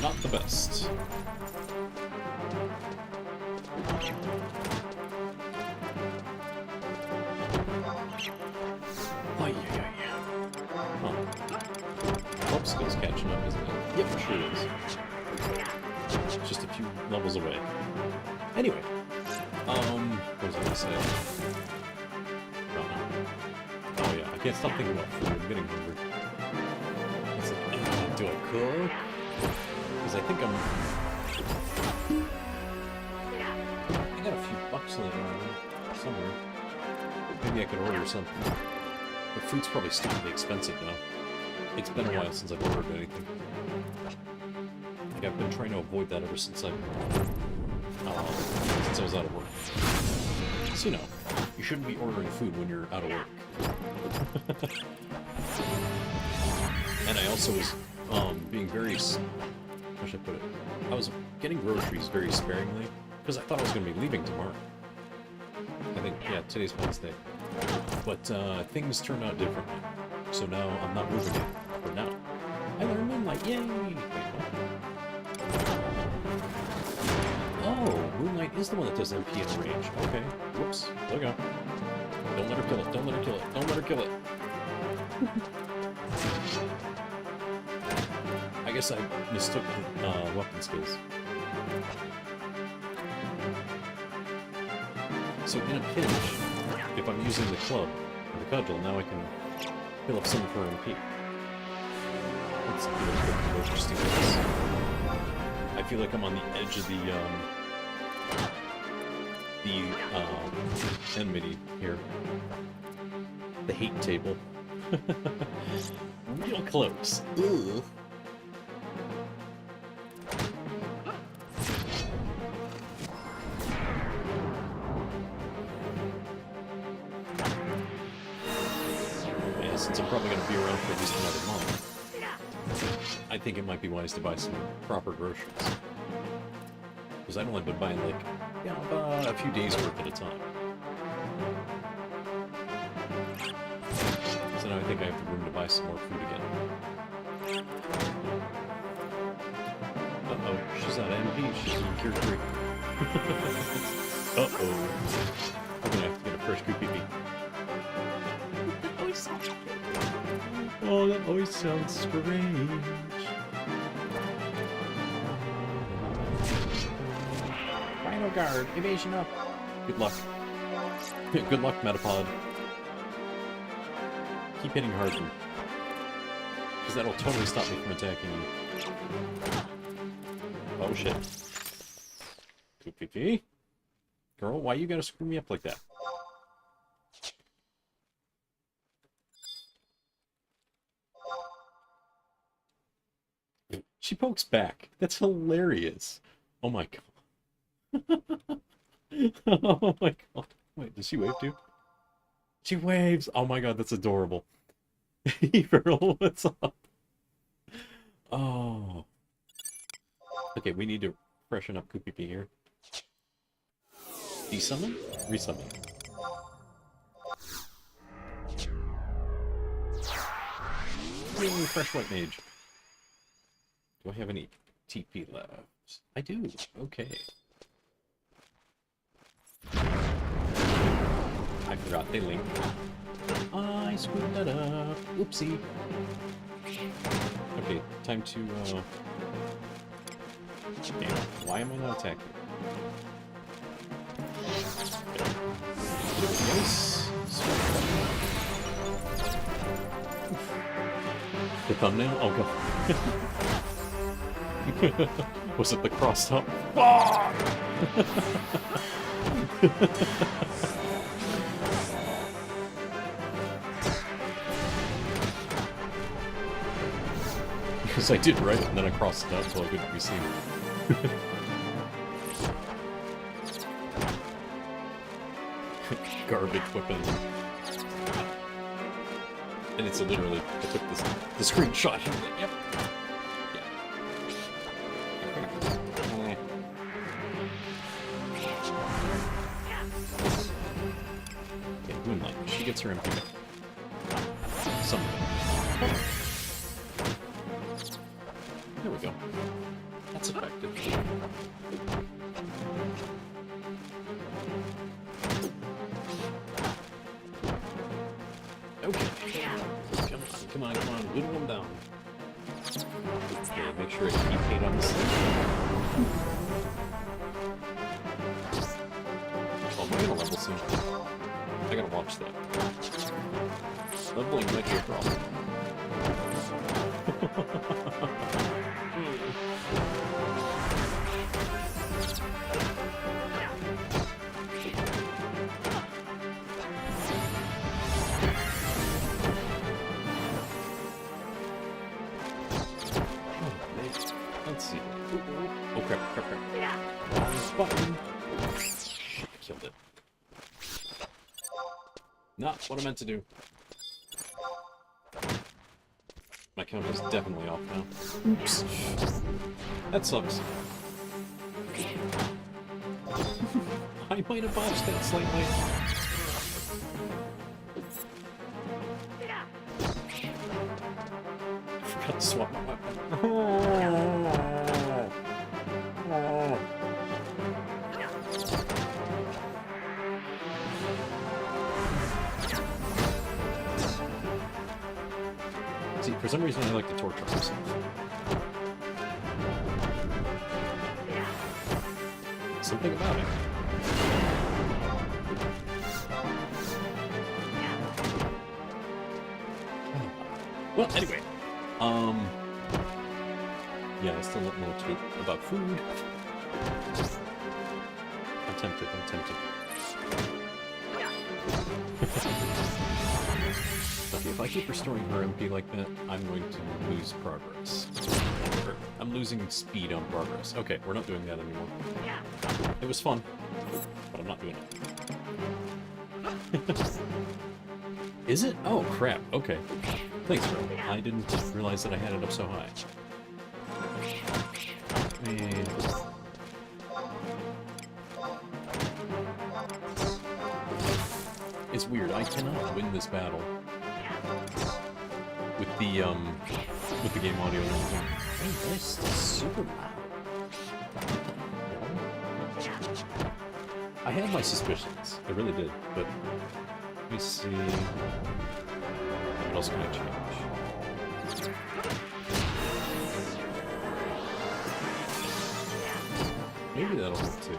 Not the best. Huh. Pulp skill's catching up, isn't it? Yep, sure is. Just a few levels away. Anyway. What was I gonna say? Oh yeah, I can't stop thinking about food. I'm getting hungry. It's like, do I cook? Because I think I got a few bucks laying around somewhere. Maybe I could order something. But food's probably stupidly expensive now. It's been a while since I've ordered anything. Like, I've been trying to avoid that ever since I was out of work. So, you know, you shouldn't be ordering food when you're out of work. And I also was being very how should I put it? I was getting groceries very sparingly, because I thought I was going to be leaving tomorrow. I think, yeah, today's Wednesday. But things turned out differently. So now I'm not moving it for now. I learned Moonlight, yay! Wait, what? Oh, Moonlight is the one that does MP in range. Okay, whoops, look out. Don't let her kill it, don't let her kill it, don't let her kill it. I guess I mistook weapon skills. So in a pinch, if I'm using the club or the cudgel, now I can heal up some for MP. Let's do a quick just in case. I feel like I'm on the edge of the enmity here. The hate table. Real close. Ugh. Yeah, since I'm probably going to be around for at least another month, I think it might be wise to buy some proper groceries. Because I've only been buying, like, you know, a few days worth at a time. So now I think I have the room to buy some more food again. Uh-oh, she's not MP, she's in Cure 3. Uh-oh. I'm gonna have to get a fresh QPP. That always sounds good. Oh, that always sounds strange. Final guard, evasion up. Good luck. Good luck, Metapod. Keep hitting harder. Because that'll totally stop me from attacking you. Oh shit. PvP? Girl, why you gotta screw me up like that? She pokes back. That's hilarious. Oh my god. Oh my god. Wait, does she wave too? She waves! Oh my god, that's adorable. Earl, what's up? Oh. Okay, we need to freshen up QPP here. Desummon? Resummon. Yay, fresh white mage. Do I have any TP left? I do. Okay. I forgot they link. I screwed that up. Oopsie. Okay, time to, damn, why am I not attacking? Nice. The thumbnail? Oh god. Was it the crossed up? Because I did right, and then I crossed it out so I couldn't be seen. Garbage weapon. And it's literally, I took the screenshot. Yep. Okay, Moonlight. She gets her MP back. Something. There we go. That's effective. Okay. Come on, whittle them down. Okay, make sure I keep paint on the sleeve. Oh, am I gonna level soon? I gotta watch that. Leveling might be a problem. Let's see. Oh crap. This button. Shit, killed it. Not what I meant to do. My count is definitely off now. Oops. That sucks. I might have botched that slightly. I forgot to swap my weapon. See, for some reason I like to torture myself. Something about it. Well, anyway, yeah, I still don't know what to do about food. I'm tempted. Okay, if I keep restoring her MP like that, I'm going to lose progress. Or, I'm losing speed on progress. Okay, we're not doing that anymore. It was fun, but I'm not doing it. Is it? Oh, crap. Okay. Thanks, bro. I didn't realize that I had it up so high. And... it's weird. I cannot win this battle with the game audio. Hey, this is super loud. I had my suspicions. I really did, but let me see. What else can I change? Maybe that'll work too.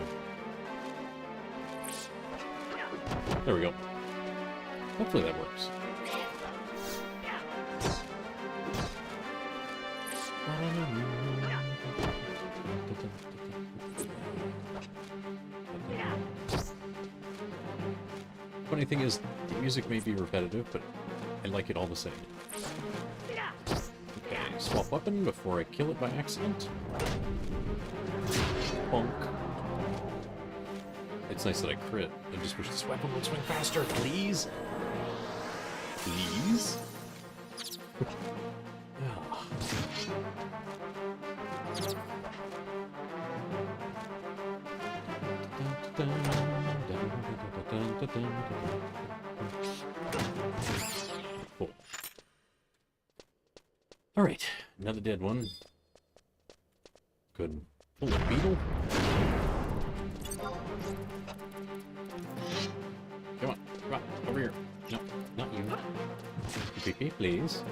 There we go. Hopefully that works. Funny thing is, the music may be repetitive, but I like it all the same. Okay, swap weapon before I kill it by accident. Bonk. It's nice that I crit. I just wish this weapon would swing faster, please. Please? Cool. Alright, another dead one. Good. Pull a beetle. Come on, over here. No, not you. PP, please.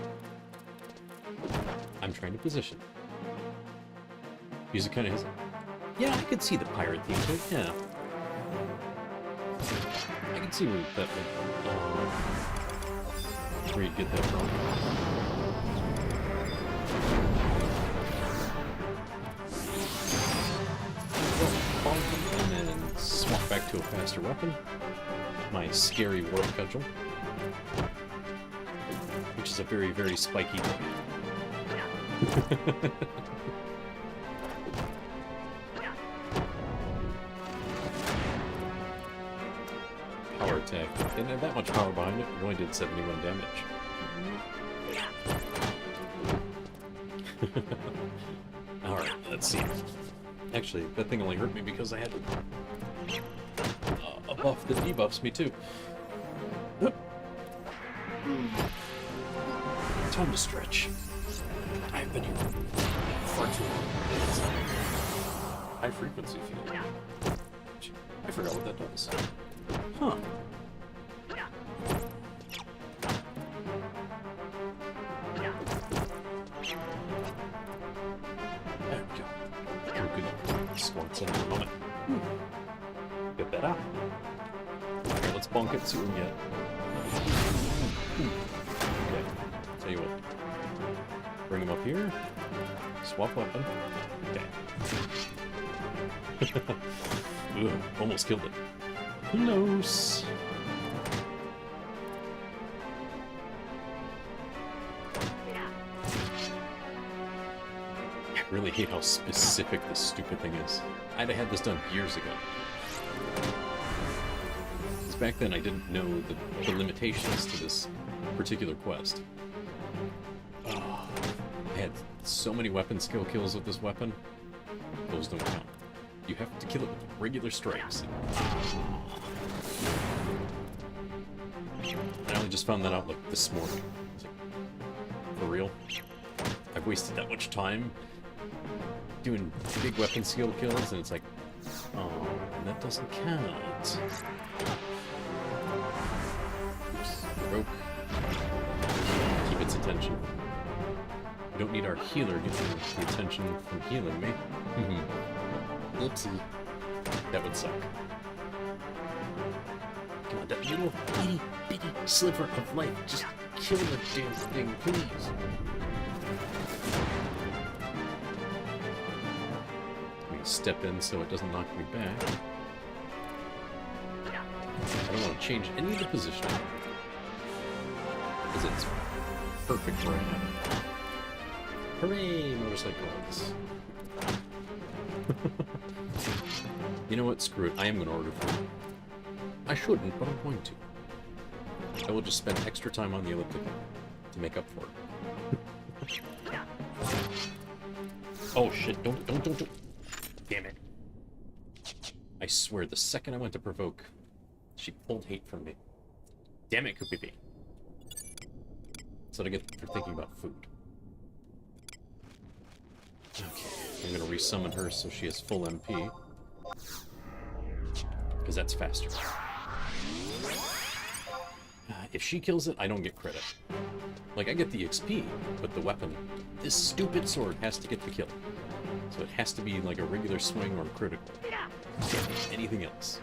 I'm trying to position. Music kind of is. Yeah, I could see the pirate theme too. Yeah. I can see where that would. Where you'd get that from. And then swap back to a faster weapon. My scary war cudgel. Which is a very, very spiky weapon. Power attack. Didn't have that much power behind it. It only did 71 damage. Alright, let's see. Actually, that thing only hurt me because I had a buff that debuffs me too. Time to stretch. I've been here far too long. High frequency field. I forgot what that does. Huh. There we go. Oh, good. Squats in a moment. Get that out. Okay, let's bonk it, see what we get. Okay, tell you what. Bring him up here. Swap weapon. Okay. Ugh, almost killed it. Close. I really hate how specific this stupid thing is. I'd have had this done years ago. Because back then I didn't know the limitations to this particular quest. Oh. had so many weapon skill kills with this weapon. Those don't count. You have to kill it with regular strikes. I only just found that out like this morning. Like, for real? I've wasted that much time doing big weapon skill kills, and it's like, oh, that doesn't count. Oops, provoke. Keep its attention. We don't need our healer getting the attention from healing me. Oopsie. That would suck. Come on, that little itty bitty sliver of life. Just kill the damn thing, please. Let me step in so it doesn't knock me back. I don't want to change any of the positioning, because it's perfect right now. Hooray, motorcycles. You know what? Screw it. I am going to order food. I shouldn't, but I'm going to. I will just spend extra time on the elliptical to make up for it. Oh shit, don't. Damn it. I swear, the second I went to provoke, she pulled hate from me. Damn it, Koopy. That's what I get for thinking about food. Okay, I'm gonna resummon her so she has full MP. Because that's faster. If she kills it, I don't get credit. Like, I get the XP, but the weapon, this stupid sword, has to get the kill. So it has to be like a regular swing or critical. Can't be anything else.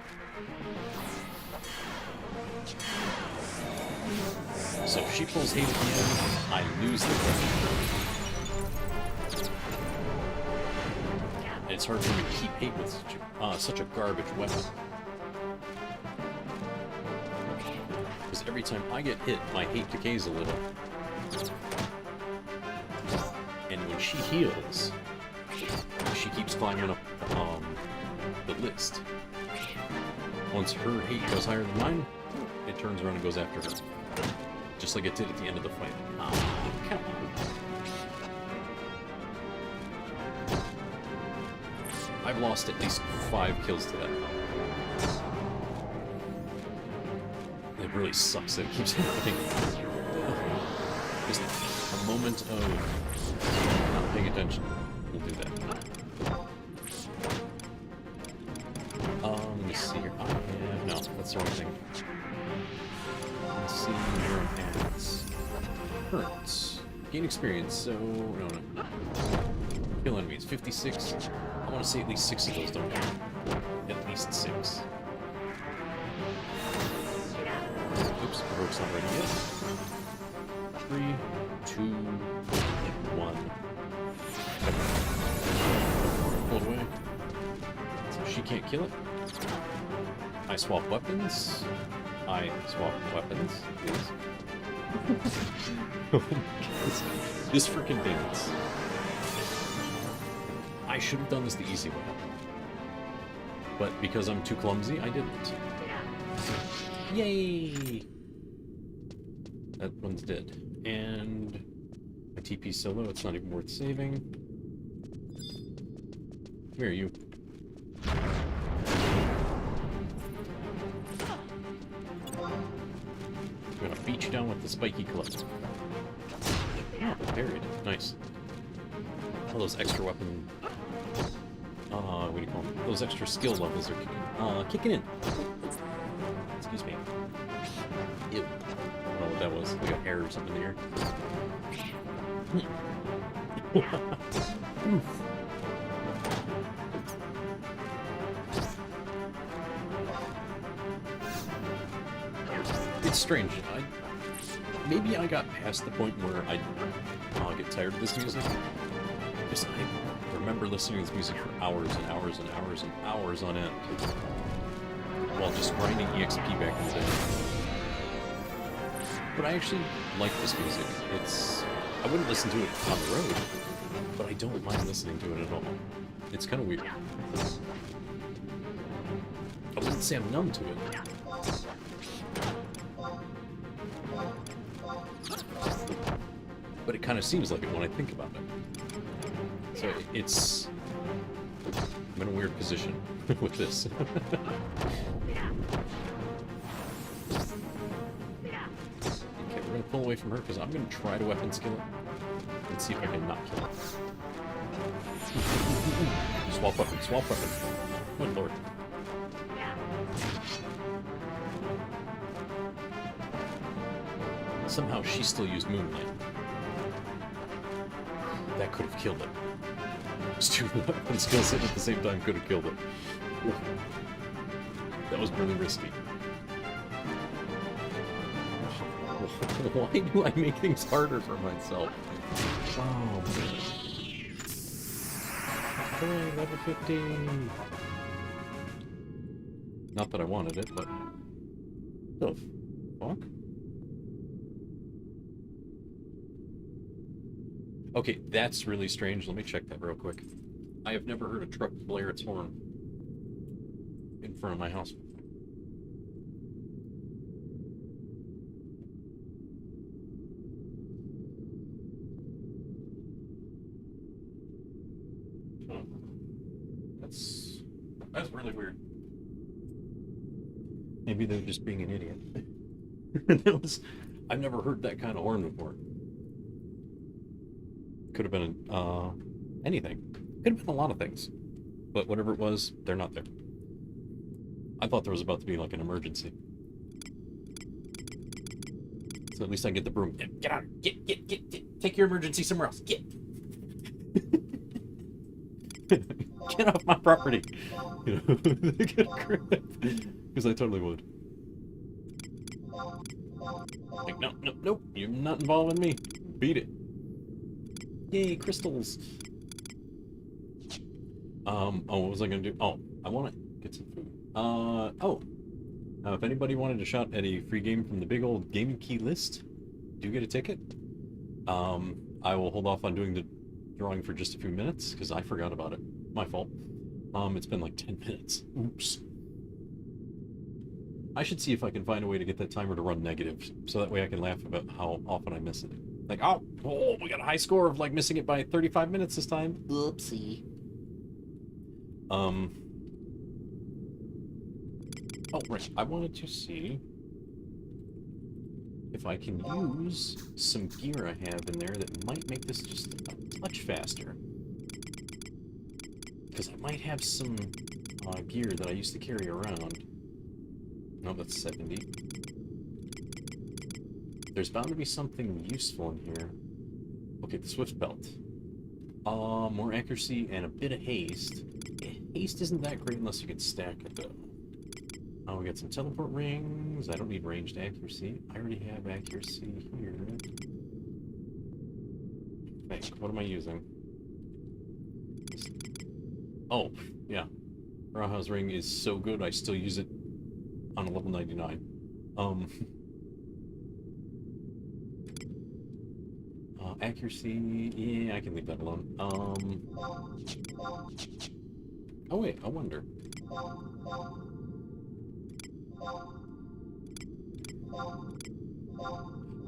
So if she pulls hate at the end, I lose the credit. And it's hard for me to keep hate with such a garbage weapon. Because every time I get hit, my hate decays a little. And when she heals, she keeps climbing up the list. Once her hate goes higher than mine, it turns around and goes after her. Just like it did at the end of the fight. Come on. I've lost at least 5 kills to that. It really sucks that it keeps happening. Just a moment of not paying attention will do that. Let me see here. No, that's the wrong thing. Let's see where I'm at. Hurts. Gain experience, so no. Kill enemies, 56. I want to say at least 6 of those don't count. At least 6. Oops, the rope's not ready yet. 3, 2, 1. Pull it away. So she can't kill it. I swap weapons. I swap weapons, please. Oh my God. This freaking dance. I should have done this the easy way. But because I'm too clumsy, I didn't. Yay! That one's dead. And my TP solo, it's not even worth saving. Come here, you. I'm gonna beat you down with the spiky club. Oh, buried. Nice. All those extra weapon... what do you call them? Those extra skill levels are kicking in. Excuse me. Ew. I don't know what that was. Like a hair or something in the air. It's strange. Maybe I got past the point where I get tired of this music. Because I remember listening to this music for hours and hours and hours and hours on end. While just grinding EXP back in the day. But I actually like this music. I wouldn't listen to it on the road, but I don't mind listening to it at all. It's kind of weird. I wouldn't say I'm numb to it. but it kind of seems like it when I think about it. So it's... I'm in a weird position with this. Okay, we're gonna pull away from her because I'm gonna try to weapon skill it and see if I can not kill it. Swap weapon, swap weapon. Good lord. Somehow she still used Moonlight. That could have killed it. Those two weapon skills hitting at the same time could have killed it. That was really risky. Why do I make things harder for myself? Oh, man. Hooray, level 50! Not that I wanted it, but... The fuck? Okay, that's really strange. Let me check that real quick. I have never heard a truck blare its horn in front of my house. That's really weird. Maybe they're just being an idiot. I've never heard that kind of horn before. Could have been anything. Could have been a lot of things. But whatever it was, they're not there. I thought there was about to be like an emergency. So at least I get the broom. Get out. Get. Take your emergency somewhere else. Get. Get off my property. You know, get a grip. Because I totally would. Like, nope. You're not involving me. Beat it. Yay, crystals. What was I gonna do? Oh, I want to get some food. If anybody wanted a shot at a free game from the big old gaming key list, do get a ticket. I will hold off on doing the drawing for just a few minutes, because I forgot about it. My fault. It's been like 10 minutes. Oops. I should see if I can find a way to get that timer to run negative, so that way I can laugh about how often I miss it. Like, oh, we got a high score of, like, missing it by 35 minutes this time. Oopsie. Oh, right. I wanted to see if I can use some gear I have in there that might make this just a touch faster. Because I might have some gear that I used to carry around. No, that's 70. There's bound to be something useful in here. Okay, the Swift Belt. More accuracy and a bit of haste. Haste isn't that great unless you can stack it, though. Oh, we got some teleport rings. I don't need ranged accuracy. I already have accuracy here. Wait, what am I using? Oh, yeah. Raha's ring is so good, I still use it on a level 99. Accuracy, yeah, I can leave that alone. Oh wait, I wonder.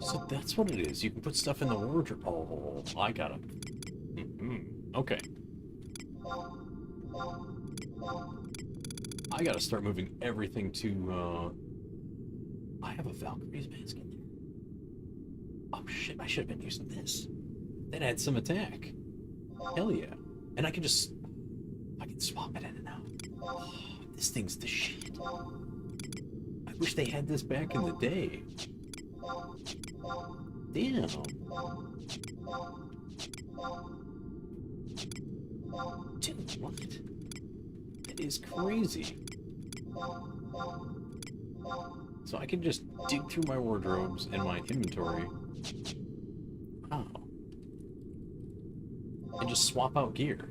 So that's what it is. You can put stuff in the wardrobe. Oh, I got it. Okay. I gotta start moving everything to, I have a Valkyrie's mask in there. Oh shit, I should have been using this. That adds some attack. Hell yeah. And I can swap it in and out. Oh, this thing's the shit. I wish they had this back in the day. Damn. Dude, what? That is crazy. So I can just dig through my wardrobes and my inventory. Wow. And just swap out gear.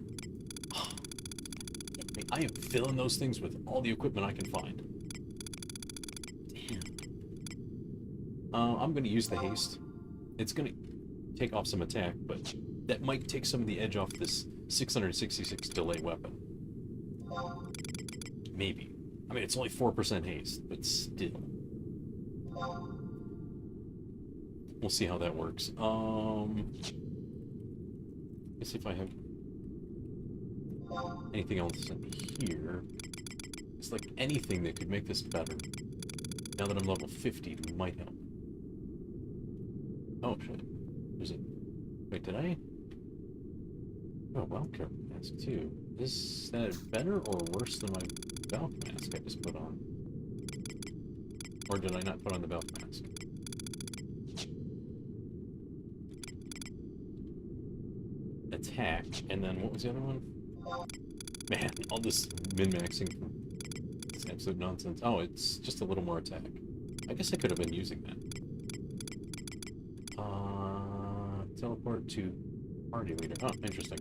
I am filling those things with all the equipment I can find. Damn. I'm gonna use the haste. It's gonna take off some attack, but that might take some of the edge off this 666 delay weapon. Maybe. I mean, it's only 4% haste, but still. we'll see how that works. Let's see if I have anything else in here. It's like anything that could make this better. Now that I'm level 50, might help. Oh, shit. There's a... Wait, did I? Oh, Welker mask, too. Is that better or worse than my Valk mask I just put on? Or did I not put on the Valk mask? Attack, and then what was the other one? Man, all this min-maxing for this absolute nonsense. Oh, it's just a little more attack. I guess I could have been using that. Teleport to party leader. Oh, interesting.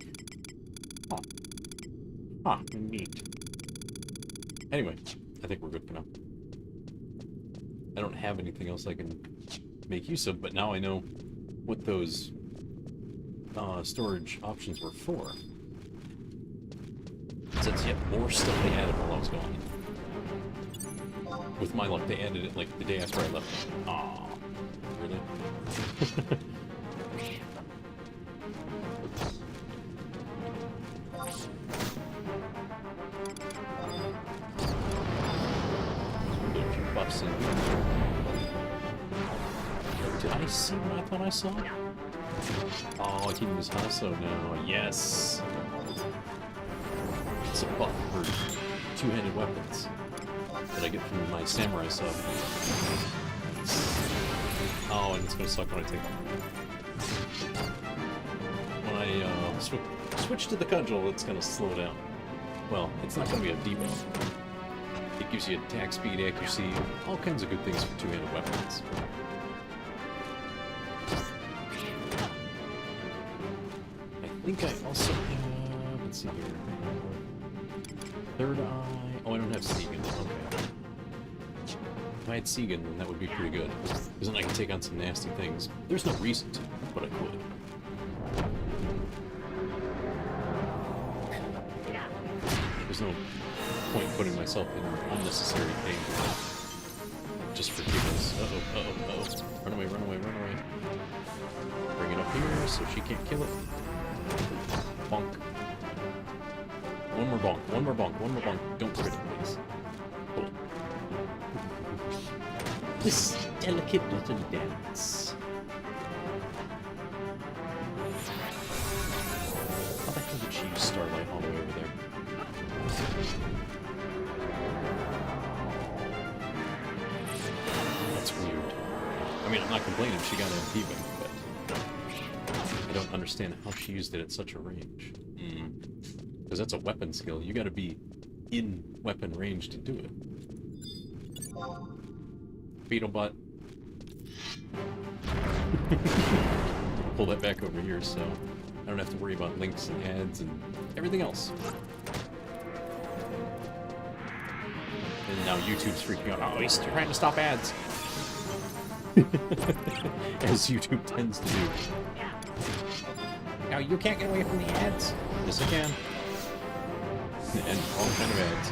Huh. Huh, neat. Anyway, I think we're good for now. I don't have anything else I can make use of, but now I know what those storage options were for. Since yet more stuff they added while I was gone. With my luck, they added it like the day after I left. Aw, really? Did I see what I thought I saw? Oh, I can use Hasso now. Yes! It's a buff for two-handed weapons that I get from my samurai sub. Oh, and it's gonna suck when I take them. When I switch to the cudgel, it's gonna slow down. Well, it's not gonna be a debuff. It gives you attack speed, accuracy, all kinds of good things for two-handed weapons. I think I also have... Let's see here. Third eye... Oh, I don't have Segan. Okay. If I had Segan, then that would be pretty good. Because then I can take on some nasty things. There's no reason to, but I could. There's no point putting myself in unnecessary danger. Just for giggles. Uh-oh, uh-oh, uh-oh. Run away, run away, run away. Bring it up here so she can't kill it. Bonk. One more bonk, one more bonk, one more bonk. Don't crit it, please. Cool. This delicate little dance. How the hell did she use Starlight all the way over there? That's weird. I mean, I'm not complaining she got an MP, but I don't understand how she used it at such a range. Because that's a weapon skill. You gotta be in weapon range to do it. Beetle butt. Pull that back over here so I don't have to worry about links and ads and everything else. And now YouTube's freaking out. Oh, he's trying to stop ads. As YouTube tends to do. Now you can't get away from the ads. Yes, I can. And all kind of ads.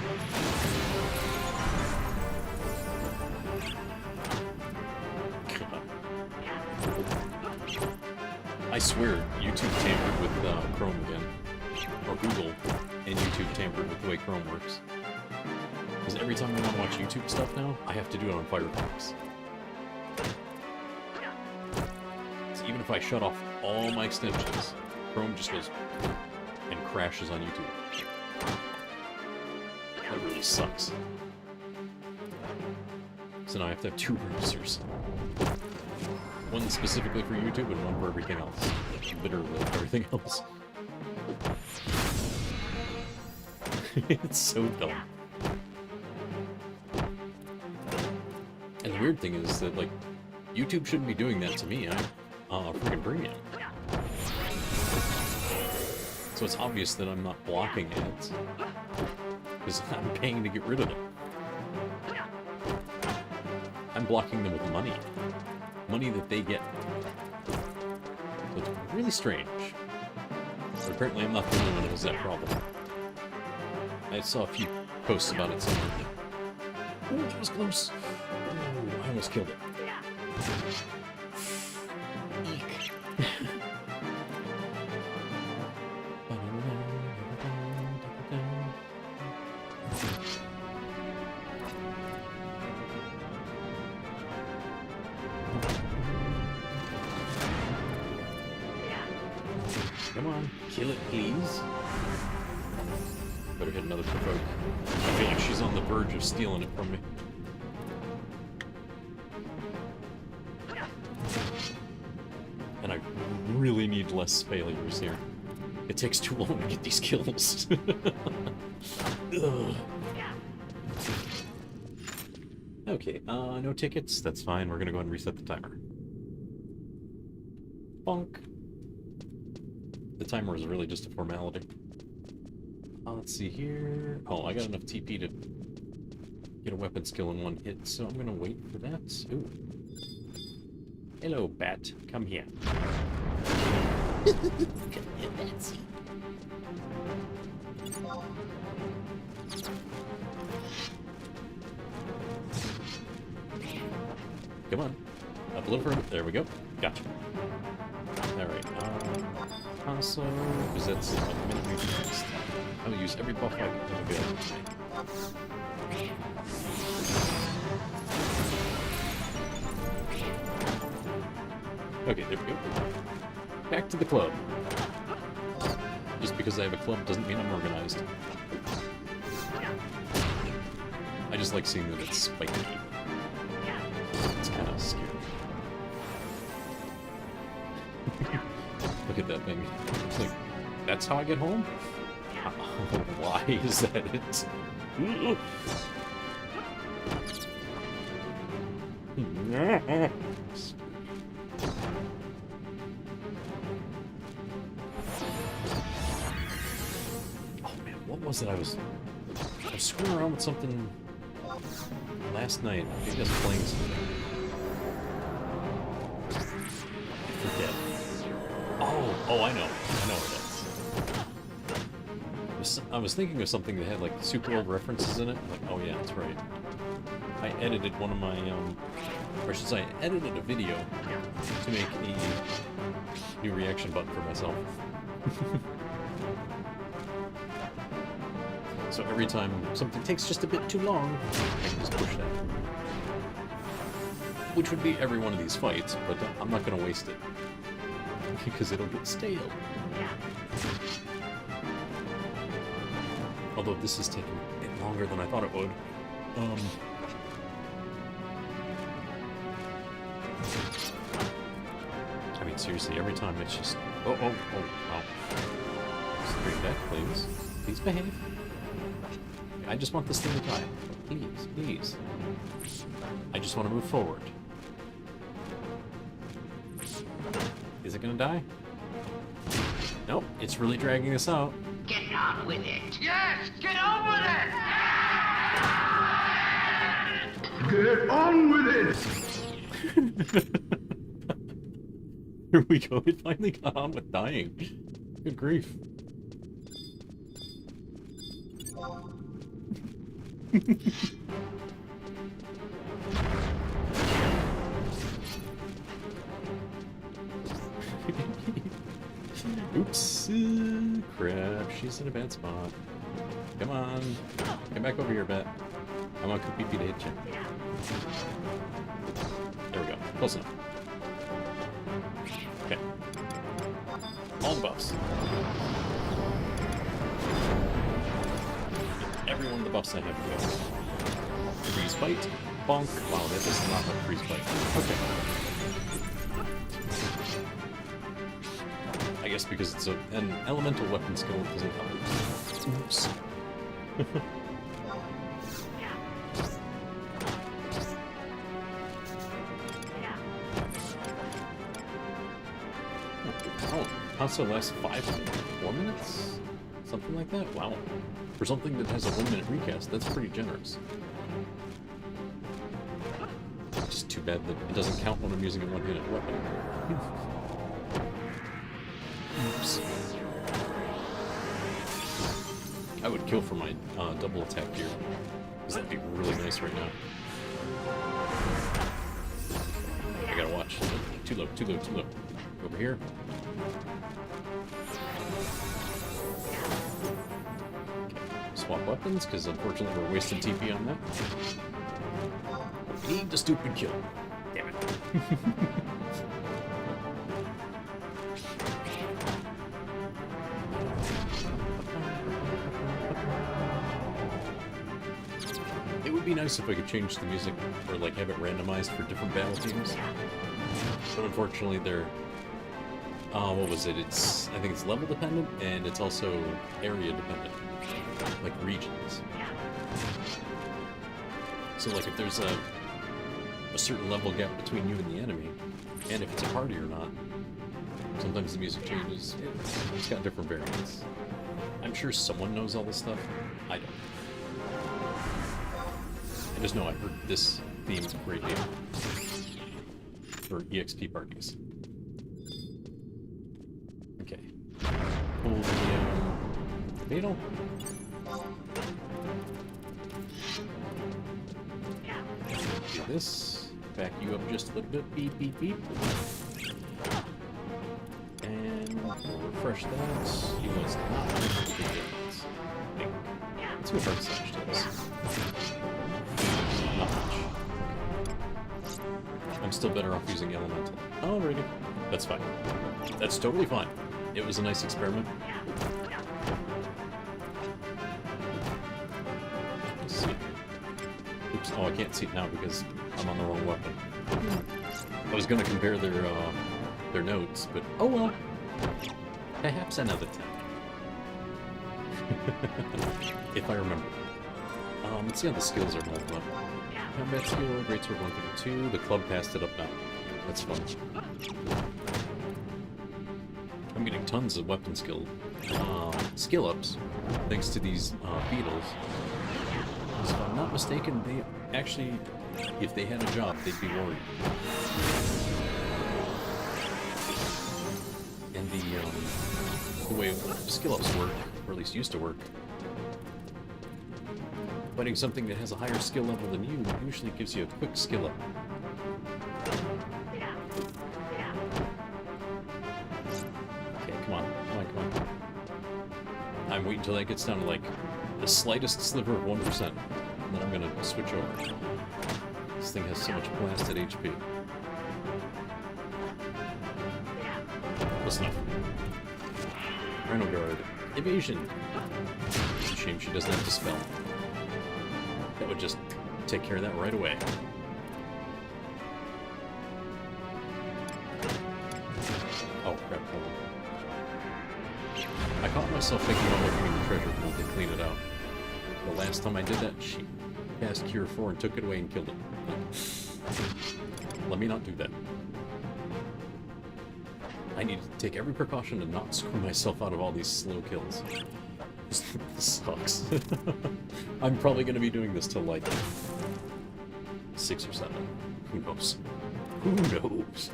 I swear, YouTube tampered with Chrome again. Or Google and YouTube tampered with the way Chrome works. Because every time I want to watch YouTube stuff now, I have to do it on Firefox. So even if I shut off all my extensions, Chrome just goes and crashes on YouTube. That really sucks. So now I have to have two browsers. One specifically for YouTube and one for everything else. Literally everything else. It's so dumb. And the weird thing is that, like, YouTube shouldn't be doing that to me. I'm freaking premium. So it's obvious that I'm not blocking ads. Because I'm paying to get rid of them. I'm blocking them with money. Money that they get. So it's really strange. But apparently I'm not the only one that has that problem. I saw a few posts about it somewhere. Oh, that was close. Oh, I almost killed it. Come on, kill it, please. Better hit another provoke. I feel like she's on the verge of stealing it from me. And I really need less failures here. It takes too long to get these kills. Ugh. Okay, no tickets. That's fine. We're gonna go ahead and reset the timer. Bonk. The timer is really just a formality. Let's see here. Oh, I got enough TP to get a weapon skill in one hit, so I'm gonna wait for that. Ooh. Hello, bat. Come here. Come here, Batsy. Come on. Up a little further. There we go. Gotcha. Alright, also, because that's a minute recast. I will use every buff I have available to me. Okay, there we go. Back to the club. Just because I have a club doesn't mean I'm organized. I just like seeing that it's spiky. It's kind of scary. Look at that thing. It's like, that's how I get home? Why is that it? Oh man, what was it? I was screwing around with something last night. I think I was playing something. I forget. Oh, I know what it is. I was thinking of something that had like super old references in it. Like, oh yeah, that's right. I edited one of my, or should I say, I edited a video to make a new reaction button for myself. So every time something takes just a bit too long, I can just push that. Which would be every one of these fights, but I'm not going to waste it. Because it'll get stale. Although this is taking a bit longer than I thought it would. I mean, seriously, every time it's just... Oh, wow. Straight back, please. Please behave. I just want this thing to die. Please. I just want to move forward. Is it gonna die? Nope, it's really dragging us out. Get on with it. Yes, get on with it! Get on with it! Here we go, it finally got on with dying. Good grief. Oops, crap, she's in a bad spot. Come on, come back over here, Bet. I want Koopy to hit you. There we go, close enough. Okay. All the buffs. Every one of the buffs I have to go. Freeze fight, bonk. Wow, that does not have freeze fight. Okay. I guess because it's an elemental weapon skill, it doesn't help. Oops. Oh, also lasts 4 minutes? Something like that? Wow. For something that has a 1 minute recast, that's pretty generous. Just too bad that it doesn't count when I'm using a one-handed weapon. Oops. I would kill for my double attack here, because that'd be really nice right now. I gotta watch. Too low. Over here. Okay. swap weapons, because unfortunately we're wasting TP on that. We need the stupid kill. Damn it. It would be nice if I could change the music, or like have it randomized for different battle teams. But unfortunately they're... what was it? I think it's level dependent, and it's also area dependent. Like regions. So like if there's a certain level gap between you and the enemy, and if it's a party or not, sometimes the music changes. It's got different variants. I'm sure someone knows all this stuff. I don't. I just know I've heard this theme a great deal for EXP parties. Okay. Pull the fatal. Do this. Back you up just a little bit. Beep, beep, beep. And we'll refresh that. He was not ridiculous. Let's see what Dark Slash does. Not much. I'm still better off using Elemental. Alrighty. That's fine. That's totally fine. It was a nice experiment. Let's see. Oops. Oh, I can't see it now because I'm on the wrong weapon. I was going to compare their notes, but oh well. Perhaps another time. If I remember. Let's see how the skills are leveled up. Combat skill, greatsword 132. The club passed it up now. That's fun. I'm getting tons of weapon skill ups thanks to these beetles. If I'm not mistaken, they actually, if they had a job, they'd be worried. And the way skill ups work, or at least used to work, fighting something that has a higher skill level than you usually gives you a quick skill up. Okay, come on. I'm waiting until that gets down to like the slightest sliver of 1%, and then I'm gonna switch over. This thing has so much blasted HP. Listen up. Rhino Guard. Evasion. It's a shame she doesn't have Dispel. That would just take care of that right away. Oh, crap. Hold on. I caught myself thinking about looking in the treasure pool to clean it out. The last time I did that, she cast Cure 4 and took it away and killed it. Let me not do that. I need to take every precaution to not screw myself out of all these slow kills. This sucks. I'm probably going to be doing this till like 6 or 7. Who knows? Who knows?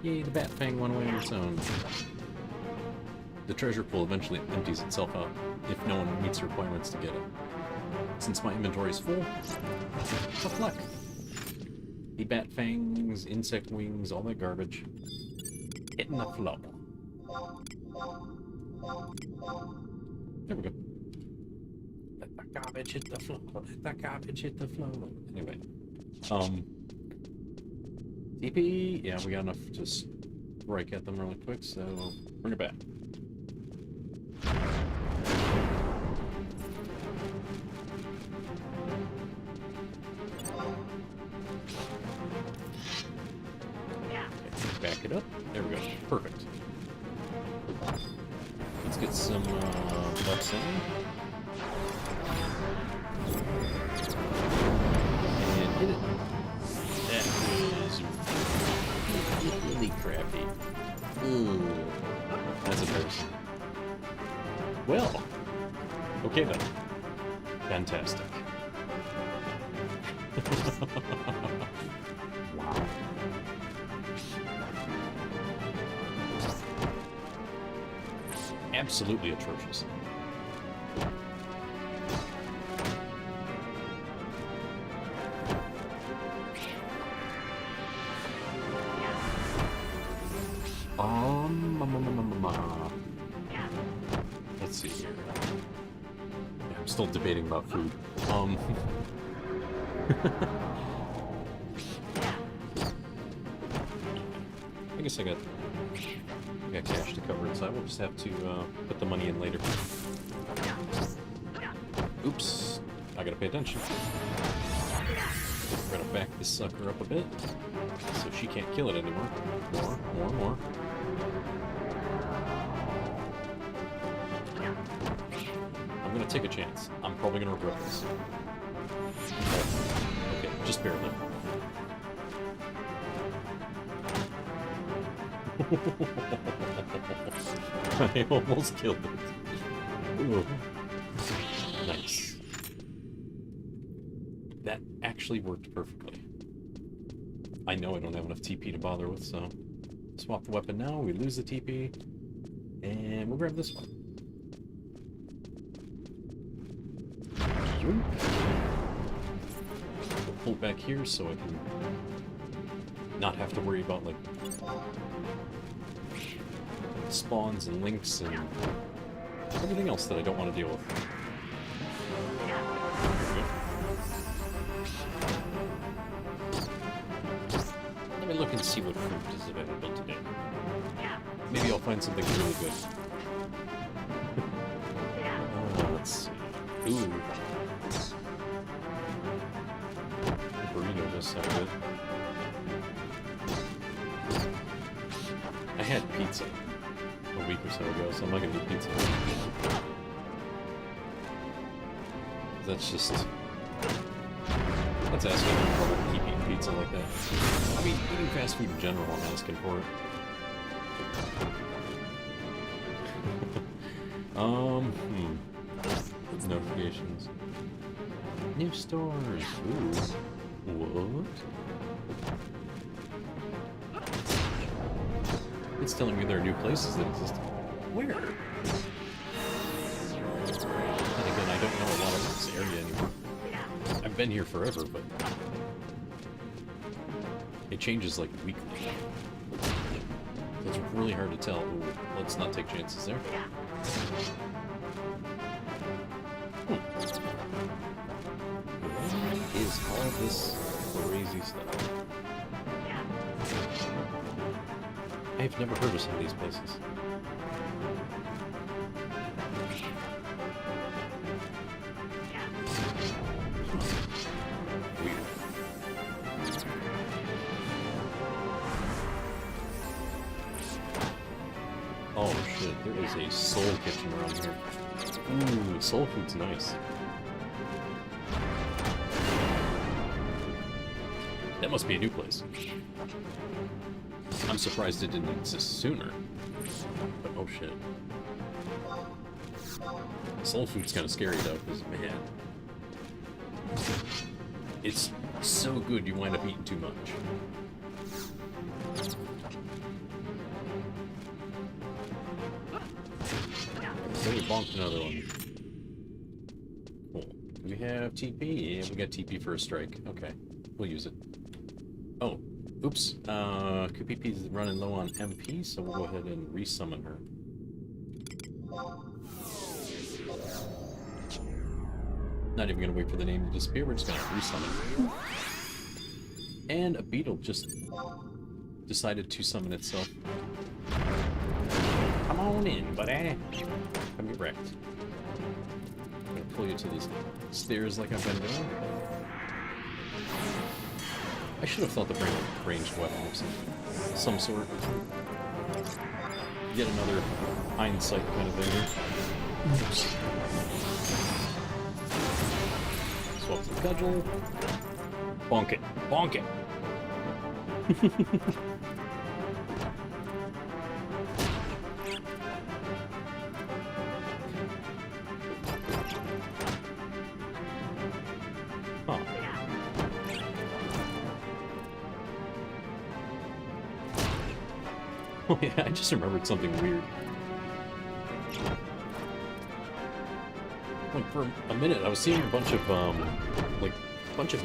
Yay, the Bat Fang went away on its own. The treasure pool eventually empties itself out if no one meets the requirements to get it. Since my inventory is full, tough luck. The Bat Fangs, insect wings, all that garbage. Hitting the floor. There we go. Let the garbage hit the floor. Let the garbage hit the floor. Anyway. TP. Yeah, we got enough to strike at them really quick, so bring it back. Okay, back it up. There we go. Perfect. Let's get some buffs in. And hit it. That is really crappy. Ooh. That's embarrassing. Well. Okay then. Fantastic. Wow. Absolutely atrocious. Let's see here. I'm still debating about food. I guess I got cash to cover it, so I will just have to put the money in later. Oops, I gotta pay attention. We're gonna back this sucker up a bit, so she can't kill it anymore. More. I'm gonna take a chance. I'm probably gonna regret this. Okay, just barely. I almost killed it. Ooh. Nice. That actually worked perfectly. I know I don't have enough TP to bother with, so swap the weapon now, we lose the TP, and we'll grab this one. We'll pull back here so I can not have to worry about, like, spawns and links and everything else that I don't want to deal with. Let me look and see what food is available today. Maybe I'll find something really good. Let's see. Ooh. The burrito does sound good. I had pizza a week or so ago, so I'm not gonna eat pizza. That's asking for to keep eating pizza like that. I mean, eating fast food in general, I'm asking for it. Notifications. New stores. Ooh. What? It's telling me there are new places that exist. Where? And again, I don't know a lot of this area anymore. I've been here forever, but it changes like weekly. So it's really hard to tell. Ooh, let's not take chances there. What is all this crazy stuff? I've never heard of some of these places. Weird. Oh shit, there is a soul kitchen around here. Ooh, soul food's nice. That must be a new place. I'm surprised it didn't exist sooner. But oh shit. Soul food's kind of scary though, because man, it's so good you wind up eating too much. So we bonked another one. Cool. Do we have TP? Yeah, we got TP for a strike. Okay, we'll use it. Oh, oops. QPP's running low on MP, so we'll go ahead and resummon her. Not even gonna wait for the name to disappear, we're just gonna resummon her. And a beetle just decided to summon itself. Come on in, buddy. Come get wrecked. I'm gonna pull you to these stairs like I've been doing. I should have thought to bring a ranged weapon of some sort. Yet another hindsight kind of thing. Oops. Swap the cudgel. Bonk it. Bonk it! Huh. Oh yeah, I just remembered something weird. Like, for a minute, I was seeing a bunch of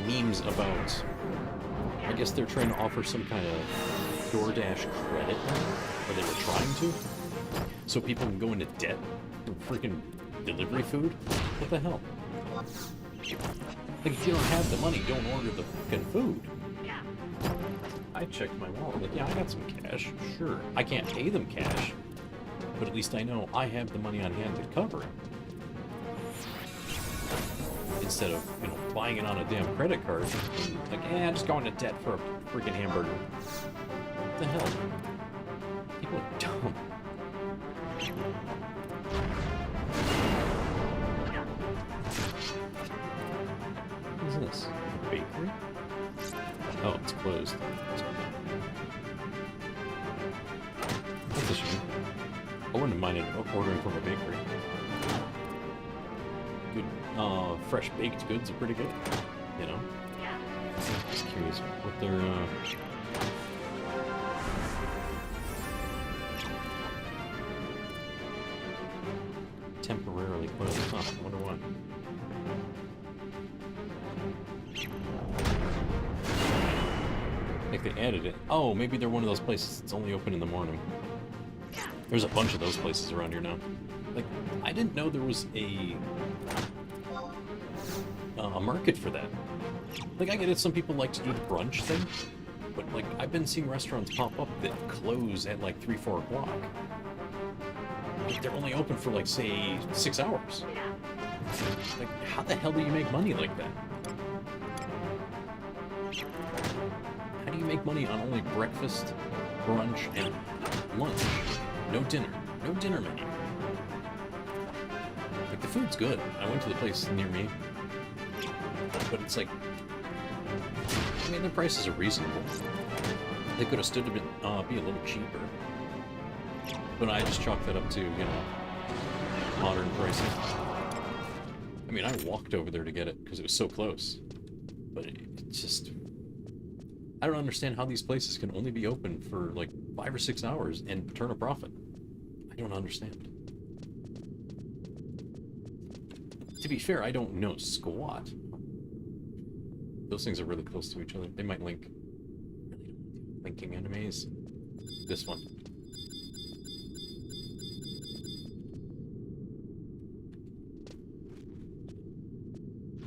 memes about, I guess they're trying to offer some kind of DoorDash credit now, or they were trying to, so people can go into debt for freaking delivery food? What the hell? Like, if you don't have the money, don't order the fucking food. I checked my wallet. Like, yeah, I got some cash. Sure. I can't pay them cash. But at least I know I have the money on hand to cover it. Instead of, you know, buying it on a damn credit card. Like, just go into debt for a freaking hamburger. What the hell? People are dumb. What is this? A bakery? Oh, it's closed. That's a shame. I wouldn't have minded ordering from a bakery. Good, fresh baked goods are pretty good, you know? Just curious what their, temporarily closed. Huh, I wonder why. Like they added it. Oh, maybe they're one of those places that's only open in the morning. There's a bunch of those places around here now. Like, I didn't know there was a market for that. Like, I get it, some people like to do the brunch thing, but, like, I've been seeing restaurants pop up that close at, like, 3, 4 o'clock. Like, they're only open for, like, say, 6 hours. Like, how the hell do you make money like that? How do you make money on only breakfast, brunch, and lunch? No dinner. No dinner menu. Like, the food's good. I went to the place near me. But it's like... I mean, the prices are reasonable. They could have stood to be a little cheaper. But I just chalked that up to, you know, modern pricing. I mean, I walked over there to get it because it was so close. But it's just... I don't understand how these places can only be open for, like, 5 or 6 hours and turn a profit. I don't understand. To be fair, I don't know squat. Those things are really close to each other. They might link. Really don't do linking enemies. This one.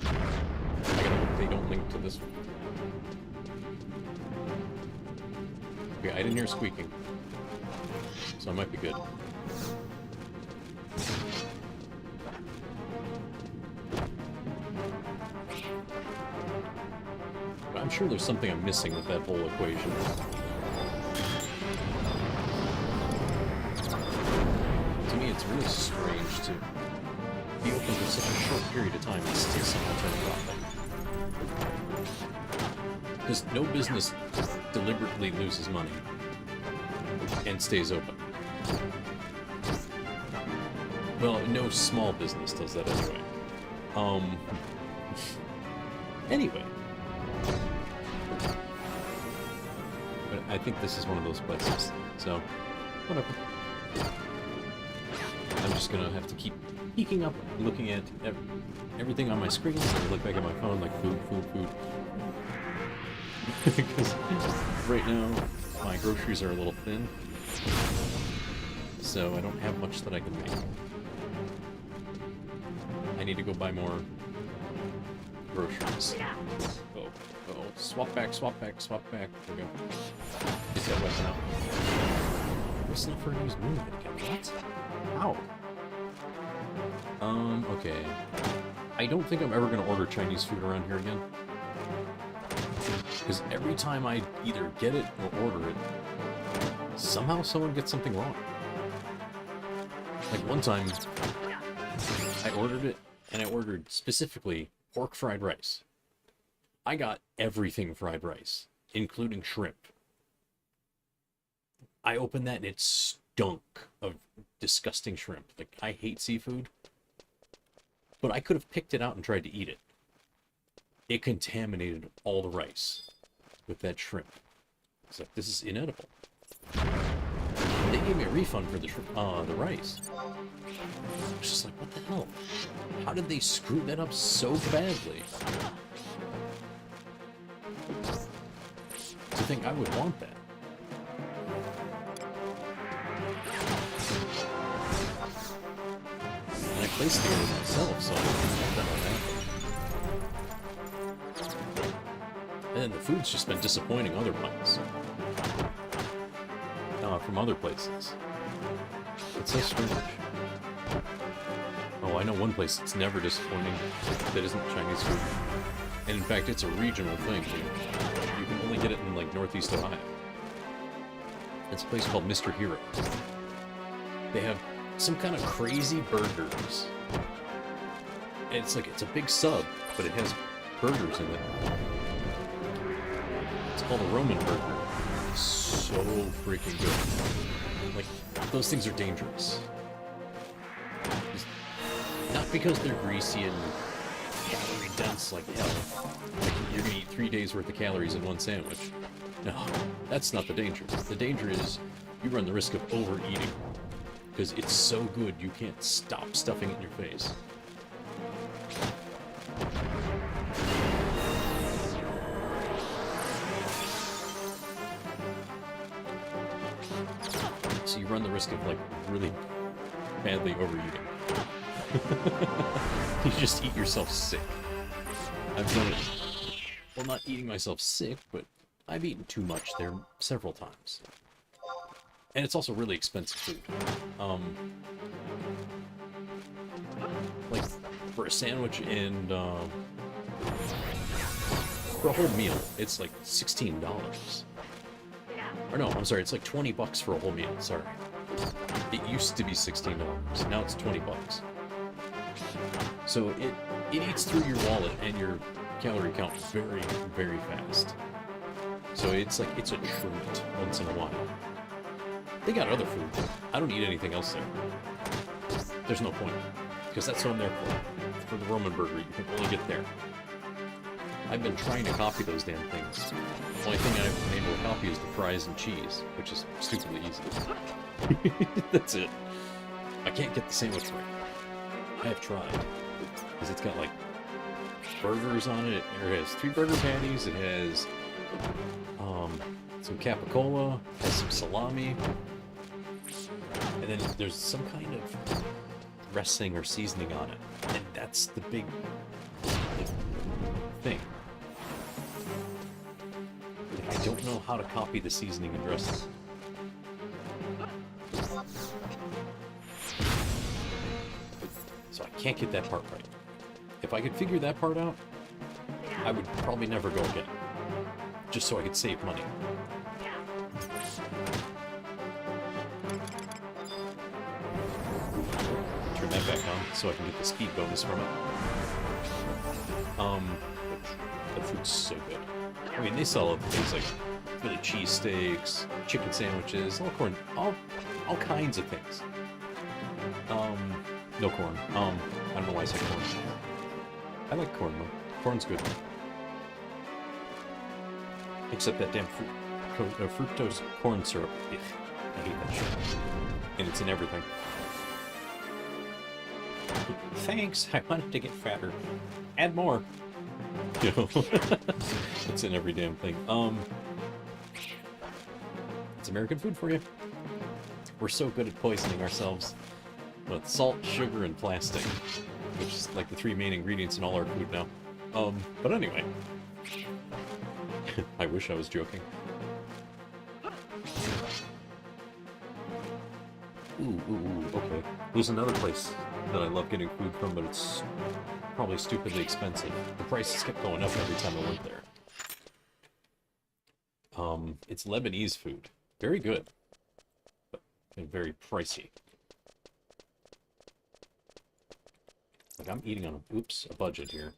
I gotta hope they don't link to this one. Okay, I didn't hear squeaking. So I might be good. But I'm sure there's something I'm missing with that whole equation. To me, it's really strange to be open for such a short period of time and still somehow turn a profit. Because no business deliberately loses money and stays open. Well, no small business does that anyway. Anyway. But I think this is one of those places, so whatever. I'm just gonna have to keep peeking up, looking at everything on my screen, so I look back at my phone like food. Because right now, my groceries are a little thin, so I don't have much that I can make. I need to go buy more groceries. Oh, swap back. There we go. Get that weapon out. Listen for news movement again. What? How? Okay. I don't think I'm ever going to order Chinese food around here again. Because every time I either get it or order it, somehow someone gets something wrong. Like one time, I ordered it, and I ordered specifically pork fried rice. I got everything fried rice, including shrimp. I opened that and it stunk of disgusting shrimp. Like, I hate seafood, but I could have picked it out and tried to eat it. It contaminated all the rice with that shrimp. It's like, this is inedible. They gave me a refund for the rice. I was just like, what the hell? How did they screw that up so badly? To think I would want that. And I place to go myself, so I'm done with that. And the food's just been disappointing other places. From other places. It's so strange. Oh, I know one place that's never disappointing that isn't Chinese food. And in fact, it's a regional thing. You can only get it in, like, Northeast Ohio. It's a place called Mr. Hero. They have some kind of crazy burgers. And it's like, it's a big sub, but it has burgers in it. It's called a Roman burger. It's so freaking good. Like, those things are dangerous. Not because they're greasy and calorie dense like hell. Like, you're gonna eat 3 days worth of calories in one sandwich. No, that's not the danger. The danger is you run the risk of overeating. Because it's so good you can't stop stuffing it in your face. So you run the risk of, like, really badly overeating. You just eat yourself sick. I've done it. Well, not eating myself sick, but I've eaten too much there several times. And it's also really expensive food. Like, for a sandwich and, for a whole meal, it's like $16. Or no, I'm sorry, it's like 20 bucks for a whole meal, sorry. It used to be $16, now it's 20 bucks. So it eats through your wallet and your calorie count very, very fast. So it's like, it's a treat once in a while. They got other food. I don't eat anything else there. There's no point. Because that's what I'm there for. For the Roman burger, you can only get there. I've been trying to copy those damn things. The only thing I've been able to copy is the fries and cheese, which is stupidly easy. That's it. I can't get the sandwich right. I have tried. Because it's got, like, burgers on it. It has 3 burger patties. It has some capicola. It has some salami. And then there's some kind of dressing or seasoning on it. And that's the big thing. Like, I don't know how to copy the seasoning and dressing. So I can't get that part right. If I could figure that part out, I would probably never go again. Just so I could save money. Turn that back on so I can get the speed bonus from it. The food's so good. I mean, they sell things like Philly cheesesteaks, chicken sandwiches, all kinds of things. No corn. I don't know why I said corn. I like corn though. Corn's good. Except that damn fructose corn syrup. Ugh, I hate that shit. And it's in everything. Thanks, I wanted to get fatter. Add more. You know, it's in every damn thing. It's American food for you. We're so good at poisoning ourselves with salt, sugar, and plastic, which is like the 3 main ingredients in all our food now. But anyway. I wish I was joking. Ooh, okay. There's another place that I love getting food from, but it's probably stupidly expensive. The prices kept going up every time I went there. It's Lebanese food. Very good. But very pricey. Like, I'm eating on a budget here.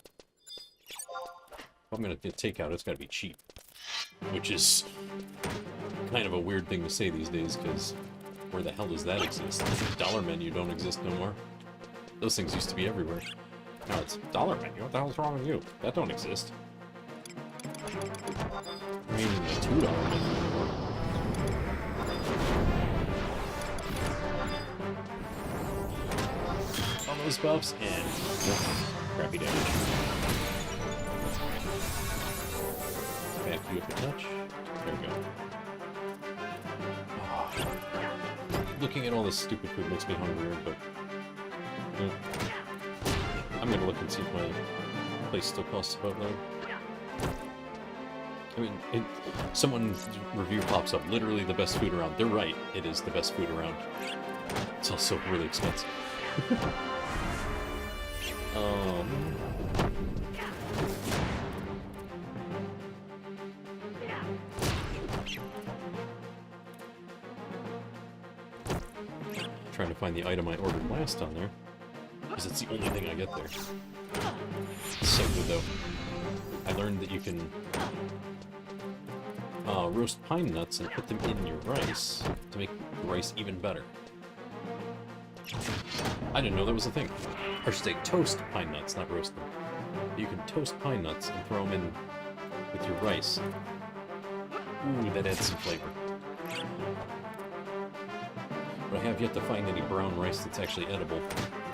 If I'm gonna get takeout, it's gotta be cheap. Which is kind of a weird thing to say these days, because where the hell does that exist? Dollar menu don't exist no more. Those things used to be everywhere. Now it's dollar menu. What the hell's wrong with you? That don't exist. I mean, the $2 menu anymore. All those buffs and crappy damage. Back you up a touch. There we go. Oh. Looking at all this stupid food makes me hungrier, but gonna look and see if my place still costs about low. I mean, someone's review pops up, literally the best food around. They're right, it is the best food around. It's also really expensive. Trying to find the item I ordered last on there, because it's the only thing I get there. It's so good though. I learned that you can roast pine nuts and put them in your rice to make the rice even better. I didn't know that was a thing. Or should I toast pine nuts, not roast them. You can toast pine nuts and throw them in with your rice. Ooh, that adds some flavor. But I have yet to find any brown rice that's actually edible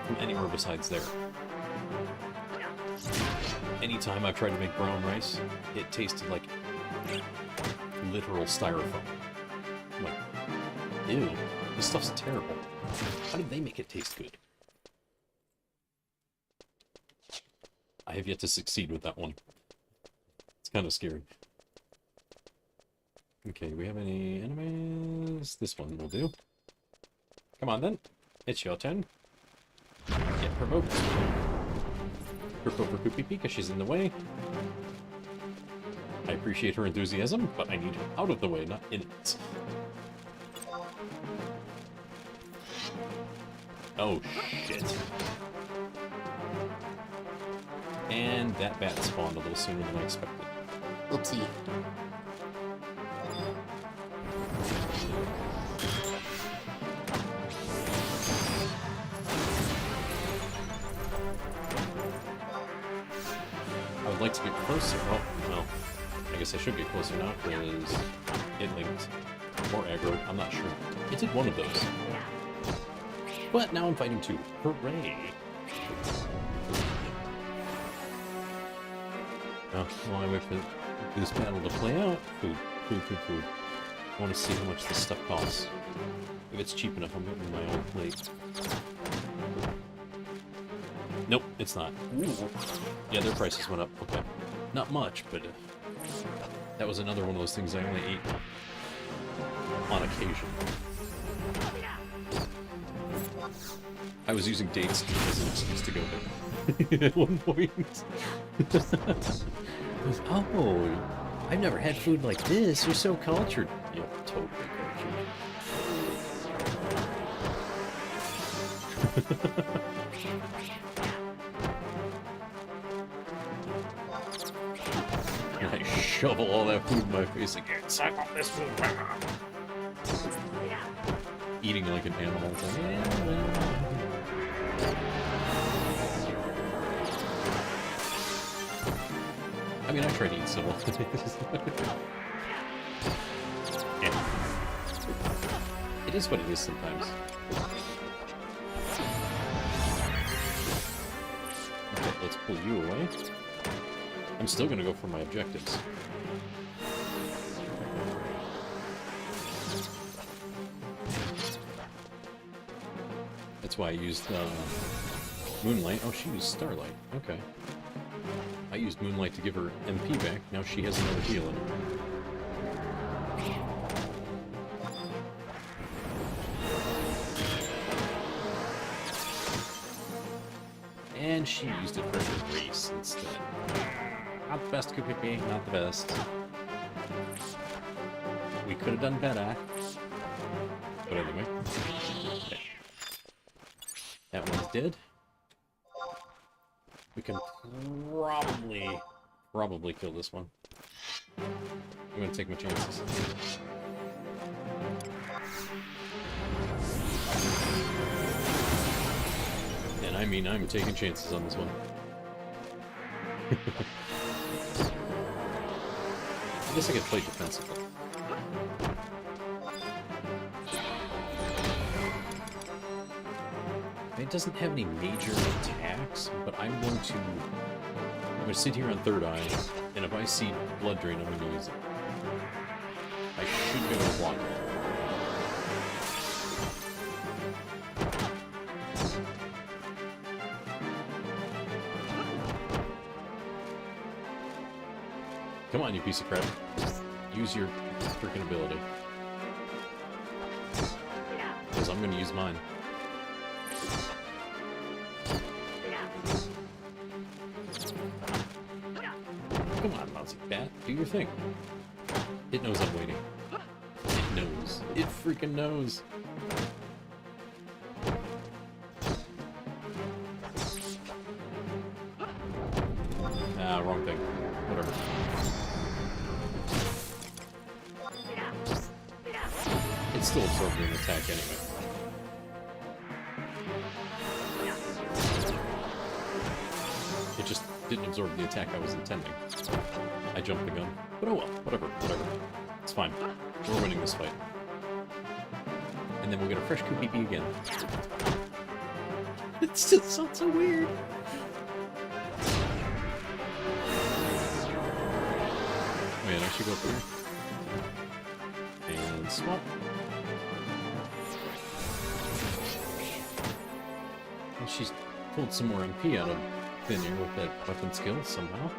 from anywhere besides there. Anytime I've tried to make brown rice, it tasted like literal styrofoam. I'm like, ew, this stuff's terrible. How did they make it taste good? I have yet to succeed with that one. It's kind of scary. Okay, do we have any enemies? This one will do. Come on then. It's your turn. Get provoked. Trip over Poopy because she's in the way. I appreciate her enthusiasm, but I need her out of the way, not in it. Oh, shit. And that bat spawned a little sooner than I expected. Oopsie. I would like to get closer. Oh, well, I guess I should get closer now because it linked or aggroed. I'm not sure. It did one of those. But now I'm fighting two. Hooray! Well, while I wait for this battle to play out, food. I want to see how much this stuff costs. If it's cheap enough, I'm getting my own plate. Nope, it's not. Ooh. Yeah, their prices went up. Okay. Not much, but that was another one of those things I only ate on occasion. I was using dates as an excuse to go there at one point. Oh, I've never had food like this. You're so cultured. Yeah, totally cultured. And I shovel all that food in my face again. Suck on this food. Eating like an animal. It's like, yeah. I mean, I try to eat civil. Yeah. It is what it is sometimes. Okay, let's pull you away. I'm still gonna go for my objectives. That's why I used Moonlight. Oh, she used Starlight. Okay. I used Moonlight to give her MP back. Now she has another heal in her. And she used it for her race instead. Not the best, Kupipi. Not the best. We could have done better. But anyway. Okay. That one's dead. We can probably kill this one. I'm gonna take my chances. And I mean, I'm taking chances on this one. I guess I could play defensively. It doesn't have any major attacks, but I'm going to sit here on third eye, and if I see blood drain, I'm going to use it. I should be able to block it. Come on, you piece of crap. Use your freaking ability. Because I'm going to use mine. Come on, mousy bat. Do your thing. It knows I'm waiting. It knows. It freaking knows. Ah, wrong thing. Whatever. It's still absorbing an attack anyway. It just didn't absorb the attack I was intending. I jumped the gun. But oh well, whatever. It's fine. We're winning this fight. And then we'll get a fresh QPP again. It's just so weird. Man, I should go up here. And swap. Well, she's pulled some more MP out of thin air with that weapon skill somehow.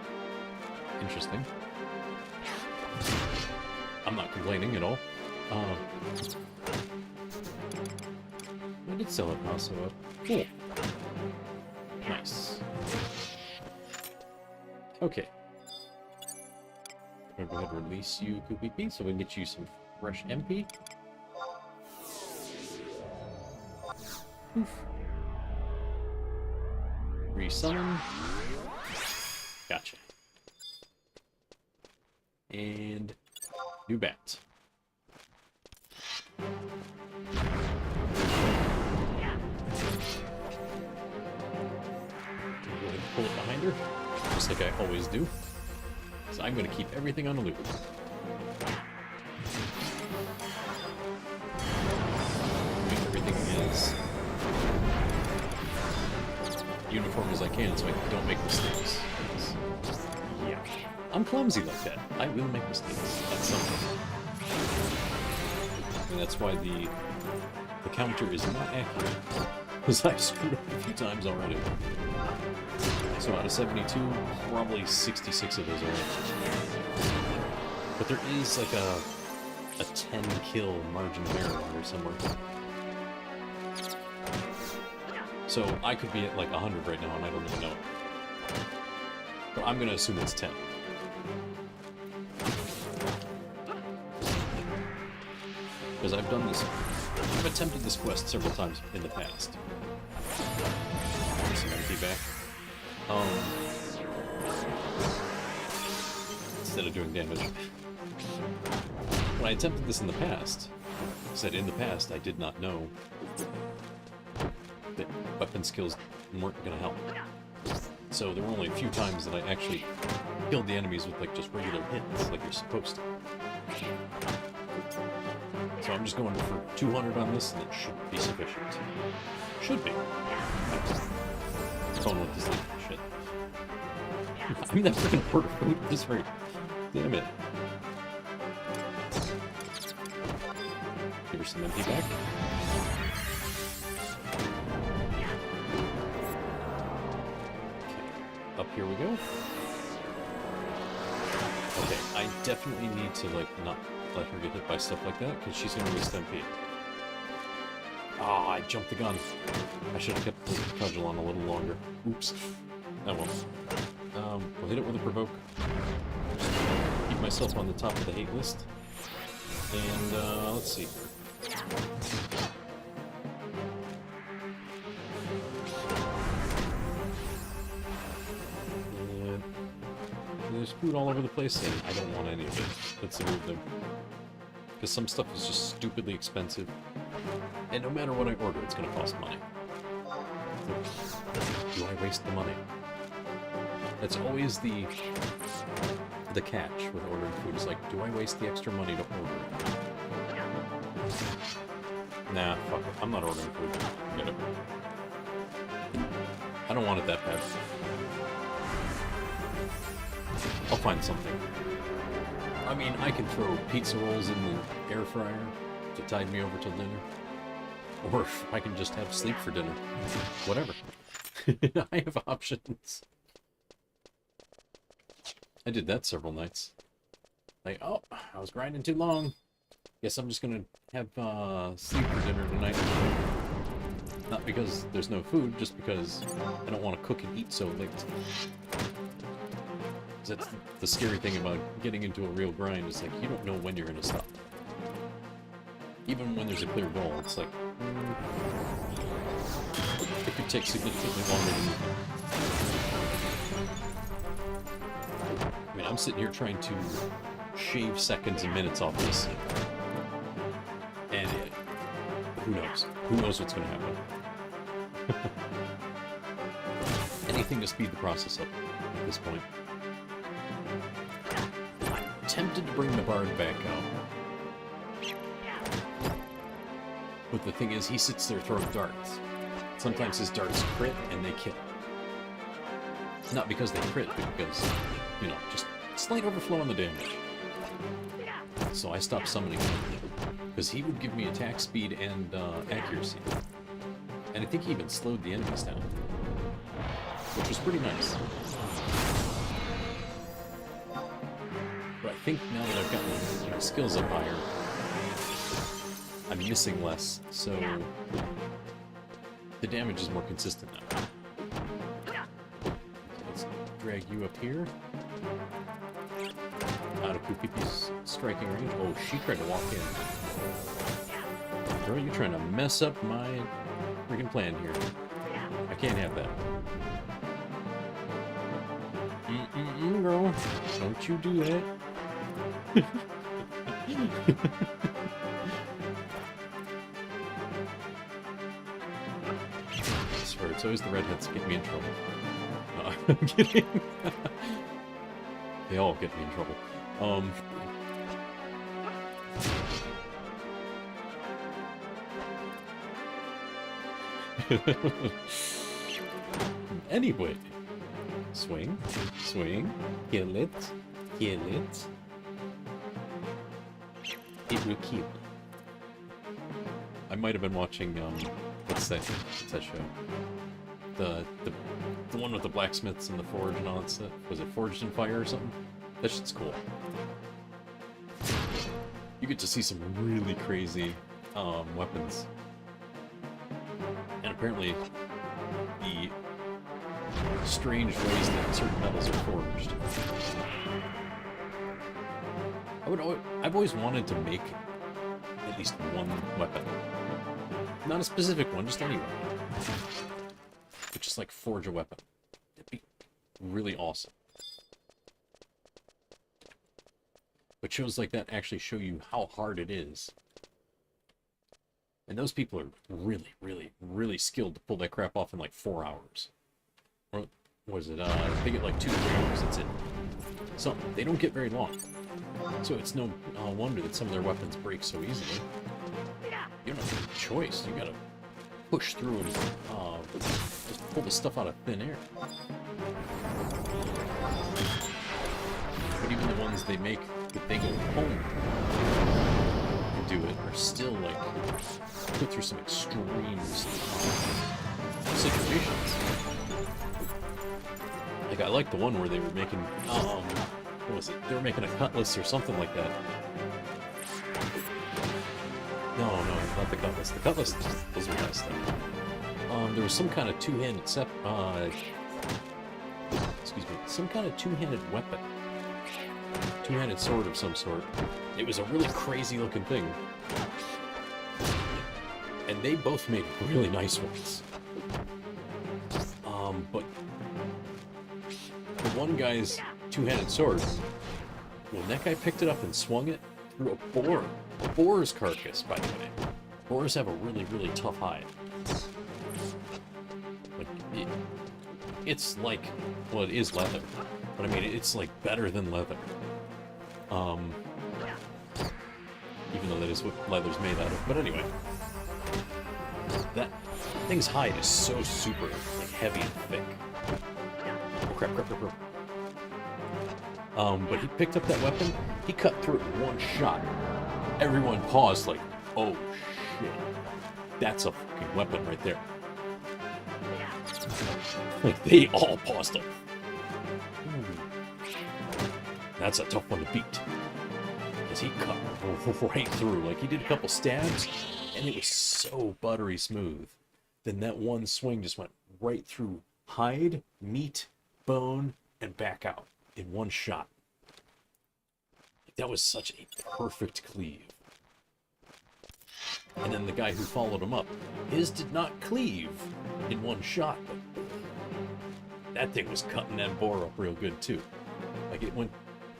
Interesting. I'm not complaining at all. I did sell it also up. Cool. Nice. Okay. I'm gonna go ahead and release you, QPP, so we can get you some fresh MP. Oof. Resummon. Gotcha. And new bat. Go ahead and pull it behind her, just like I always do. So I'm going to keep everything on a loop. Make everything as uniform as I can so I don't make mistakes. Yeah. I'm clumsy like that. I will make mistakes at some point. And that's why the counter is not accurate. Because I've screwed up a few times already. So out of 72, probably 66 of those are right. But there is like a 10 kill margin of error here somewhere. So I could be at like 100 right now and I don't even know it. But I'm gonna assume it's 10. Because I've done this, I've attempted this quest several times in the past. Some MP back. Instead of doing damage. When I attempted this in the past, I said in the past I did not know that weapon skills weren't going to help. So there were only a few times that I actually killed the enemies with like just regular hits, like you're supposed to. So I'm just going for 200 on this, and it should be sufficient. Should be. Phone with this like shit. I'm never gonna order food at this rate. Damn it. Give her some MP back. Okay, up here we go. Okay, I definitely need to like not let her get hit by stuff like that, because she's gonna waste MP. Ah, I jumped the gun. I should have kept the cudgel on a little longer. Oops. Oh well. We'll hit it with a provoke. Just keep myself on the top of the hate list. And, let's see. And there's food all over the place, and I don't want any of it. Let's remove them. Because some stuff is just stupidly expensive. And no matter what I order, it's going to cost money. So, do I waste the money? That's always the catch with ordering food. Is like, do I waste the extra money to order it? Nah, fuck it. I'm not ordering food. Forget it. I don't want it that bad. I'll find something. I mean, I can throw pizza rolls in the air fryer to tide me over till dinner. Or I can just have sleep for dinner. Whatever. I have options. I did that several nights. Like, oh, I was grinding too long. Guess I'm just gonna have sleep for dinner tonight. Not because there's no food, just because I don't want to cook and eat so late. That's the scary thing about getting into a real grind, is like, you don't know when you're gonna stop. Even when there's a clear goal, it's like, it could take significantly longer than you think. I mean, I'm sitting here trying to shave seconds and minutes off this. And who knows? Who knows what's going to happen? Anything to speed the process up at this point. I'm tempted to bring the bard back out. But the thing is, he sits there throwing darts. Sometimes his darts crit and they kill. Not because they crit, but because, you know, just slight overflow on the damage. So I stopped summoning him. Because he would give me attack speed and accuracy. And I think he even slowed the enemies down. Which was pretty nice. But I think now that I've gotten my skills up higher, I'm missing less, so the damage is more consistent now. Okay, let's drag you up here. Out of Kupipi's striking range. Oh, she tried to walk in. Girl, you're trying to mess up my freaking plan here. I can't have that. Girl. Don't you do that. I swear, it's always the redheads that get me in trouble. No, I'm kidding. They all get me in trouble. Anyway, swing, swing, kill it, kill it. It will kill. I might have been watching what's that show? The one with the blacksmiths and the forge and all that stuff. Was it Forged in Fire or something? That shit's cool. You get to see some really crazy weapons. And apparently the strange ways that certain metals are forged. I've always wanted to make at least one weapon. Not a specific one, just any weapon. But just like forge a weapon. It'd be really awesome. But shows like that actually show you how hard it is. And those people are really, really, really skilled to pull that crap off in like 4 hours. Or was it, they get like 2 to 3 hours, that's it. So, they don't get very long. So it's no wonder that some of their weapons break so easily. You don't have a choice, you gotta push through and just pull the stuff out of thin air. But even the ones they make that they go home and do it are still like put through some extreme situations. Like I like the one where they were making what was it? They were making a cutlass or something like that. No, not the cutlass. The cutlass was a nice thing. There was some kind of two-handed some kind of two-handed weapon. Two-handed sword of some sort. It was a really crazy looking thing. And they both made really nice ones. But the one guy's two-handed sword, when that guy picked it up and swung it through a boar. A boar's carcass, by the way. Boars have a really, really tough hide. Like, it's like, well, it is leather. But I mean, it's like better than leather. Even though that is what leather's made out of. But anyway. That thing's hide is so super like, heavy and thick. Oh, crap. But he picked up that weapon, he cut through it in one shot. Everyone paused like, oh shit. That's a fucking weapon right there. Like, they all paused like, that's a tough one to beat. Because he cut right through. Like, he did a couple stabs, and it was so buttery smooth. Then that one swing just went right through hide, meat, bone, and back out in one shot. That was such a perfect cleave. And then the guy who followed him up, his did not cleave in one shot, but that thing was cutting that boar up real good too. Like, it went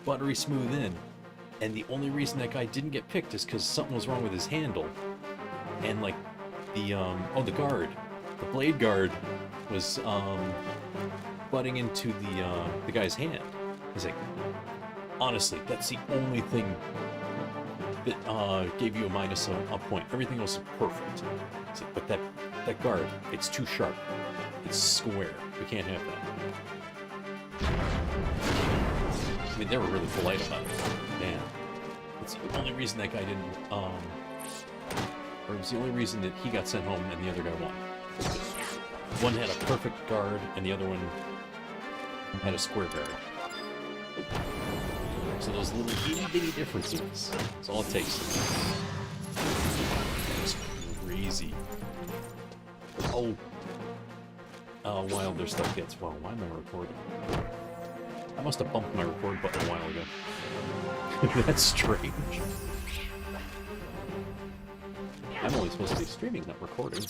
buttery smooth in, and the only reason that guy didn't get picked is because something was wrong with his handle. And like the guard, the blade guard was butting into the guy's hand. He's like, honestly, that's the only thing that gave you a minus a point. Everything else is perfect. It's like, but that guard, it's too sharp. It's square. We can't have that. I mean, they were really polite about it. Man, it's the only reason that guy didn't, or it was the only reason that he got sent home and the other guy won. One had a perfect guard and the other one had a square guard. So those little itty-bitty differences, that's all it takes. It's crazy. Oh, wild their stuff gets. Well, why am I recording? I must have bumped my record button a while ago. That's strange. I'm only supposed to be streaming, not recording.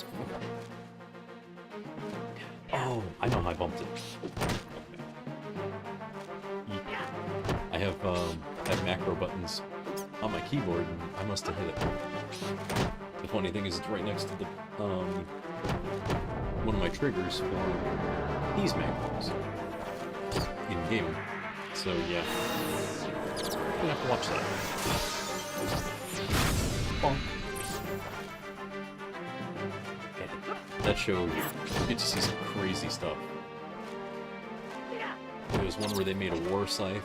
Oh, I know how I bumped it. I have macro buttons on my keyboard, and I must have hit it. The funny thing is, it's right next to the one of my triggers for these macros in gaming. So yeah, I'm gonna have to watch that. Bonk. That show, you get to see some crazy stuff. There was one where they made a war scythe.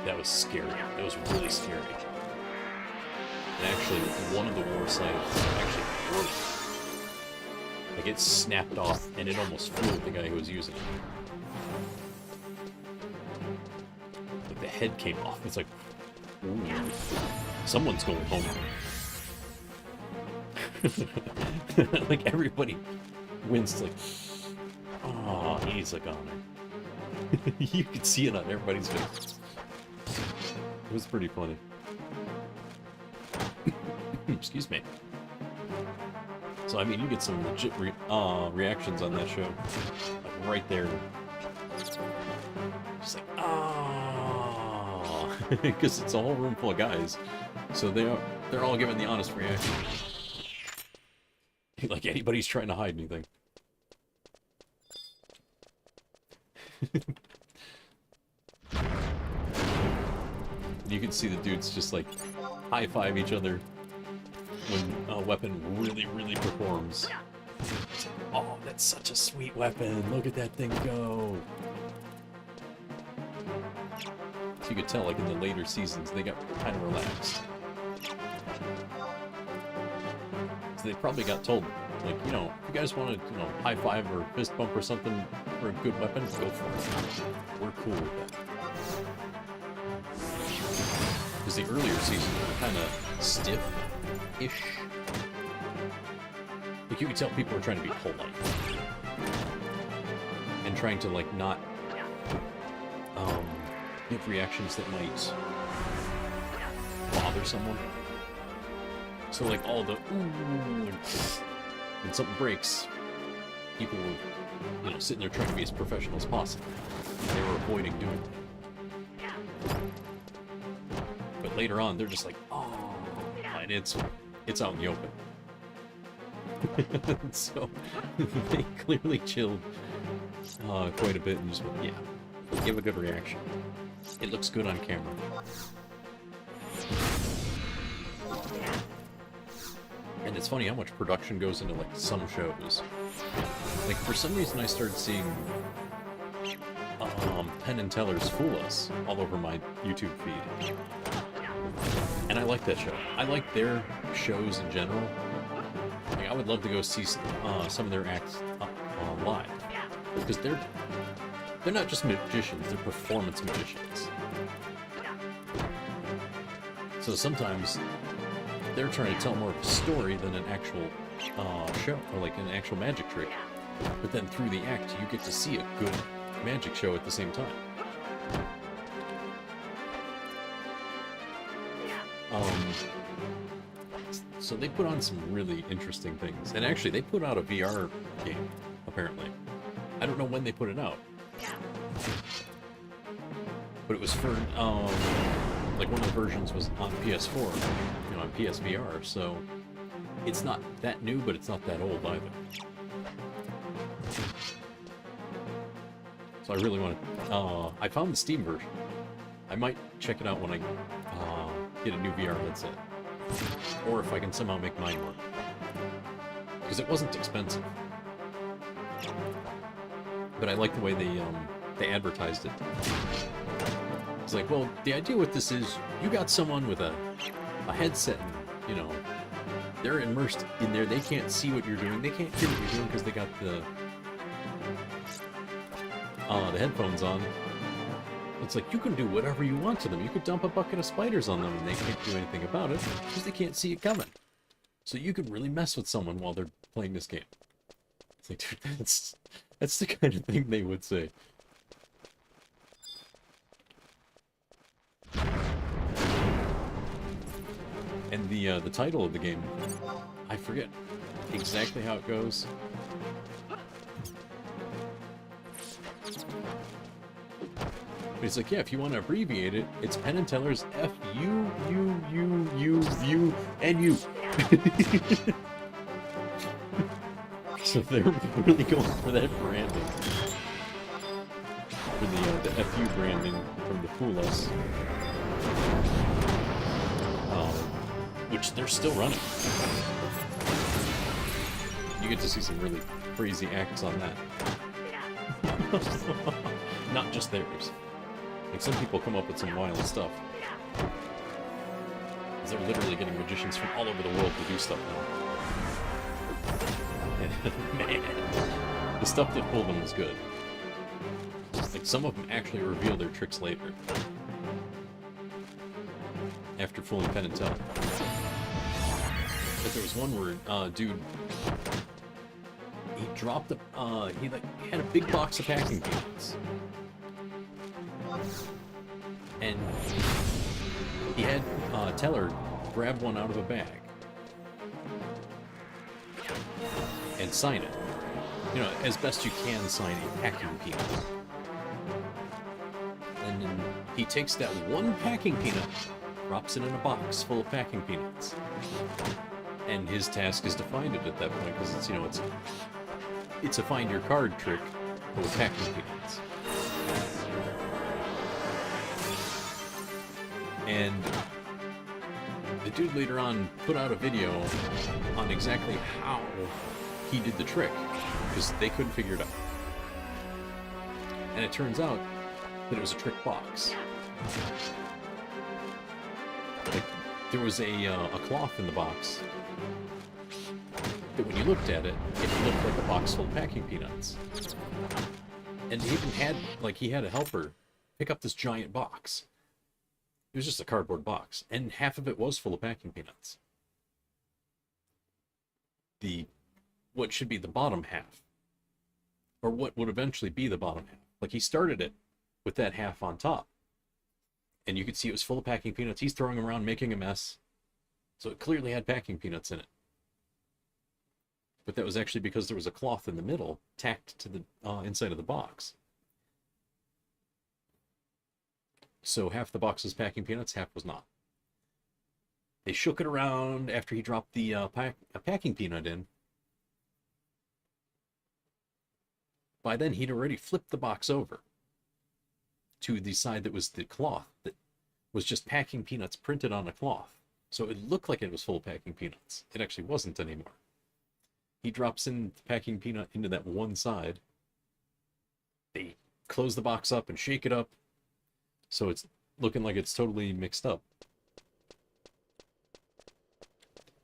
That was scary. That was really scary. And actually, one of the war scythes actually broke. Like, it snapped off, and it almost flew at the guy who was using it. Like, the head came off. It's like, ooh, someone's going home. Like, everybody wins. Like, oh, he's a goner. You could see it on everybody's face. It was pretty funny. Excuse me. So, I mean, you get some legit reactions on that show. Like, right there. Just like, oh. Because it's a whole room full of guys. So they're all giving the honest reaction. Like anybody's trying to hide anything. You can see the dudes just like high-five each other when a weapon really, really performs. Oh, that's such a sweet weapon. Look at that thing go. So you could tell, like in the later seasons, they got kind of relaxed. So they probably got told, like, you know, if you guys want to, you know, high-five or fist bump or something for a good weapon, go for it. We're cool with that. Because the earlier seasons were kind of stiff-ish. Like, you could tell people were trying to be polite. And trying to, like, not give reactions that might bother someone. So, like, all the ooh, and something breaks, people were, you know, sitting there trying to be as professional as possible. They were avoiding doing it. But later on, they're just like, oh, and it's out in the open. So, they clearly chilled quite a bit and just went, yeah, give a good reaction. It looks good on camera. And it's funny how much production goes into, like, some shows. Like, for some reason I started seeing Penn and Teller's Fool Us all over my YouTube feed. And I like that show. I like their shows in general. Like, I would love to go see some of their acts live. Because they're not just magicians, they're performance magicians. So sometimes they're trying to tell more of a story than an actual show, or like an actual magic trick. But then through the act, you get to see a good magic show at the same time. So they put on some really interesting things. And actually, they put out a VR game, apparently. I don't know when they put it out. But it was for, like one of the versions was on PS4, you know, on PSVR, so it's not that new, but it's not that old either. So I really want to, I found the Steam version. I might check it out when I get a new VR headset. Or if I can somehow make mine work. Because it wasn't expensive. But I like the way they advertised it. It's like, well, the idea with this is, you got someone with a headset, and, you know, they're immersed in there, they can't see what you're doing, they can't hear what you're doing because they got the headphones on. It's like, you can do whatever you want to them. You could dump a bucket of spiders on them and they can't do anything about it because they can't see it coming. So you could really mess with someone while they're playing this game. It's like, dude, that's the kind of thing they would say. And the title of the game, I forget exactly how it goes. But it's like, yeah, if you want to abbreviate it, it's Penn and Teller's F-U-U-U-U-U-N-U. So they're really going for that branding. For the FU branding from the Fool Us. Which they're still running. You get to see some really crazy acts on that. Not just theirs. Like, some people come up with some wild stuff. They're literally getting magicians from all over the world to do stuff now. Man, the stuff that pulled them was good. Like, some of them actually reveal their tricks later. After fooling Penn and Teller. But there was one where, dude, he dropped the, he had a big box of packing peanuts. And he had Teller grab one out of a bag and sign it. You know, as best you can sign a packing peanut. And then he takes that one packing peanut, drops it in a box full of packing peanuts. And his task is to find it at that point, because it's, you know, it's a find your card trick with packing peanuts. And the dude later on put out a video on exactly how he did the trick, because they couldn't figure it out. And it turns out that it was a trick box. Like, there was a cloth in the box that when you looked at it, it looked like a box full of packing peanuts. And he even had, like, he had a helper pick up this giant box. It was just a cardboard box, and half of it was full of packing peanuts. What should be the bottom half, or what would eventually be the bottom half. Like, he started it with that half on top, and you could see it was full of packing peanuts. He's throwing them around, making a mess, so it clearly had packing peanuts in it. But that was actually because there was a cloth in the middle tacked to the inside of the box. So half the box was packing peanuts, half was not. They shook it around after he dropped the packing peanut in. By then, he'd already flipped the box over to the side that was the cloth, that was just packing peanuts printed on a cloth. So it looked like it was full of packing peanuts. It actually wasn't anymore. He drops in the packing peanut into that one side. They close the box up and shake it up, so it's looking like it's totally mixed up.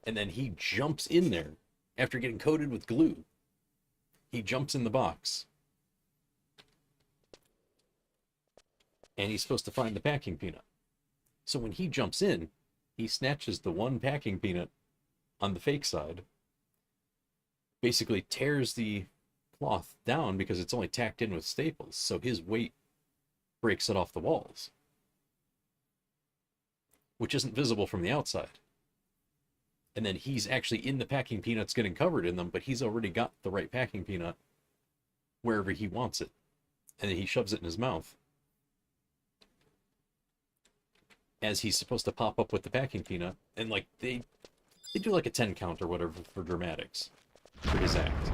And then he jumps in there after getting coated with glue. He jumps in the box. And he's supposed to find the packing peanut. So when he jumps in, he snatches the one packing peanut on the fake side, basically tears the cloth down because it's only tacked in with staples, so his weight breaks it off the walls, which isn't visible from the outside. And then he's actually in the packing peanuts getting covered in them, but he's already got the right packing peanut wherever he wants it. And then he shoves it in his mouth as he's supposed to pop up with the packing peanut. And like they do like a 10 count or whatever for dramatics for his act.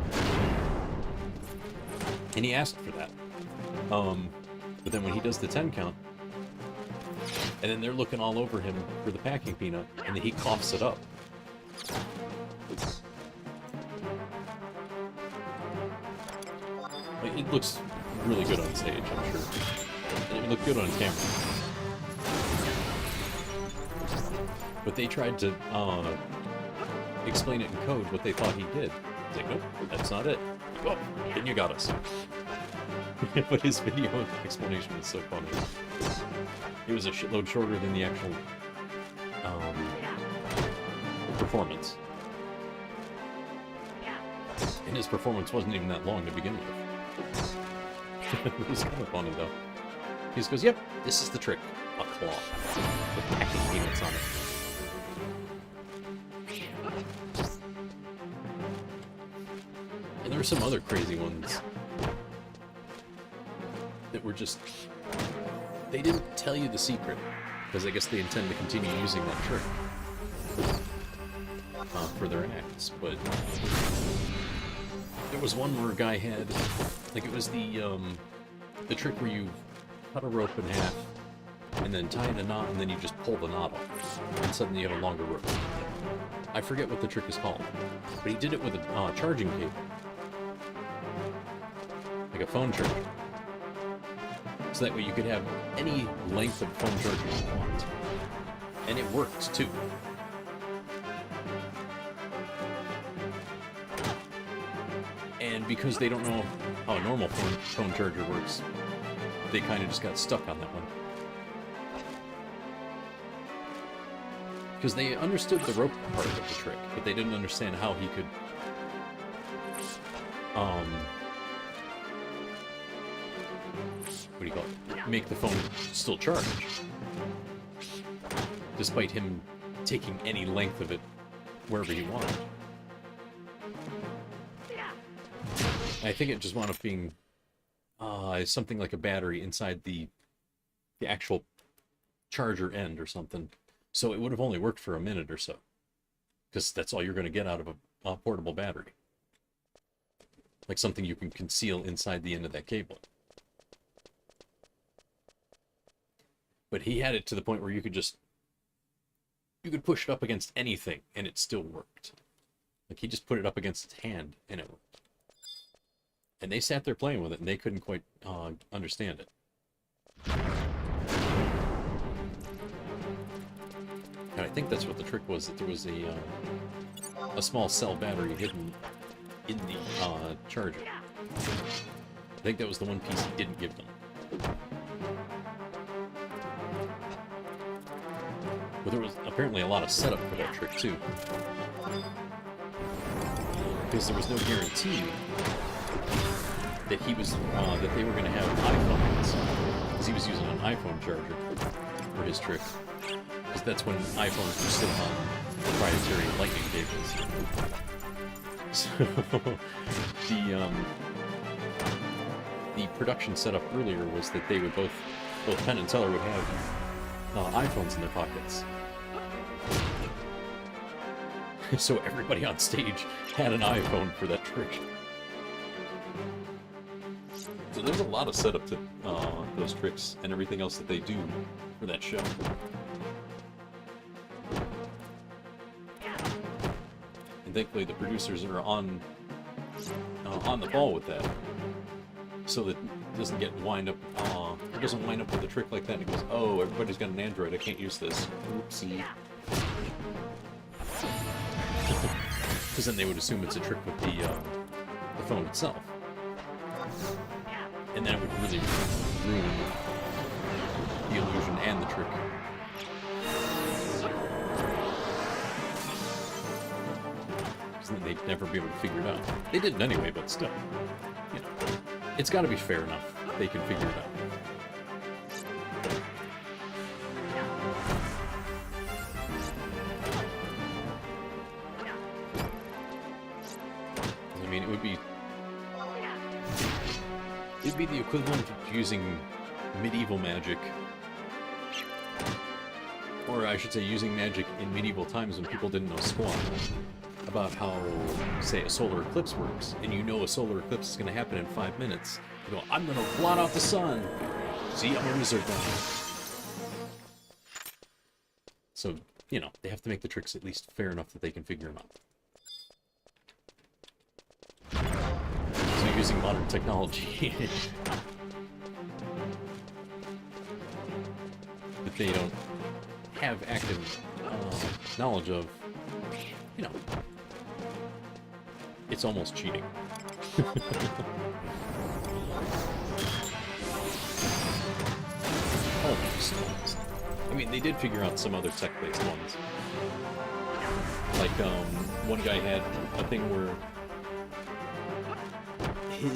And he asked for that. But then when he does the 10 count, and then they're looking all over him for the packing peanut, and then he coughs it up. It looks really good on stage, I'm sure. And it looked good on camera. But they tried to explain it in code what they thought he did. It's like, nope, that's not it. Oh, then you got us. But his video explanation was so funny. It was a shitload shorter than the actual performance. And his performance wasn't even that long to begin with. It was kind of funny though. He just goes, yep, this is the trick. A cloth with packing peanuts on it. And there were some other crazy ones that were just... They didn't tell you the secret, because I guess they intend to continue using that trick for their acts, but there was one where a guy had, like, it was the trick where you cut a rope in half and then tie it in a knot and then you just pull the knot off and suddenly you have a longer rope. I forget what the trick is called, but he did it with a charging cable, like a phone charger. So that way you could have any length of phone charger you want. And it works, too. And because they don't know how a normal phone charger works, they kind of just got stuck on that one. Because they understood the rope part of the trick, but they didn't understand how he could... what do you call it? Make the phone still charge. Despite him taking any length of it wherever he wanted. I think it just wound up being something like a battery inside the actual charger end or something. So it would have only worked for a minute or so. Because that's all you're going to get out of a portable battery. Like something you can conceal inside the end of that cable. But he had it to the point where you could push it up against anything and it still worked. Like he just put it up against his hand and it worked. And they sat there playing with it and they couldn't quite understand it. And I think that's what the trick was, that there was a small cell battery hidden in the charger. I think that was the one piece he didn't give them. But there was apparently a lot of setup for that trick too. Because there was no guarantee that he was that they were going to have iPhones, because he was using an iPhone charger for his trick. Because that's when iPhones were still on proprietary lightning cables. So the production setup earlier was that they would both Penn and Teller would have iPhones in their pockets. So everybody on stage had an iPhone for that trick. So there's a lot of setup to those tricks and everything else that they do for that show. And thankfully the producers are on the ball with that, so that it doesn't get wind up. It doesn't wind up with a trick like that and it goes, oh, everybody's got an Android, I can't use this. Oopsie. Because then they would assume it's a trick with the phone itself. And then it would really ruin the illusion and the trick. and they'd never be able to figure it out. They didn't anyway, but still. You know, it's got to be fair enough. They can figure it out. I mean, it'd be the equivalent of using medieval magic, or I should say using magic in medieval times when people didn't know squat, about how, say, a solar eclipse works, and you know a solar eclipse is going to happen in 5 minutes. You go, I'm going to blot out the sun! See, I'm a wizard now. So, you know, they have to make the tricks at least fair enough that they can figure them out. So using modern technology that they don't have active knowledge of, you know, it's almost cheating. Almost. I mean, they did figure out some other tech-based ones. Like, one guy had a thing where he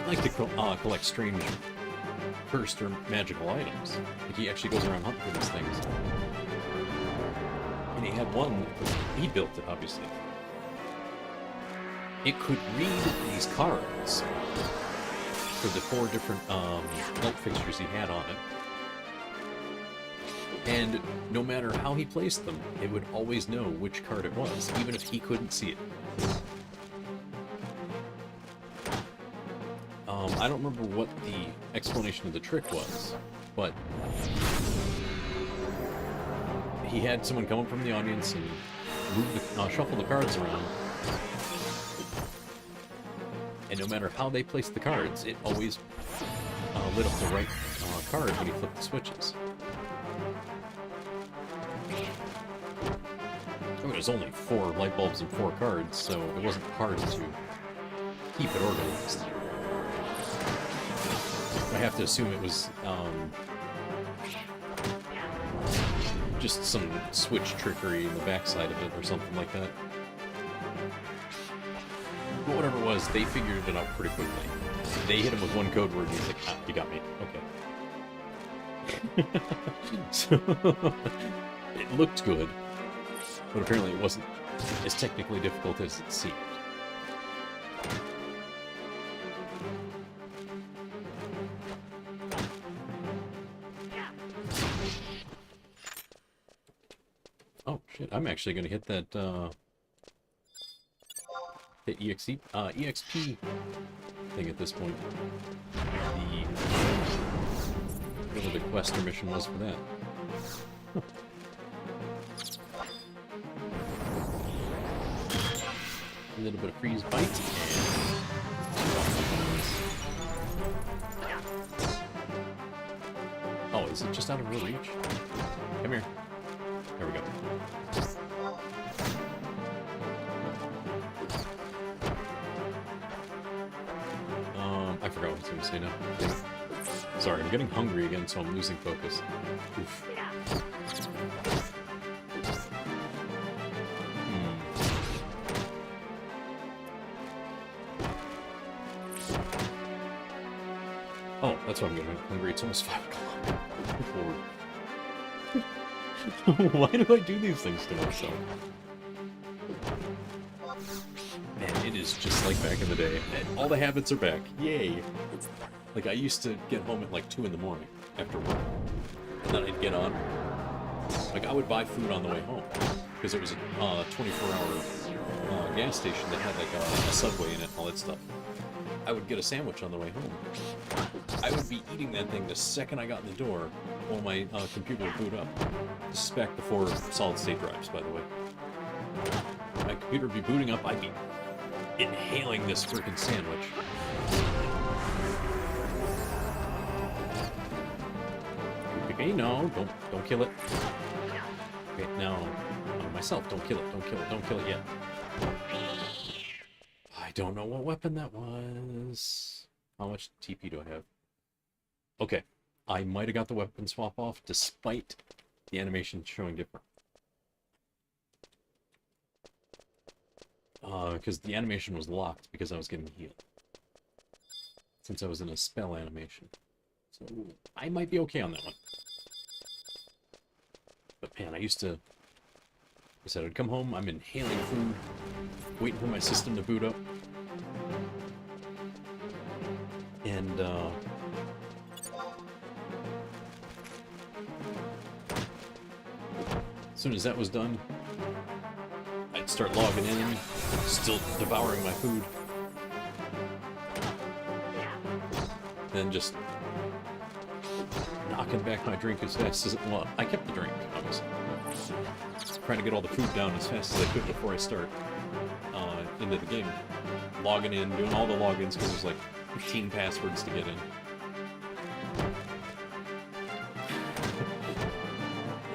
liked to collect strange cursed or magical items. Like, he actually goes around hunting for these things. And he had one, he built it, obviously. It could read these cards for the 4 different light fixtures he had on it. And no matter how he placed them, it would always know which card it was, even if he couldn't see it. I don't remember what the explanation of the trick was, but he had someone come up from the audience and shuffle the cards around, and no matter how they placed the cards, it always lit up the right card when he flipped the switches. I mean, it was only 4 light bulbs and 4 cards, so it wasn't hard to keep it organized. I have to assume it was just some switch trickery in the backside of it or something like that. But whatever it was, they figured it out pretty quickly. They hit him with one code word and he's like, ah, you got me. Okay. So, it looked good, but apparently it wasn't as technically difficult as it seemed. Oh shit, I'm actually gonna hit that the EXP thing at this point. Whatever the quest or mission was for that. A little bit of freeze bite and... Oh, is it just out of real reach? Come here. There we go. I forgot what I was going to say now. Sorry, I'm getting hungry again, so I'm losing focus. Oof. Oh, that's why I'm getting hungry. It's almost 5 o'clock. Why do I do these things to myself? Man, it is just like back in the day. And all the habits are back. Yay! Like, I used to get home at like 2 in the morning after work. And then I'd get on. Like, I would buy food on the way home. Because it was a 24-hour gas station that had like a Subway in it and all that stuff. I would get a sandwich on the way home. I would be eating that thing the second I got in the door while my computer would boot up. This is back before solid-state drives, by the way. My computer would be booting up, I'd be inhaling this freaking sandwich. Okay, no, don't kill it. Okay, now, myself, don't kill it, don't kill it yet. I don't know what weapon that was. How much TP do I have? Okay, I might have got the weapon swap off despite the animation showing different. Because the animation was locked because I was getting healed. Since I was in a spell animation. So, I might be okay on that one. But man, I used to... I said I'd come home, I'm inhaling food, waiting for my system to boot up. And, as soon as that was done, I'd start logging in, still devouring my food. Then just knocking back my drink as fast as... Well, I kept the drink, obviously. Trying to get all the food down as fast as I could before I start into the game. Logging in, doing all the logins, because there's like 15 passwords to get in.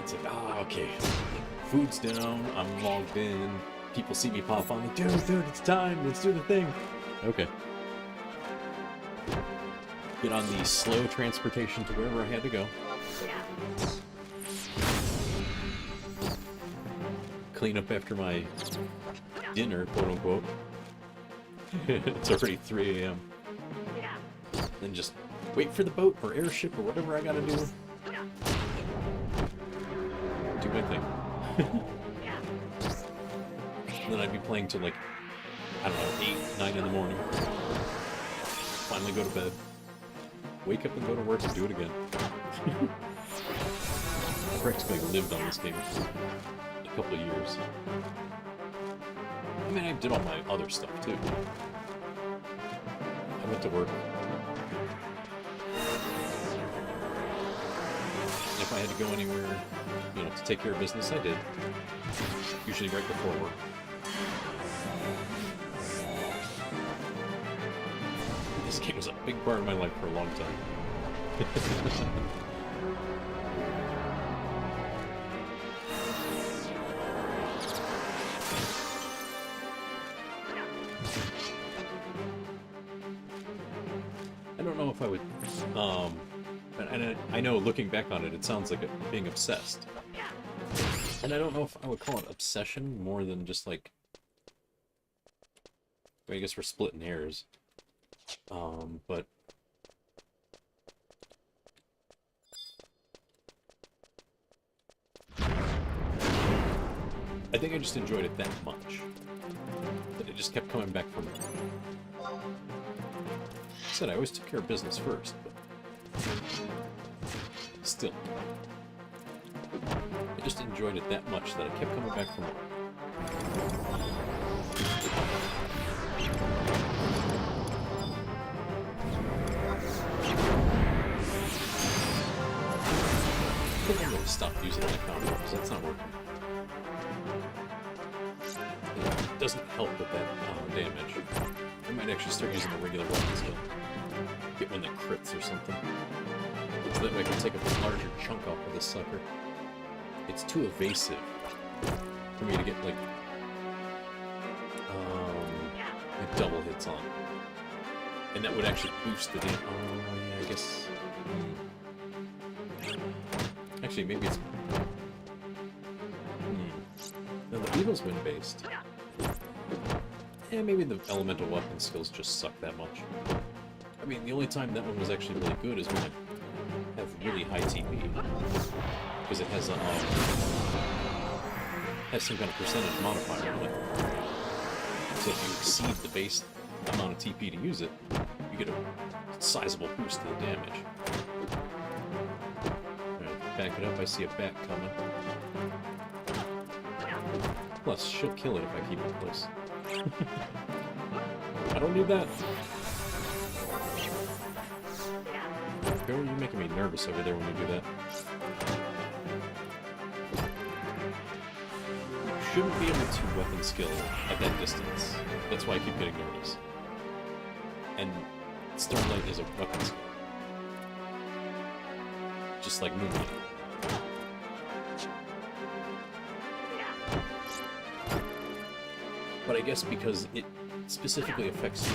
It's like, okay. Food's down, I'm logged in, people see me pop on, like, dude, it's time, let's do the thing. Okay. Get on the slow transportation to wherever I had to go. Clean up after my dinner, quote-unquote. It's already 3 a.m. Then just wait for the boat or airship or whatever I gotta do. Do my thing. And then I'd be playing till like, I don't know, 8, 9 in the morning. Finally go to bed. Wake up and go to work and do it again. I practically lived on this game for a couple of years. I mean, I did all my other stuff too. I went to work. If I had to go anywhere, you know, to take care of business, I did. Usually right before work. This game was a big part of my life for a long time. I don't know if I would, and I know looking back on it, it sounds like being obsessed. And I don't know if I would call it obsession more than just like, I guess we're splitting hairs. But I think I just enjoyed it that much that it just kept coming back for me. Like I said, I always took care of business first, but still. I just enjoyed it that much that it kept coming back for more. I think I'm going to stop using that combo because that's not working. It doesn't help with that damage. I might actually start using a regular weapon skill. Get one that crits or something. So that way I can take a larger chunk off of this sucker. It's too evasive for me to get like double hits on. And that would actually boost the damage. Oh yeah, I guess. Actually, maybe it's... No, the Beetle's wind based. Yeah, maybe the elemental weapon skills just suck that much. I mean, the only time that one was actually really good is when I have really high TP. Because it has some kind of percentage modifier on it. So if you exceed the base amount of TP to use it, you get a sizable boost to the damage. Back it up, I see a bat coming. Plus, she'll kill it if I keep it close. I don't need that. Girl, you're making me nervous over there when you do that. You shouldn't be able to weapon skill at that distance. That's why I keep getting nervous. And Starlight is a weapon skill. Just like Moonlight. But I guess because it specifically affects you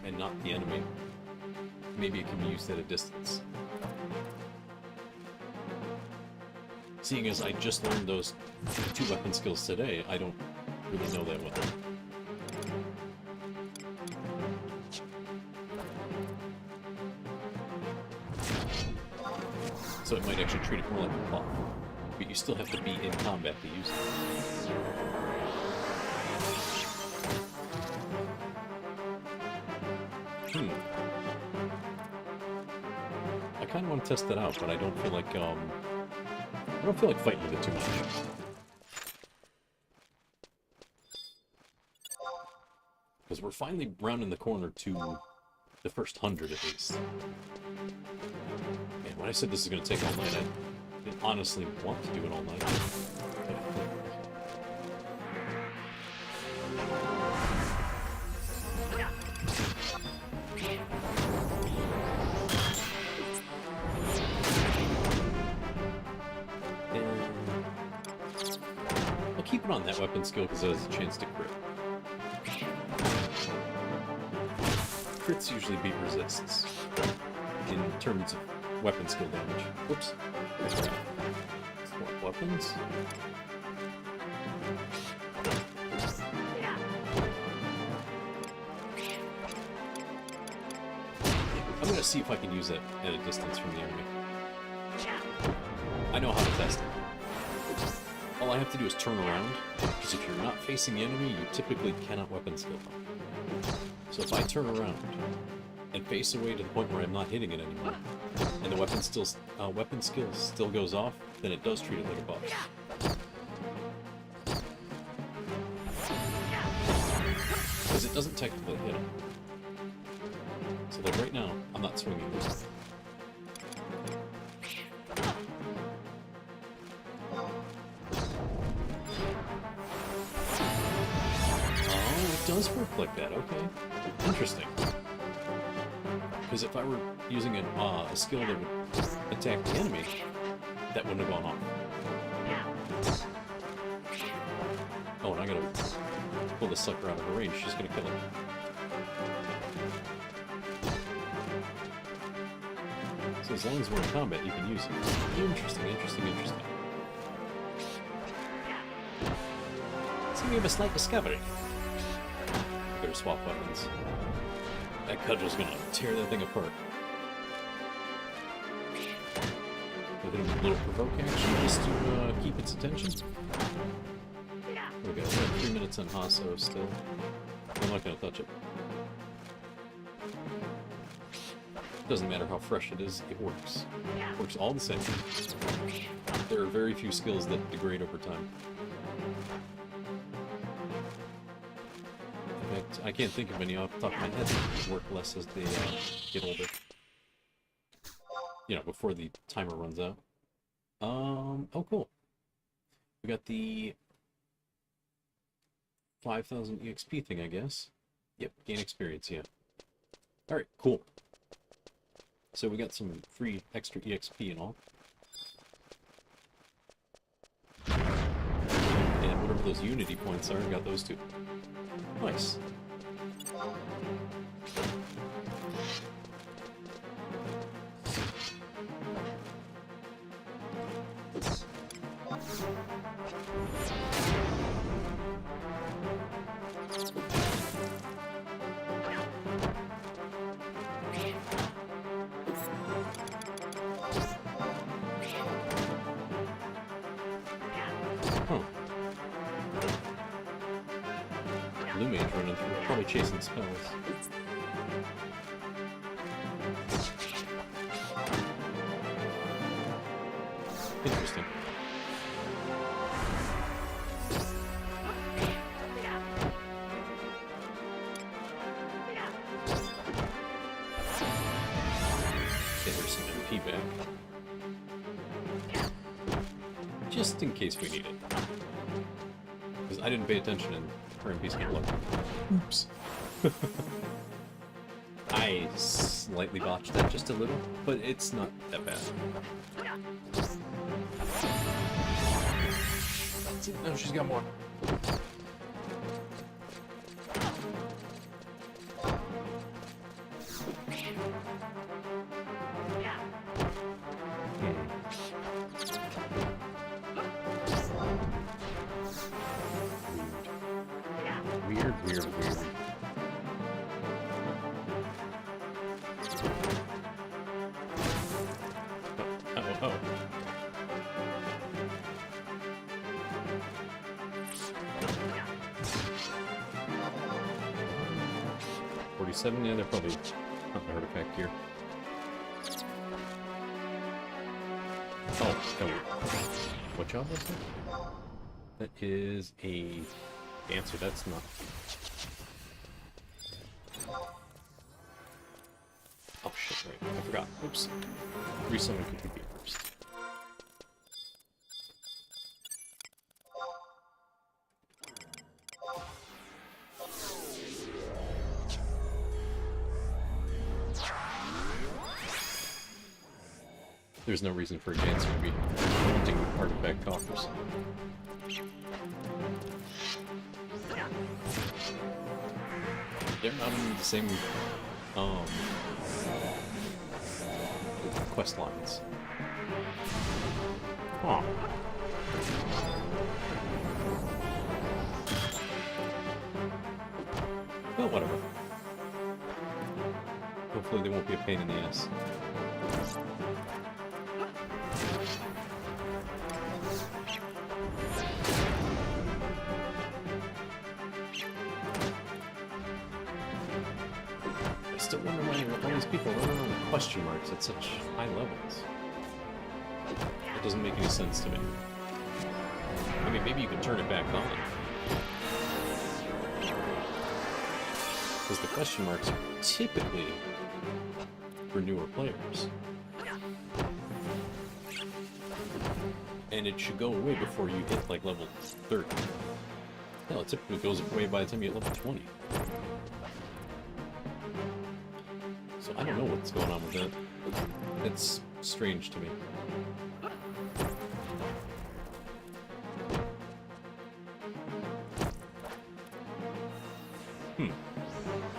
and not the enemy, maybe it can be used at a distance. Seeing as I just learned those 2 weapon skills today, I don't really know that well. So it might actually treat it more like a buff. But you still have to be in combat to use it. I kind of want to test that out, but I don't feel like fighting with it too much. Because we're finally rounding the corner to the first 100 at least. Man, when I said this is going to take all night, I didn't honestly want to do it all night. I'll keep it on that weapon skill because it has a chance to crit. Crits usually beat resists in terms of weapon skill damage. Whoops. Swap weapons. I'm gonna see if I can use it at a distance from the enemy. I know how to test it. All I have to do is turn around, because if you're not facing the enemy, you typically cannot weapon skill them. So if I turn around and face away to the point where I'm not hitting it anymore, and the weapon skill still goes off, then it does treat it like a buff. Because it doesn't technically hit him. So like right now, I'm not swinging this. Oh, it does work like that, okay. Interesting. Because if I were using a skill that would attack the enemy, that wouldn't have gone off. Oh, and I gotta pull this sucker out of her range. She's gonna kill him. So as long as we're in combat, you can use it. Interesting, interesting, interesting. Seem to have a slight discovery. Better swap weapons. That cudgel's gonna tear that thing apart. With a little provoke action just to keep its attention. Okay, we have 3 minutes on Hasso still. I'm not gonna touch it. Doesn't matter how fresh it is, it works. It works all the same. There are very few skills that degrade over time. In fact, I can't think of any off the top of my head that work less as they get older. You know, before the timer runs out. Oh cool. We got the 5,000 EXP thing, I guess. Yep, gain experience, yeah. Alright, cool. So we got some free extra EXP and all. And whatever those Unity points are, we got those too. Nice. Probably chasing spells. Interesting. Get her some MP back. Just in case we need it. Because I didn't pay attention and her MP's gonna look. Oops. I slightly botched that just a little, but it's not that bad. No, she's got more. Weird. Oh. 47, yeah, they're probably not the artifact here. Oh, no. What job was that? That is a dancer, that's not... Oh shit, right, I forgot. Oops. Resummon could be first. There's no reason for a dancer to be hunting artifact coffers. They're not in the same quest lines. Huh. Well, whatever. Hopefully they won't be a pain in the ass. I still wonder why all these people run around with question marks at such high levels. It doesn't make any sense to me. I mean, maybe you could turn it back on. Because the question marks are typically for newer players. And it should go away before you hit, like, level 30. Hell, it typically goes away by the time you hit level 20. So I don't know what's going on with that. It's strange to me.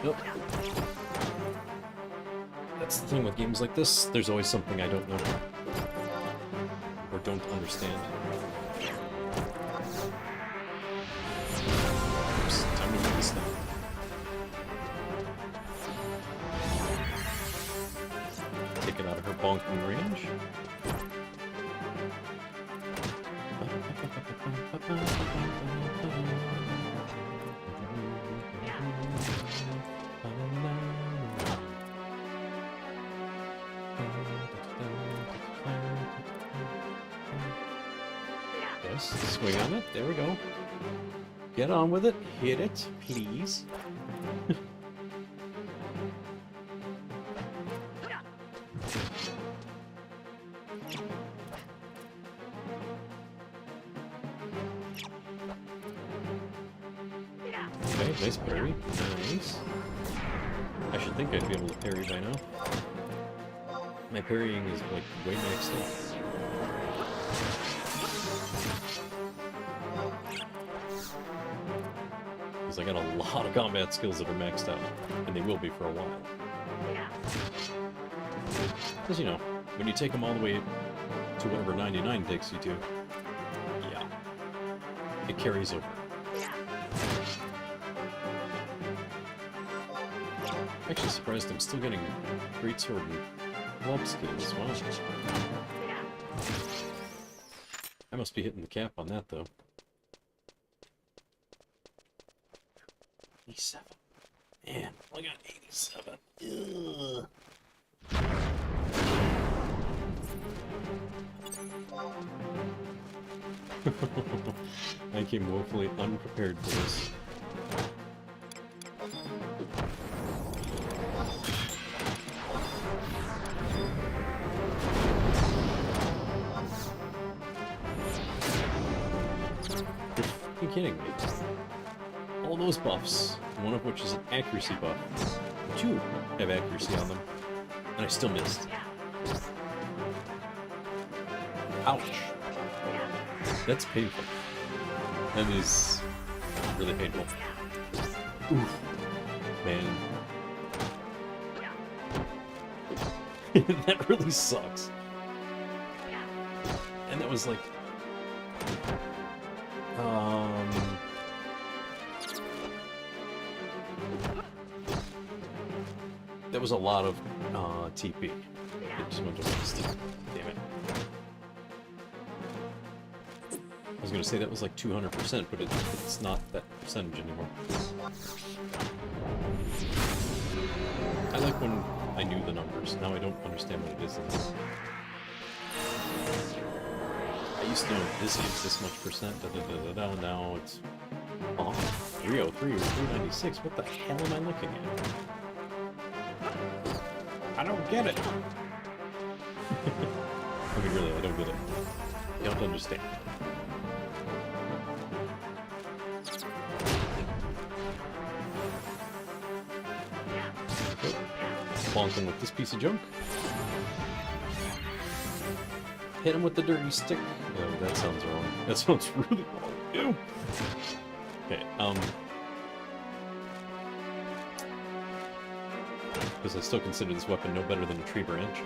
Nope. That's the thing with games like this, there's always something I don't know. Or don't understand. Oops, time to move this thing. Take it out of her bonking range. Yes, swing on it. There we go. Get on with it. Hit it, please. Okay, nice parry. Nice. I should think I'd be able to parry by now. My parrying is like way maxed out. Because I got a lot of combat skills that are maxed out, and they will be for a while. Because, you know, when you take them all the way to whatever 99 takes you to, yeah, it carries over. I'm actually surprised I'm still getting greatsword and club skills. Wow. I must be hitting the cap on that, though. 87. Man, I got 87. Ugh. I came woefully unprepared for this. You're kidding me. All those buffs, one of which is an accuracy buff. Two have accuracy on them, and I still missed. Ouch. That's painful. That is really painful. Oof. Man. That really sucks. And that was like... That was a lot of TP. It just went to waste. Damn it. I was gonna say that was like 200%, but it's not that percentage anymore. I like when I knew the numbers. Now I don't understand what it is anymore. I used to know this is this much percent, da-da-da-da-da, now it's... Oh, 303 or 396, what the hell am I looking at? I don't get it! I mean, really, I don't get it. I don't understand. Bonk him with this piece of junk. Hit him with the dirty stick. Oh, that sounds wrong. That sounds really wrong. Ew. Okay, because I still consider this weapon no better than a tree branch.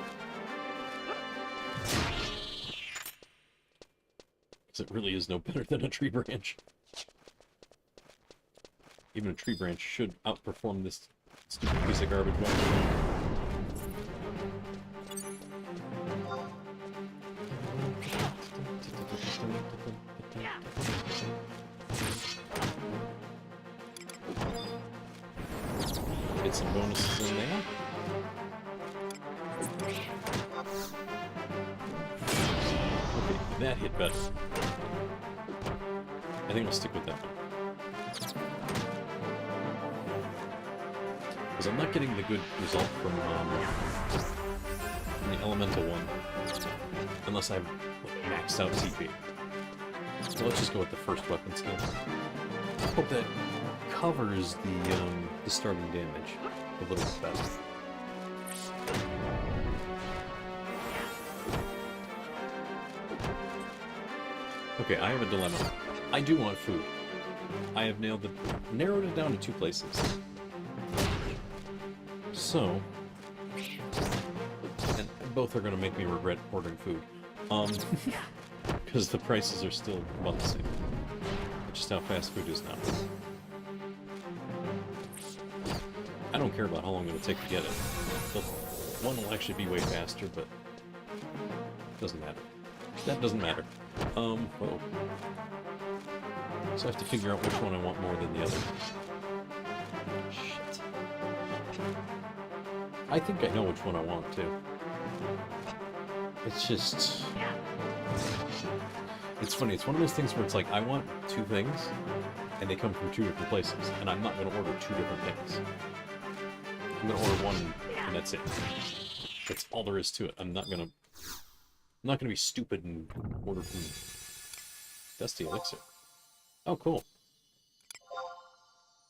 Because it really is no better than a tree branch. Even a tree branch should outperform this stupid piece of garbage weapon. Get some bonuses in there. Okay, that hit better. I think I'll stick with that one. Because I'm not getting the good result from the elemental one. Unless I've maxed out CP. So let's just go with the first weapon skill. I hope that covers the starting damage a little bit better. Okay, I have a dilemma. I do want food. I have narrowed it down to 2 places. So, and both are going to make me regret ordering food. Because the prices are still about the same. Just how fast food is now. I don't care about how long it'll take to get it. The one will actually be way faster, but it doesn't matter. That doesn't matter. So I have to figure out which one I want more than the other. Shit. I think I know which one I want, too. It's just... It's funny, it's one of those things where it's like, I want 2 things, and they come from 2 different places, and I'm not going to order 2 different things. I'm going to order one, and that's it. That's all there is to it. I'm not going to be stupid and order from Dusty Elixir. Oh, cool.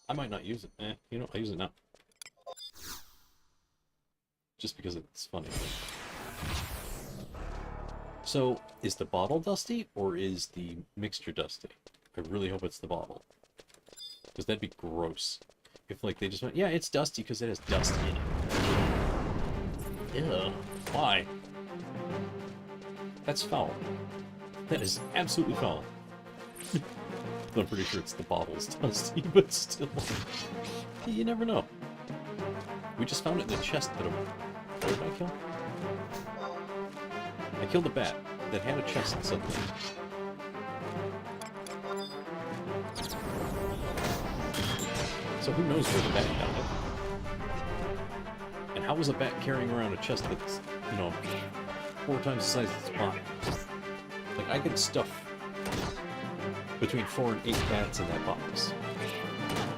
I might not use it. You know, I use it now. Just because it's funny. So, is the bottle dusty, or is the mixture dusty? I really hope it's the bottle. Because that'd be gross. If, like, they just went, yeah, it's dusty because it has dust in it. Ew. Why? That's foul. That is absolutely foul. I'm pretty sure it's the bottle's dusty, but still. You never know. We just found it in the chest that what did I kill? I killed a bat that had a chest suddenly. So who knows where the bat got it? And how was a bat carrying around a chest that's, you know, 4 times the size of its body? Like, I could stuff between 4 and 8 bats in that box.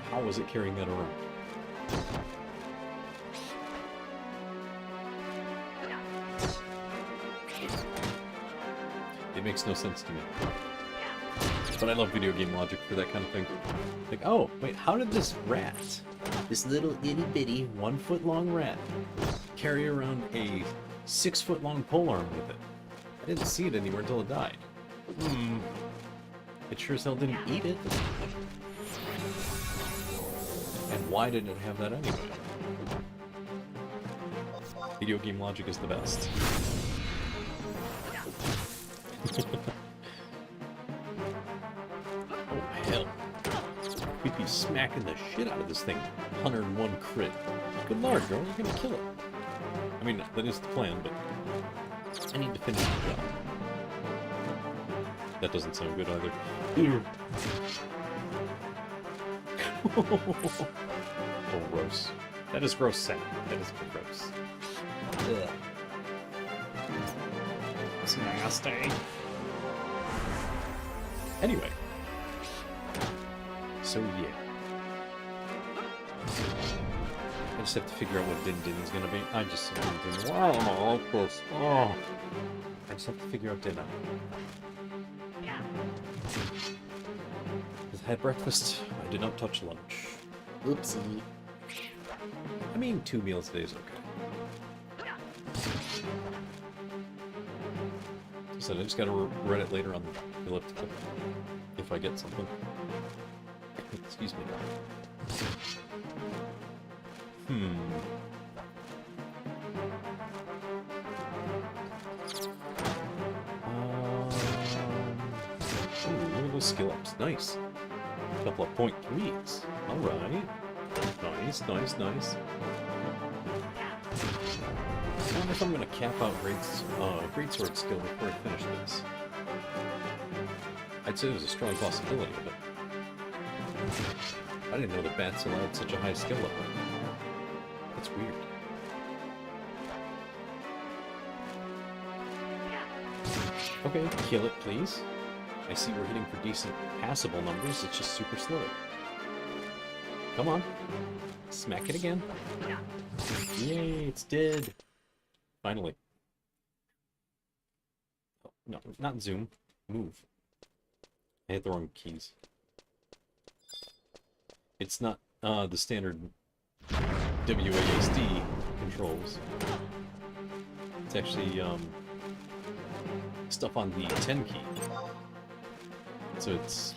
How was it carrying that around? It makes no sense to me. But I love video game logic for that kind of thing. Like, oh, wait, how did this rat, this little itty-bitty 1-foot-long rat, carry around a 6-foot-long polearm with it? I didn't see it anywhere until it died. It sure as hell didn't eat it. And why didn't it have that anyway? Video game logic is the best. Oh, hell. We'd be smacking the shit out of this thing. 101 crit. Good lord, girl, you're gonna kill it. I mean, that is the plan, but I need to finish the job. That doesn't sound good either. Oh, gross. That is gross sound. That is gross. Ugh. It's nasty. Anyway. So, yeah. I just have to figure out what Din Din's gonna be. I just didn't. Wow, I like this. Oh. I just have to figure out dinner. I had breakfast. I did not touch lunch. Oopsie. I mean, 2 meals a day is okay. I said I just gotta read it later on the elliptical. If I get something. Excuse me. Ooh, look at those skill ups. Nice. A couple of .3s. Alright. Nice, nice, nice. I wonder if I'm gonna cap out greatsword skill before I finish this. I'd say there's a strong possibility of it. I didn't know that bats allowed such a high skill level. That's weird. Okay, kill it, please. I see we're hitting for decent passable numbers, it's just super slow. Come on. Smack it again. Yay, it's dead. Finally. Oh, no, not zoom. Move. I hit the wrong keys. It's not the standard WASD controls. It's actually stuff on the 10 key. So it's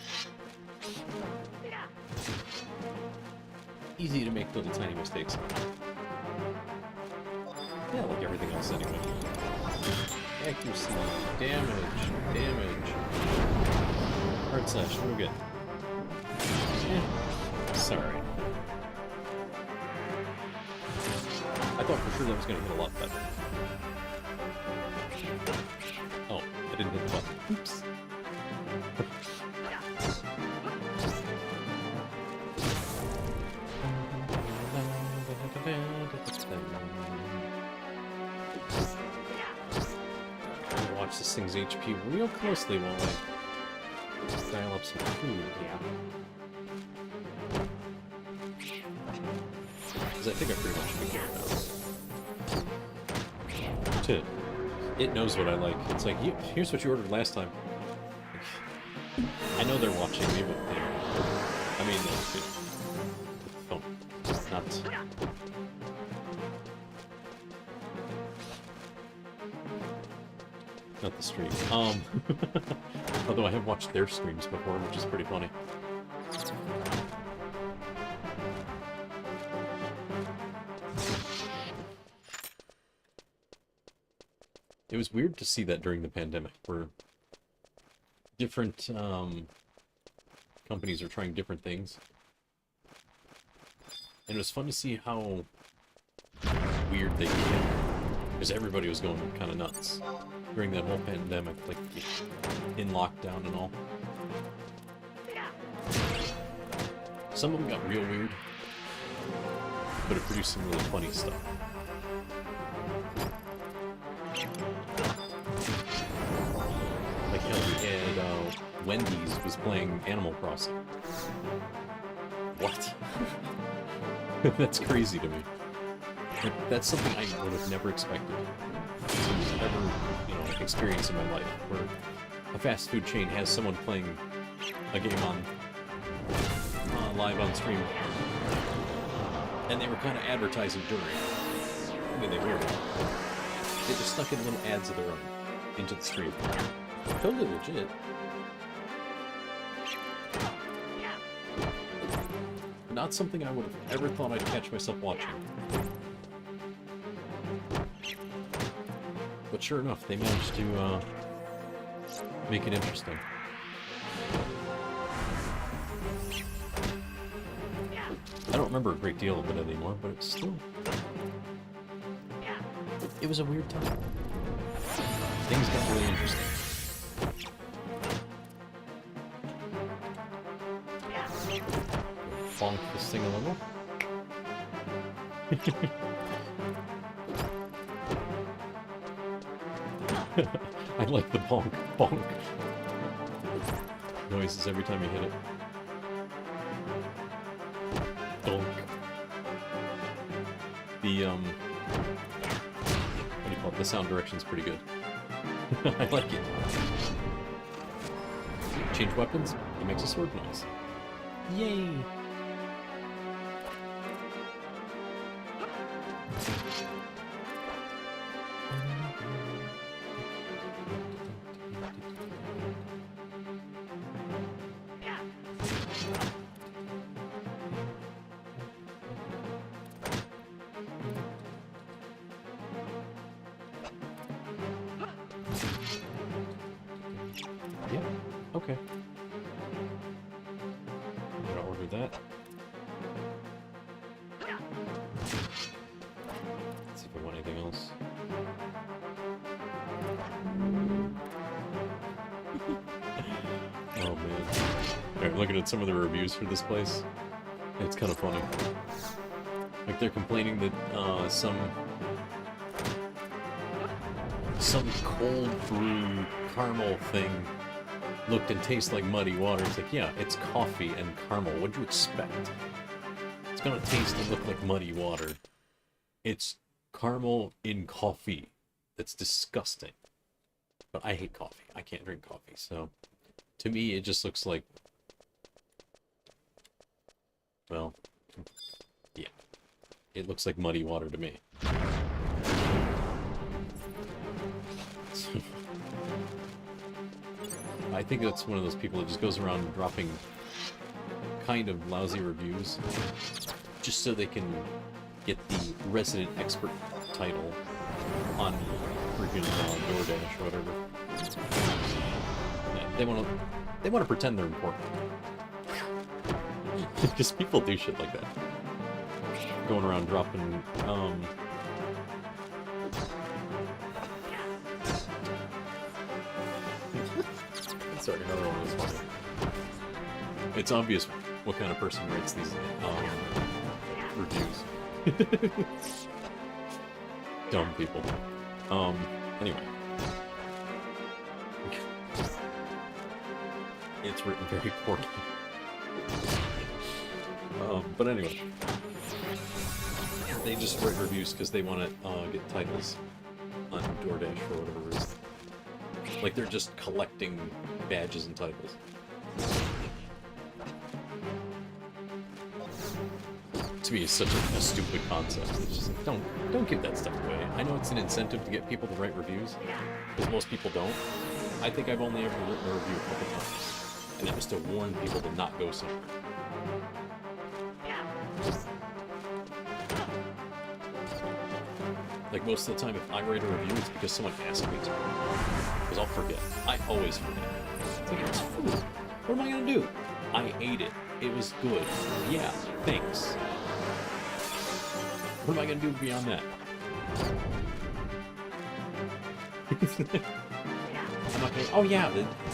easy to make little tiny mistakes. Yeah, like everything else anyway. Accuracy, damage. Hard slash, we're good. Sorry. I thought for sure that was going to hit a lot better. Oh, I didn't hit the button. Oops. I'll watch this thing's HP real closely while I dial up some food. Yeah. Because I think I pretty much figured it out. It knows what I like. It's like, here's what you ordered last time. I know they're watching me, but they're... I mean, oh, not... Not the stream. Although I have watched their streams before, which is pretty funny. It was weird to see that during the pandemic, where different companies are trying different things. And it was fun to see how weird they could get, because everybody was going kind of nuts during that whole pandemic, like in lockdown and all. Some of them got real weird, but it produced some really funny stuff. Like how we had Wendy's was playing Animal Crossing. What? That's crazy to me. Like, that's something I would have never expected to ever, experience in my life, where a fast food chain has someone playing a game on live on stream, and they were kind of advertising during. I mean, they were. They just stuck in little ads of their own into the stream. Totally legit. Not something I would have ever thought I'd catch myself watching. But sure enough, they managed to make it interesting. I don't remember a great deal of it anymore, but it's still... It was a weird time. Things got really interesting. Bonk this thing a little. I like the bonk, bonk noises every time you hit it. Donk. The, what do you call it? The sound direction's pretty good. I like it. Change weapons, it makes a sword noise. Yay! Yeah, okay. I'm gonna order that. Let's see if I want anything else. Oh man. Alright, looking at some of the reviews for this place. It's kind of funny. Like they're complaining that some cold brew caramel thing looked and tasted like muddy water. It's like, yeah, it's coffee and caramel. What'd you expect? It's gonna taste and look like muddy water. It's caramel in coffee. That's disgusting. But I hate coffee. I can't drink coffee, so to me it just looks like, well, yeah. It looks like muddy water to me. I think that's one of those people that just goes around dropping kind of lousy reviews just so they can get the resident expert title on freaking DoorDash or whatever. Yeah, they want to pretend they're important. Because people do shit like that. Going around dropping sorry, another one was funny. It's obvious what kind of person writes these reviews. Dumb people. Anyway. It's written very poorly. But anyway. They just write reviews because they want to get titles on DoorDash for whatever reason. Like they're just collecting badges and titles. To me, it's such a stupid concept. It's just like, don't give that stuff away. I know it's an incentive to get people to write reviews, because most people don't. I think I've only ever written a review a couple times, and that was to warn people to not go somewhere. Like most of the time, if I write a review, it's because someone asked me to. Because I'll forget. I always forget. It's like, it's food. What am I gonna do? I ate it. It was good. Yeah, thanks. What am I gonna do beyond that? I'm not gonna, oh yeah,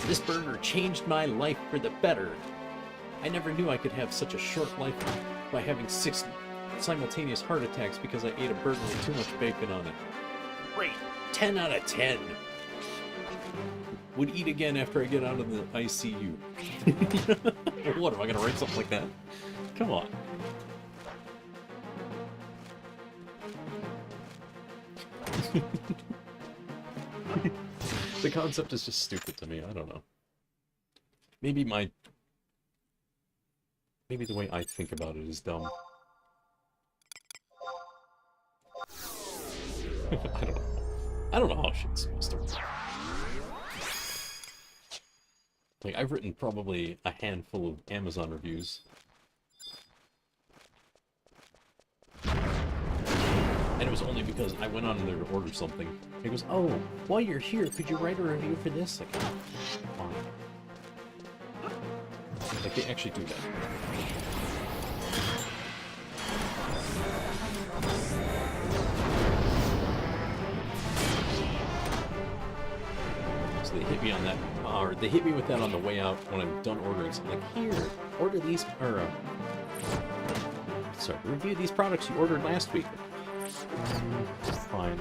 this burger changed my life for the better. I never knew I could have such a short life by having 6 simultaneous heart attacks because I ate a burger with too much bacon on it. Great! 10 out of 10! Would eat again after I get out of the ICU. What, am I gonna write something like that? Come on. The concept is just stupid to me, I don't know. Maybe the way I think about it is dumb. I don't know how shit's supposed to work. Like, I've written probably a handful of Amazon reviews. And it was only because I went on there to order something. He goes, oh, while you're here, could you write a review for this? Like, fine. Like, they actually do that. So they hit me on that, or they hit me with that on the way out when I'm done ordering. So I'm like, here, order these, or sorry, review these products you ordered last week. Fine.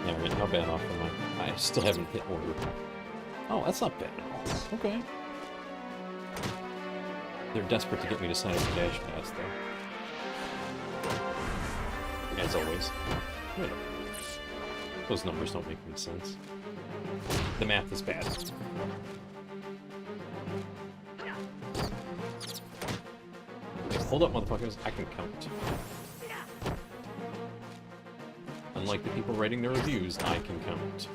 Yeah, right, how bad off am I? I still haven't hit order. Oh, that's not bad at all. Okay. They're desperate to get me to sign up for Dash Pass, though. As always. Wait. Those numbers don't make any sense. The math is bad. Okay, hold up, motherfuckers. I can count. Unlike the people writing their reviews, I can count.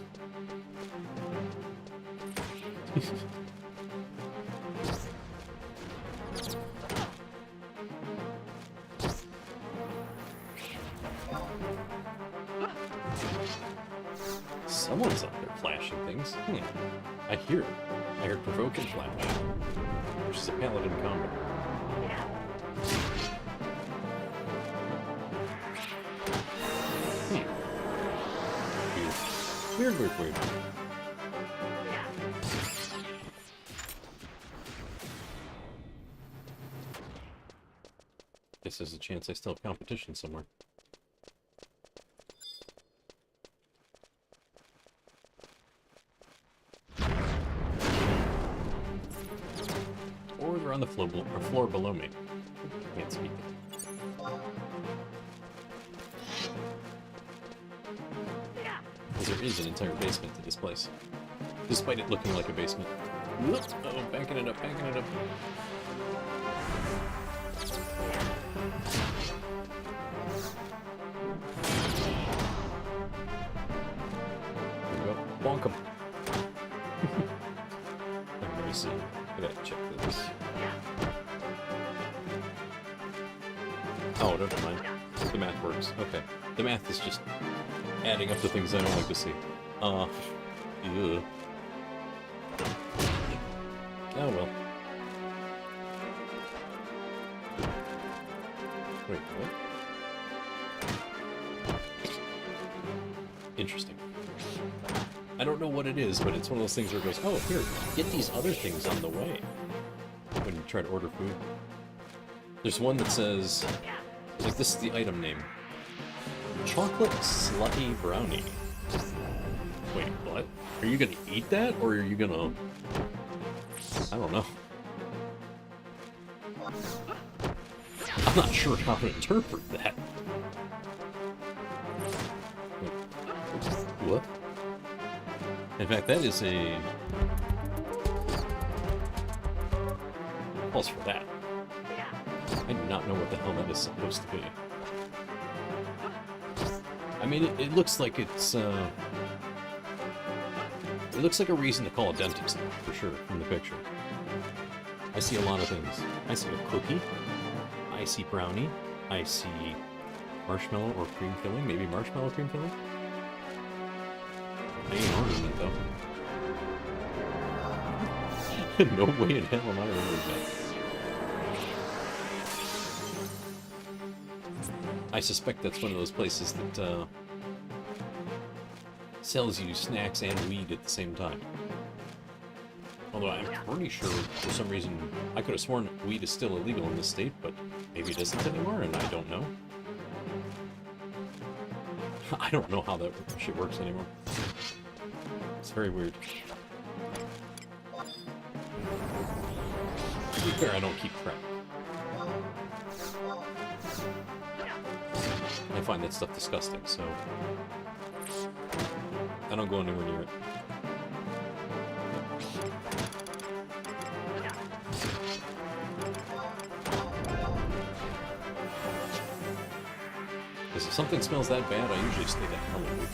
Someone's up there flashing things. I hear it. I heard Provoke and Flash. Which is a paladin combo. Weird. Guess there's a chance I still have competition somewhere. Or they're on the floor below me. Can't speak. Because there is an entire basement to this place. Despite it looking like a basement. Uh-oh, backing it up. There we go. Bonk 'em. Let me see. I gotta check this. Oh, never mind. The math works. Okay. The math is just adding up the things I don't like to see. Ugh. Oh well. Wait, what? Interesting. I don't know what it is, but it's one of those things where it goes, oh, here, get these other things on the way. When you try to order food. There's one that says, like, this is the item name. Chocolate Slutty Brownie. Wait, what? Are you gonna eat that, or are you gonna... I don't know. I'm not sure how to interpret that. Wait, what? In fact, that is a... Pulse for that. I do not know what the hell that is supposed to be. I mean, it looks like it's, it looks like a reason to call a dentist, for sure, from the picture. I see a lot of things. I see a cookie. I see brownie. I see marshmallow or cream filling. Maybe marshmallow cream filling? I ain't ordering it, though. No way in hell am I ordering that. I suspect that's one of those places that sells you snacks and weed at the same time. Although I'm pretty sure, for some reason, I could have sworn weed is still illegal in this state, but maybe it isn't anymore, and I don't know. I don't know how that shit works anymore. It's very weird. To be fair, I don't keep track. I find that stuff disgusting, so I don't go anywhere near it. Because if something smells that bad, I usually stay the hell away from it.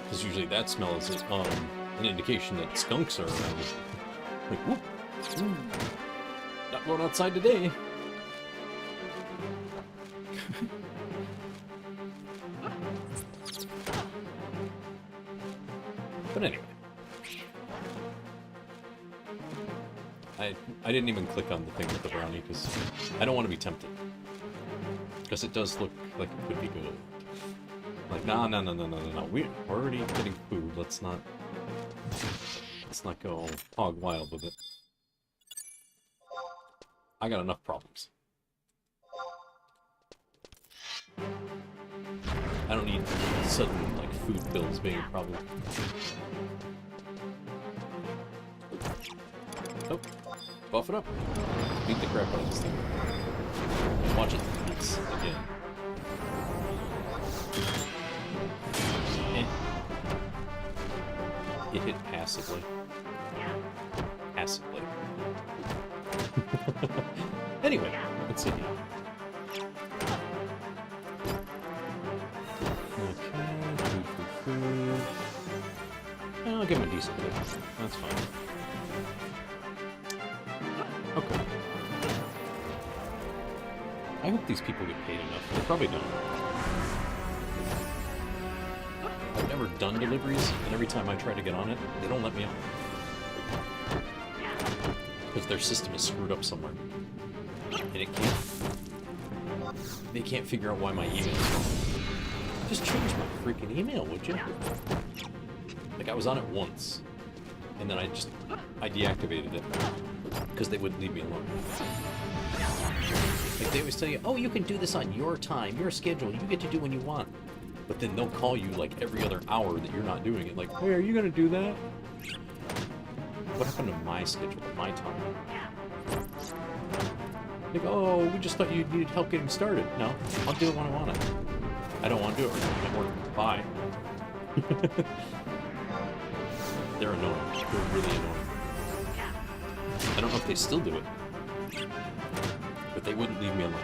Because usually that smell is an indication that skunks are around. Like, whoop! Not going outside today. But anyway. I didn't even click on the thing with the brownie because I don't want to be tempted. Because it does look like it could be good. Like, no. We're already getting food. Let's not go hog wild with it. I got enough problems. I don't need sudden, like, food bills being a problem. Oh, buff it up. Beat the crap out of this thing. Watch it hits again. It hit passively. Passively. Anyway, let's see. Okay, food. I'll give him a decent bit. That's fine. Okay. I hope these people get paid enough. They probably don't. I've never done deliveries, and every time I try to get on it, they don't let me on. Because their system is screwed up somewhere. And it can't... They can't figure out why my email is wrong. Just change my freaking email, would you? Like, I was on it once. And then I deactivated it. Because they wouldn't leave me alone. Like, they always tell you, oh, you can do this on your time, your schedule, you get to do when you want. But then they'll call you, like, every other hour that you're not doing it. Like, hey, are you gonna do that? What happened to my schedule, my time? Like, oh, we just thought you needed help getting started. No, I'll do it when I want it. I don't want to do it right now. I'm working. Bye. They're annoying. They're really annoying. I don't know if they still do it. But they wouldn't leave me alone.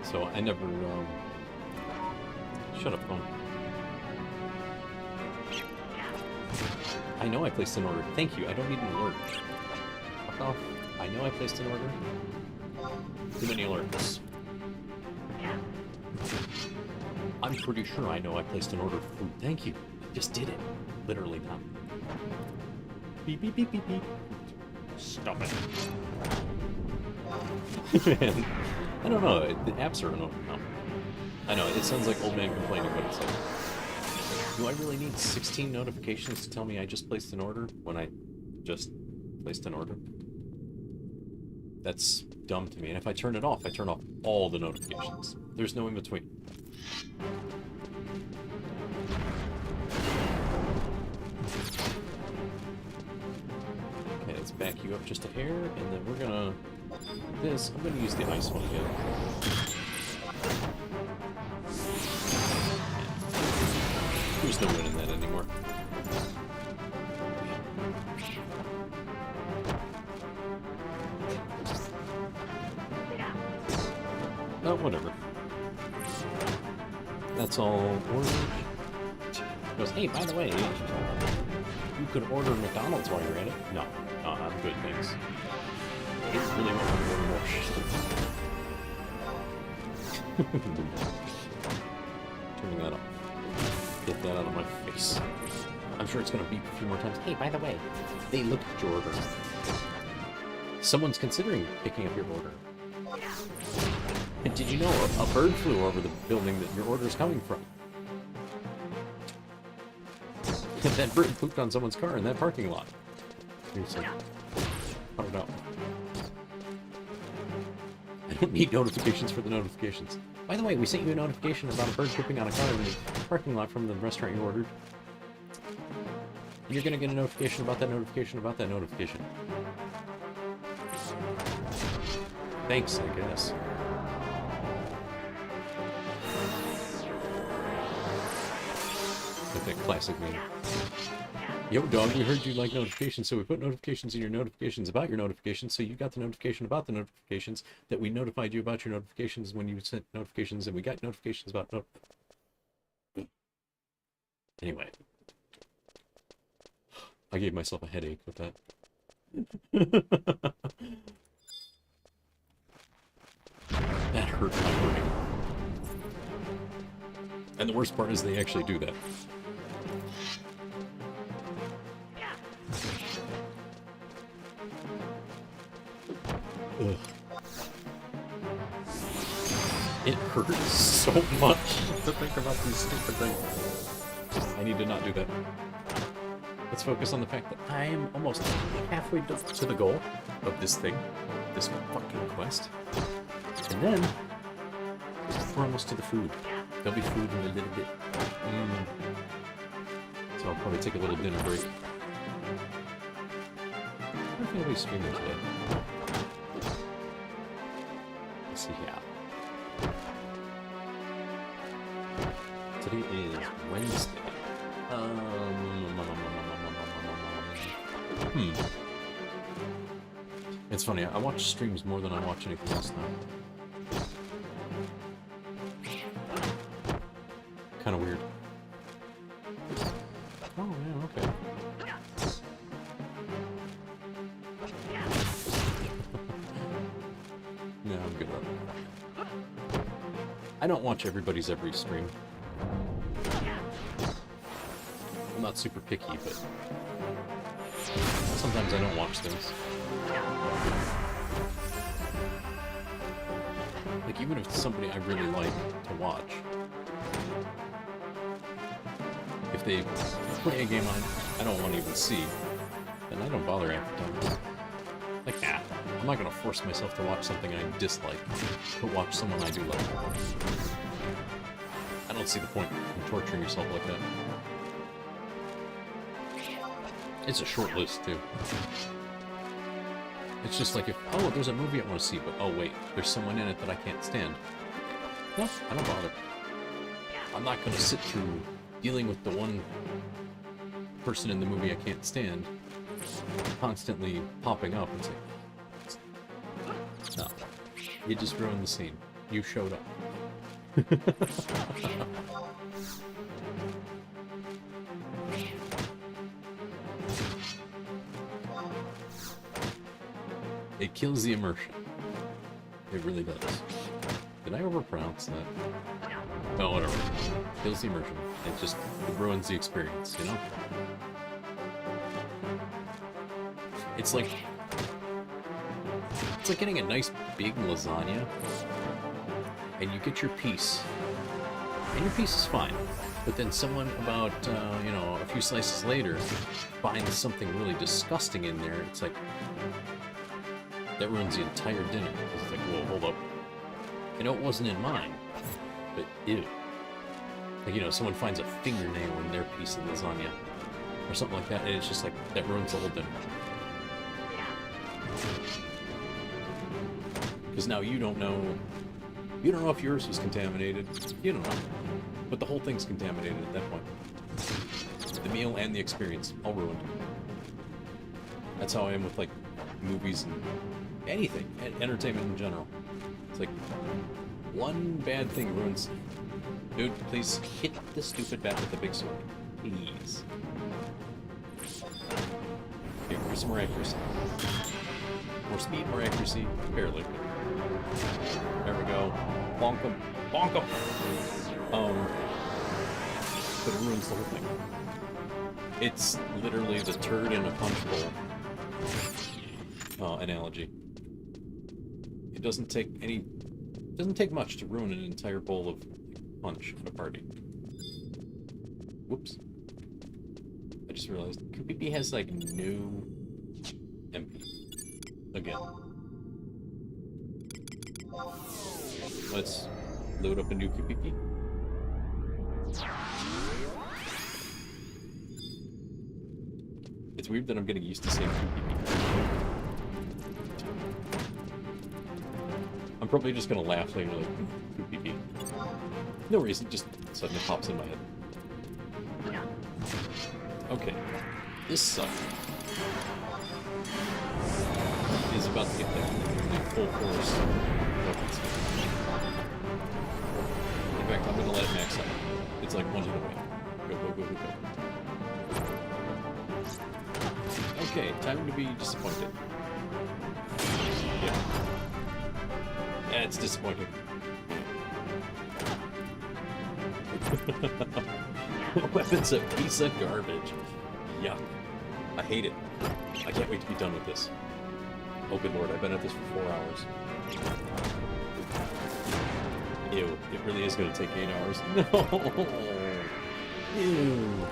So I never, shut up, phone. I know I placed an order. Thank you, I don't need an alert. Fuck off. I know I placed an order. Too many alerts. I'm pretty sure I know I placed an order for food. Thank you. I just did it. Literally now. Beep, beep, beep, beep, beep. Stop it. Man, I don't know. The apps are annoying now. I know, it sounds like old man complaining, but it's like... Do I really need 16 notifications to tell me I just placed an order when I just placed an order? That's dumb to me. And if I turn it off, I turn off all the notifications. There's no in between. Okay, let's back you up just a hair, and then we're gonna... This, I'm gonna use the ice one again. There's no winning that anymore. Oh, whatever. That's all ordered. Goes, hey, by the way, you could order McDonald's while you're at it. No, I'm good, thanks. I didn't really want to order more shit. Turning that off. Get that out of my face. I'm sure it's going to beep a few more times. Hey, by the way, they looked at your order. Someone's considering picking up your order. And did you know a bird flew over the building that your order is coming from? And that bird pooped on someone's car in that parking lot. Seriously. Put it out. I don't need notifications for the notifications. By the way, we sent you a notification about a bird pooping on a car in the parking lot from the restaurant you ordered. You're gonna get a notification about that notification about that notification. Thanks, I guess. Like that classic meme. Yo, dog, we heard you like notifications, so we put notifications in your notifications about your notifications, so you got the notification about the notifications that we notified you about your notifications when you sent notifications, and we got notifications about Anyway. I gave myself a headache with that. That hurt my brain. And the worst part is they actually do that. It hurts so much to think about these stupid things. I need to not do that. Let's focus on the fact that I am almost halfway to the goal of this thing, this fucking quest. And then, we're almost to the food. There'll be food in a little bit. So I'll probably take a little dinner break. I don't think I'll be streaming today. Let's see, yeah. Today is Wednesday. It's funny, I watch streams more than I watch anything else now. Kinda weird. Oh, yeah, okay. No, I'm good with it. I don't watch everybody's every stream. I'm not super picky, but sometimes I don't watch things. Like, even if it's somebody I really like to watch, if they play a game I don't want to even see, then I don't bother half the time. Like, I'm not gonna force myself to watch something I dislike to watch someone I do like. I don't see the point in torturing yourself like that. It's a short list, too. It's just like if, oh, there's a movie I want to see, but oh wait, there's someone in it that I can't stand. No, I don't bother. I'm not going to sit through dealing with the one person in the movie I can't stand constantly popping up and say, no, you just ruined the scene. You showed up. It kills the immersion. It really does. Did I overpronounce that? No, whatever. Kills the immersion. It ruins the experience, you know? It's like getting a nice big lasagna, and you get your piece, and your piece is fine. But then someone about, a few slices later finds something really disgusting in there. It's like, that ruins the entire dinner. It's like, whoa, hold up. I know it wasn't in mine, but ew. Like, someone finds a fingernail in their piece of lasagna, or something like that, and it's just like, that ruins the whole dinner. Because now you don't know if yours was contaminated. You don't know. But the whole thing's contaminated at that point. The meal and the experience, all ruined. That's how I am with, like, movies and anything, entertainment in general. It's like, one bad thing ruins. Dude, please hit the stupid bat with the big sword. Please. Okay, for some more accuracy. More speed, more accuracy, barely. There we go. Bonk him. Bonk him! But it ruins the whole thing. It's literally the turd in a punch bowl analogy. It doesn't take much to ruin an entire bowl of punch at a party. Whoops. I just realized Kupipi has like no MP. Again. Let's load up a new Kupipi. It's weird that I'm getting used to saying Kupipi. I'm probably just gonna laugh later, like, Kupipi. No reason, just suddenly pops in my head. Okay, this sucker is about to get that full force weapon speed. In fact, I'm gonna let it max out. It's like one hit away. Go, go, go, go, go. Okay, time to be disappointed. Yeah. Yeah, it's disappointing. Weapon's a piece of garbage. Yuck. I hate it. I can't wait to be done with this. Oh good lord, I've been at this for 4 hours. Ew, it really is going to take 8 hours. No! Ew.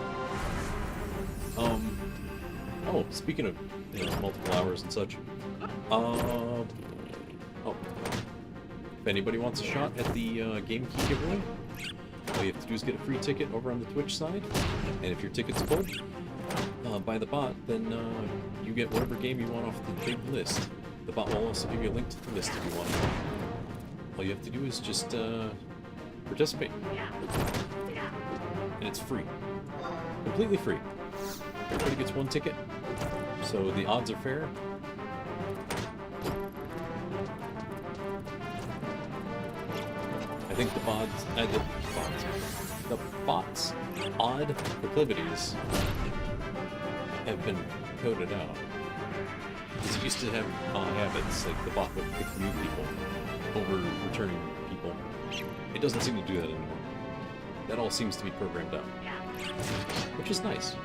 Oh, speaking of, multiple hours and such, oh, if anybody wants a shot at the game key giveaway, all you have to do is get a free ticket over on the Twitch side, and if your ticket's full by the bot, then you get whatever game you want off the big list. The bot will also give you a link to the list if you want. All you have to do is just participate, and it's free, completely free. Everybody gets one ticket, so the odds are fair. I think the bot's odd proclivities have been coded out. Because it used to have habits, like the bot would pick new people over returning people. It doesn't seem to do that anymore. That all seems to be programmed out, which is nice.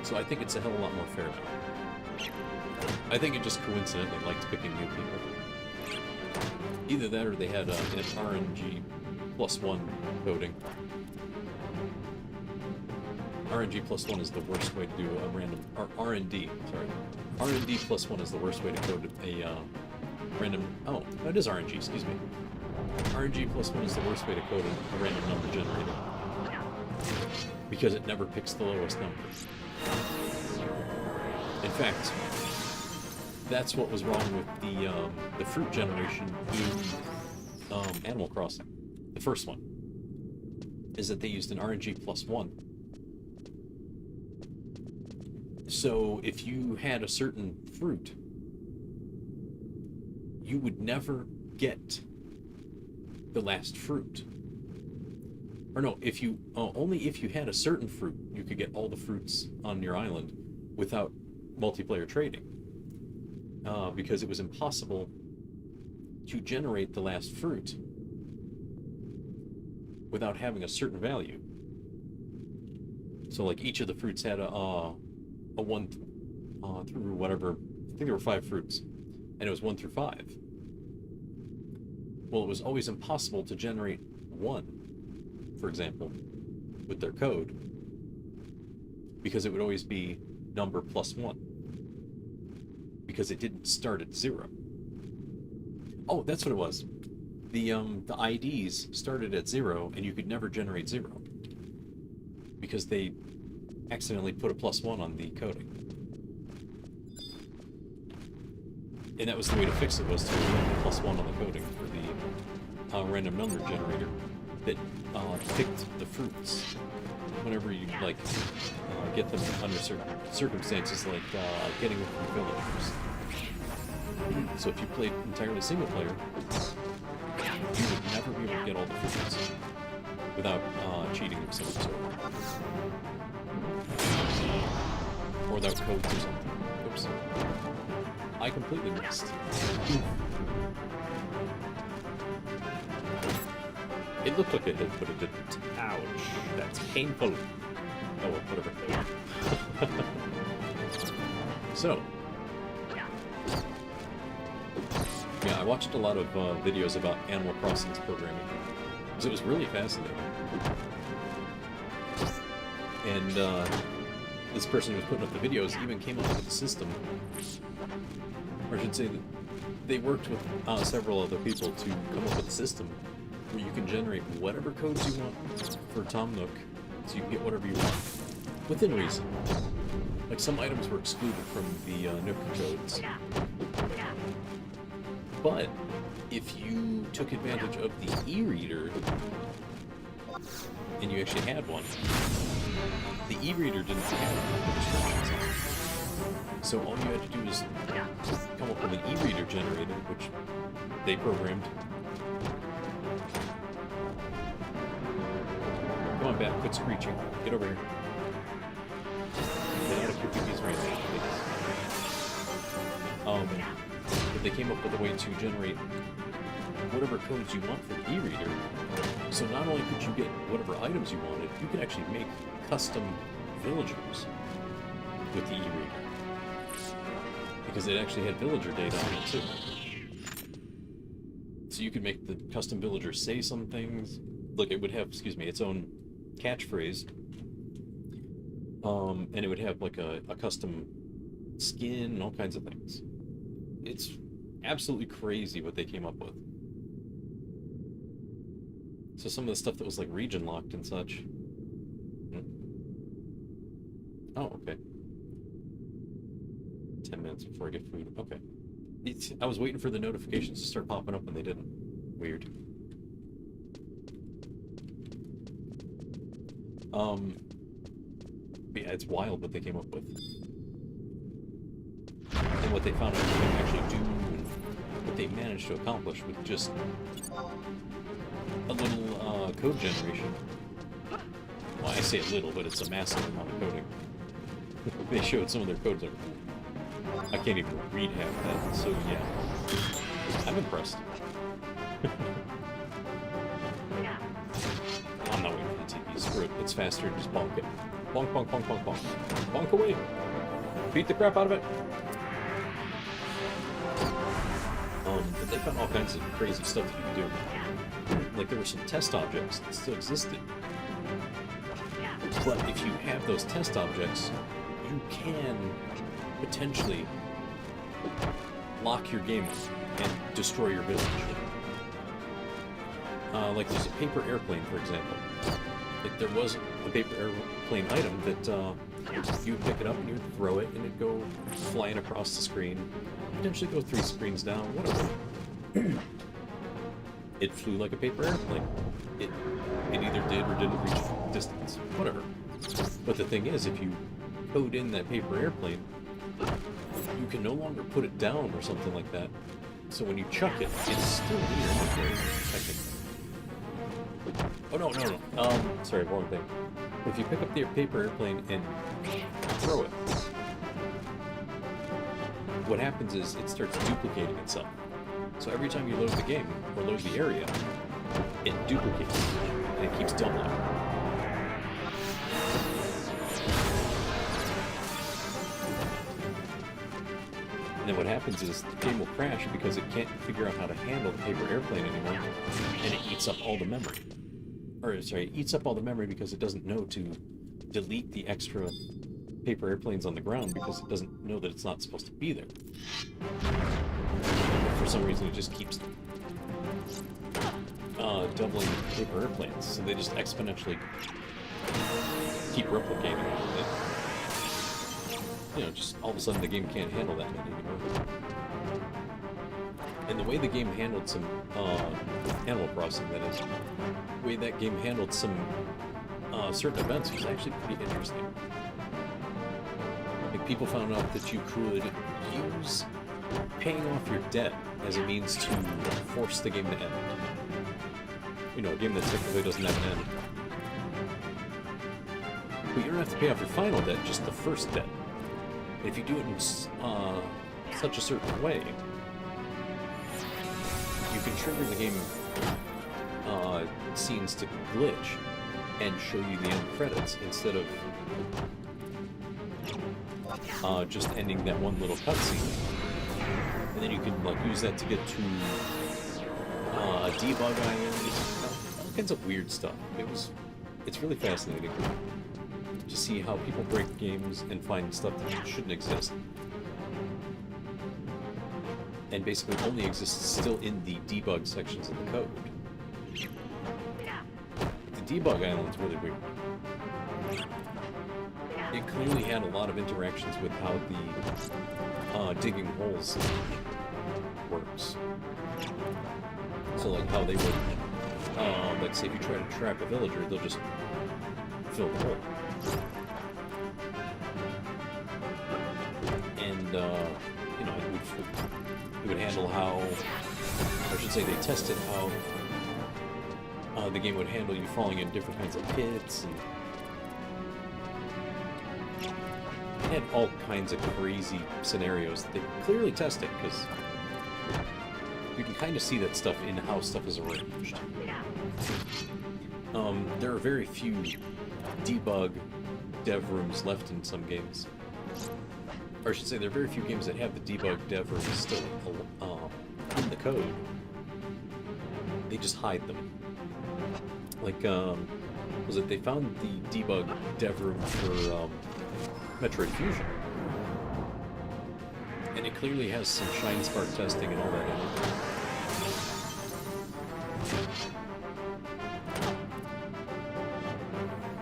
So I think it's a hell of a lot more fair now. I think it just coincidentally liked picking new people. Either that or they had an RNG +1 coding. RNG +1 is the worst way to do a random... or RND, sorry. RND +1 is the worst way to code a random... Oh, no, it is RNG, excuse me. RNG +1 is the worst way to code a random number generator. Because it never picks the lowest number. In fact, that's what was wrong with the fruit generation in Animal Crossing. The first one. Is that they used an RNG +1. So if you had a certain fruit, you would never get the last fruit. Or no, if you only if you had a certain fruit, you could get all the fruits on your island without multiplayer trading. Because it was impossible to generate the last fruit without having a certain value. So like each of the fruits had a 1 through whatever, I think there were 5 fruits, and it was 1 through 5. Well, it was always impossible to generate 1, for example, with their code, because it would always be number +1, because it didn't start at 0. Oh, that's what it was. The IDs started at 0, and you could never generate 0, because they accidentally put a +1 on the coding. And that was the way to fix it, was to put +1 on the coding for the random number generator that picked the fruits whenever you get them under certain circumstances, like getting them from villagers. So if you played entirely single player, you would never be able to get all the fruits without cheating of some sort. Or without codes or something. Oops. I completely missed. It looked like it did, but it didn't. Ouch. That's painful. Oh, well, whatever. So. Yeah, I watched a lot of videos about Animal Crossing's programming, because it was really fascinating. And this person who was putting up the videos even came up with a system, or I should say that they worked with several other people to come up with a system where you can generate whatever codes you want for Tom Nook, so you can get whatever you want, within reason. Like some items were excluded from the Nook codes. But if you took advantage of the e-reader, and you actually had one, the e-reader didn't have restrictions. So all you had to do is come up with an e-reader generator, which they programmed. Come on, Bat, quit screeching. Get over here. Get out of your pee-pee's range, please. But they came up with a way to generate whatever codes you want for the e-reader. So not only could you get whatever items you wanted, you could actually make custom villagers with the e-reader, because it actually had villager data on it too. So you could make the custom villager say some things. Like it would have, excuse me, its own catchphrase. And it would have like a custom skin and all kinds of things. It's absolutely crazy what they came up with. So some of the stuff that was like region locked and such. Oh, okay. 10 minutes before I get food. Okay. I was waiting for the notifications to start popping up and they didn't. Weird. But yeah, it's wild what they came up with. And what they found out they can actually do, and what they managed to accomplish with just a little code generation. Well, I say a little, but it's a massive amount of coding. They showed some of their codes, like, I can't even read half that, so yeah. I'm impressed. I'm not waiting for the TV, screw it, it's faster, just bonk it. Bonk, bonk, bonk, bonk, bonk. Bonk away! Beat the crap out of it! But they found all kinds of crazy stuff that you could do. Like, there were some test objects that still existed. But if you have those test objects, you can potentially lock your game and destroy your village. Like there's a paper airplane, for example. Like there was a paper airplane item that you would pick it up and you would throw it and it'd go flying across the screen, potentially go 3 screens down, whatever. It flew like a paper airplane. It either did or didn't reach distance, whatever. But the thing is, if you code in that paper airplane, you can no longer put it down or something like that. So when you chuck it, it's still in your inventory, I think. Oh, no. Sorry, wrong thing. If you pick up the paper airplane and throw it, what happens is it starts duplicating itself. So every time you load the game, or load the area, it duplicates, and it keeps doubling. And then what happens is the game will crash because it can't figure out how to handle the paper airplane anymore, and it eats up all the memory. Or, sorry, it eats up all the memory because it doesn't know to delete the extra paper airplanes on the ground because it doesn't know that it's not supposed to be there. But for some reason, it just keeps doubling paper airplanes, so they just exponentially keep replicating it. You know, just all of a sudden the game can't handle that anymore. And the way the game handled some Animal Crossing, that is, the way that game handled some certain events was actually pretty interesting. Like people found out that you could use paying off your debt as a means to force the game to end. You know, a game that technically doesn't have an end. But you don't have to pay off your final debt, just the first debt. And if you do it in such a certain way, you can trigger the game scenes to glitch and show you the end credits instead of just ending that one little cutscene. And then you can like use that to get to a debug island, all kinds of weird stuff. It's really fascinating to see how people break games and find stuff that shouldn't exist. And basically only exists still in the debug sections of the code. The debug island's really weird. It clearly had a lot of interactions with how the digging holes works. So like how they would, like say if you try to trap a villager, they'll just fill the hole. And, you know, it would handle how, or I should say they tested how the game would handle you falling in different kinds of pits, and it had all kinds of crazy scenarios that they clearly tested, because you can kind of see that stuff in how stuff is arranged. There are very few debug dev rooms left in some games. Or I should say, there are very few games that have the debug dev room still in the code. they just hide them. Like, was it they found the debug dev room for Metroid Fusion, and it clearly has some Shine Spark testing and all that in it.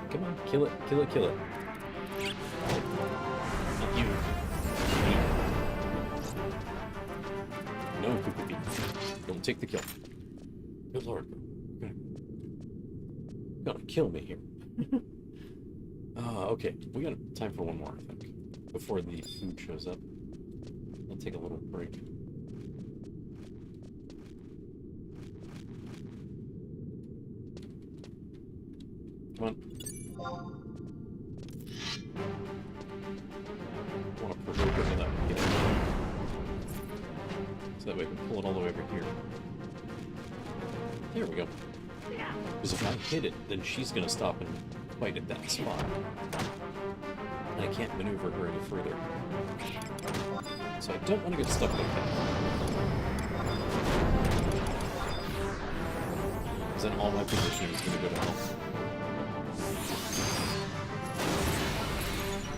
Come on, kill it, kill it, kill it. Not you. No, Poopy. Don't take the kill. Good lord. You're gonna kill me here. Okay. We got time for one more, I think. Before the food shows up. I'll take a little break. Come on. I want to provoke it without getting it. So that way I can pull it all the way over here. There we go. Because if I hit it, then she's going to stop and fight at that spot. And I can't maneuver her any further. So I don't want to get stuck like that. Because then all my positioning is going to go to hell.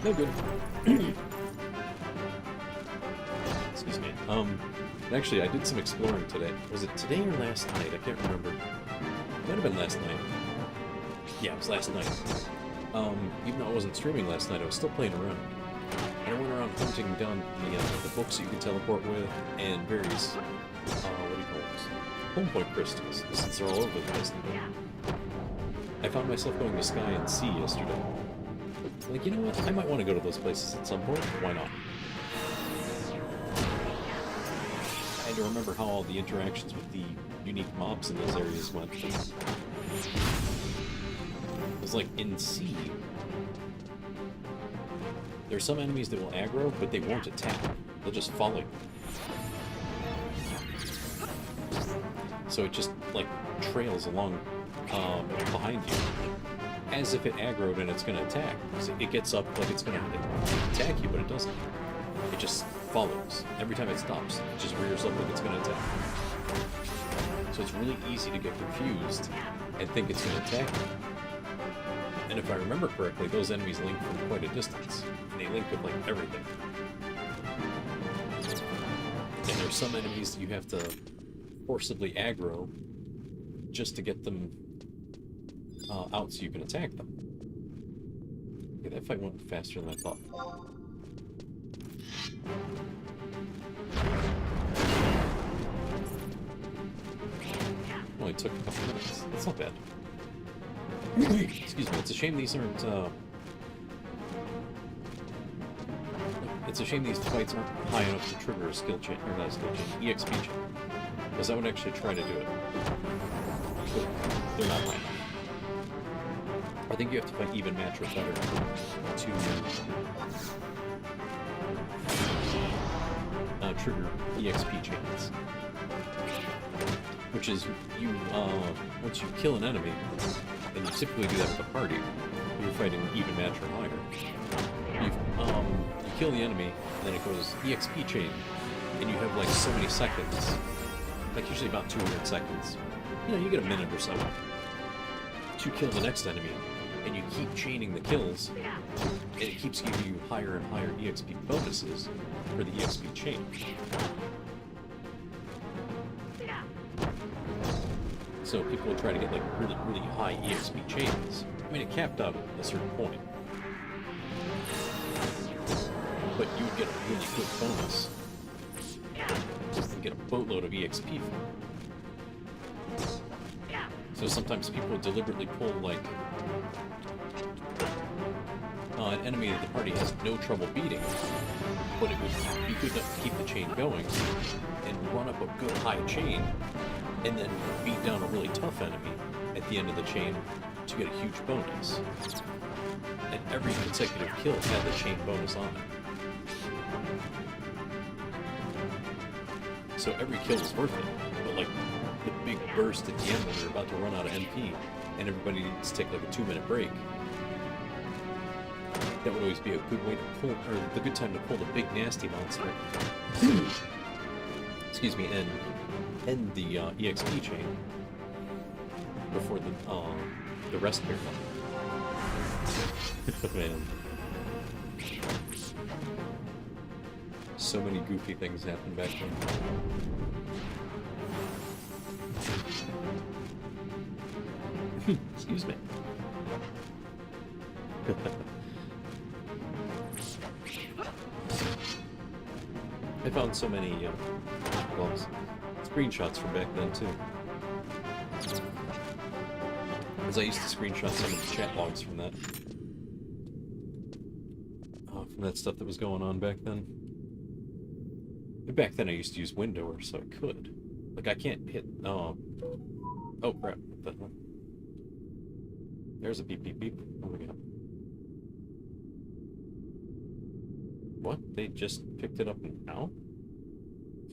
No good. Excuse me. Actually, I did some exploring today. Was it today or last night? I can't remember. It might have been last night. Yeah, it was last night. Even though I wasn't streaming last night, I was still playing around. And I went around hunting down the books you can teleport with, and various, what do you call those? Home point crystals, since they're all over the place. I found myself going to Sky and Sea yesterday. Like, you know what? I might want to go to those places at some point. Why not? I had to remember how all the interactions with the unique mobs in those areas went. It was like in Sea. There are some enemies that will aggro, but they won't attack. They'll just follow you. So it just, like, trails along behind you. As if it aggroed and it's going to attack. So it gets up like it's going to attack you, but it doesn't. It just follows. Every time it stops, it just rears up like it's going to attack. So it's really easy to get confused and think it's going to attack you. And if I remember correctly, those enemies link from quite a distance. And they link with, like, everything. And there's some enemies that you have to forcibly aggro just to get them out so you can attack them. Okay, that fight went faster than I thought. Only took a couple minutes. That's not bad. Excuse me, it's a shame these aren't, it's a shame these fights aren't high enough to trigger a skill chain, or not a skill chain, EXP chain. Because I would actually try to do it. But they're not high enough. I think you have to fight even match or better to trigger EXP chains. Which is, you, once you kill an enemy, and you typically do that with a party, you're fighting even match or higher. You kill the enemy, and then it goes EXP chain, and you have like so many seconds, like usually about 200 seconds. You know, you get a minute or so to kill the next enemy, and you keep chaining the kills, and it keeps giving you higher and higher EXP bonuses for the EXP chain. So people would try to get like really, really high EXP chains. I mean, it capped out at a certain point. But you would get a really good bonus. And get a boatload of EXP from it. So sometimes people would deliberately pull like an enemy that the party has no trouble beating, but it would be good enough to keep the chain going and run up a good high chain, and then beat down a really tough enemy at the end of the chain to get a huge bonus. And every consecutive kill had the chain bonus on it. So every kill was worth it. But like the big burst at the end when they're about to run out of MP and everybody needs to take like a 2-minute break, that would always be a good way to pull, or the good time to pull the big nasty monster. Excuse me, and end the EXP chain, before the rest period. Man. So many goofy things happened back then. Excuse me. I found so many screenshots from back then too. Because I used to screenshot some of the chat logs from that. From that stuff that was going on back then. And back then I used to use Windower, so I could. Like, I can't hit... Oh crap. What the hell? There's a beep beep beep. Oh my god. What? They just picked it up now?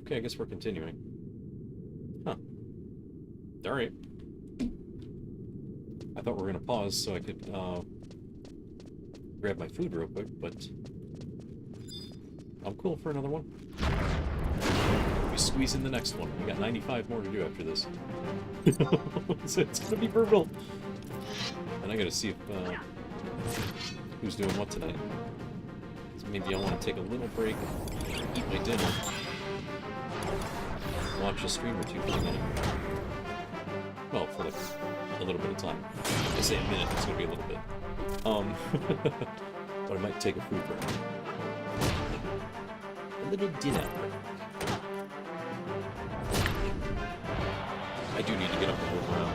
Okay, I guess we're continuing. Huh. Alright. I thought we were gonna pause so I could, grab my food real quick, but... I'm cool for another one. We squeeze in the next one. We got 95 more to do after this. So it's gonna be brutal. And I gotta see if, who's doing what tonight. So maybe I want to take a little break, eat my dinner, watch a stream or two for a minute. Well, for like a little bit of time. I say a minute, it's gonna be a little bit. But I might take a food break. A little dinner break. I do need to get up and move around.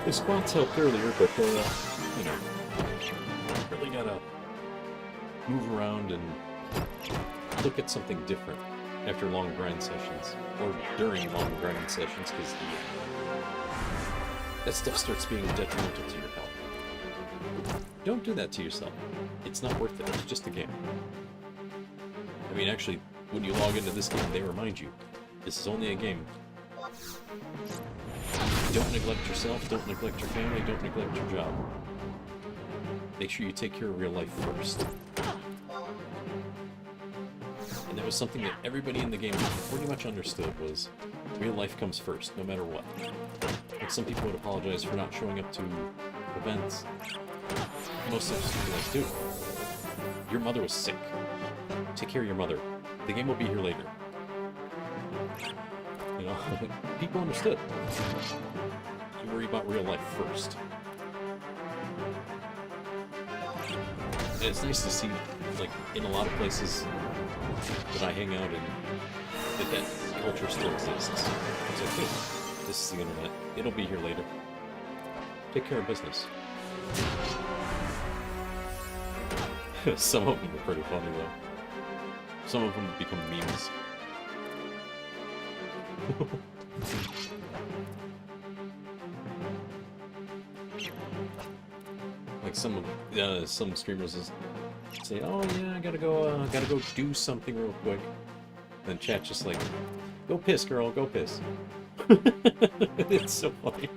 The squats helped earlier, but, you know, really gotta move around and look at something different after long grind sessions, or during long grind sessions, because that stuff starts being detrimental to your health. Don't do that to yourself. It's not worth it. It's just a game. I mean, actually, when you log into this game, they remind you, this is only a game. Don't neglect yourself, don't neglect your family, don't neglect your job. Make sure you take care of real life first. And that was something that everybody in the game pretty much understood, was real life comes first, no matter what. Like, some people would apologize for not showing up to events. Most of us guys do. Your mother was sick. Take care of your mother. The game will be here later. You know, people understood. You worry about real life first. And it's nice to see, like, in a lot of places that I hang out in, that culture still exists. It's okay. This is the internet. It'll be here later. Take care of business. Some of them are pretty funny, though. Some of them become memes. Like some streamers say, "Oh yeah, I gotta go do something real quick." Then chat just like, "Go piss, girl, go piss." It's so funny.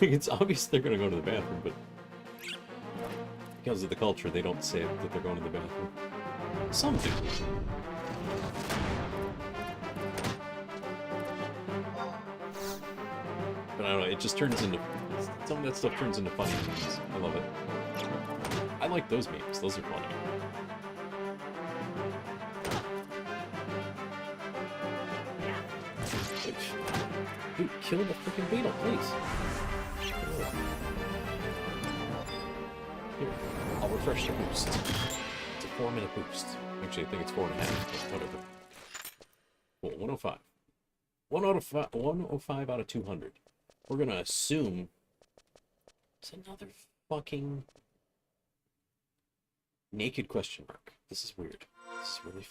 It's obvious they're gonna go to the bathroom, but because of the culture, they don't say that they're going to the bathroom. Some do. But I don't know, it just turns into... Some of that stuff turns into funny memes. I love it. I like those memes. Those are funny. Dude, kill the freaking beetle, please. Here, I'll refresh the boost. It's a 4-minute boost. Actually, I think it's 4.5, but whatever. Cool, 105. 105 out of 200. We're gonna assume it's another fucking naked question mark. This is weird. This is really...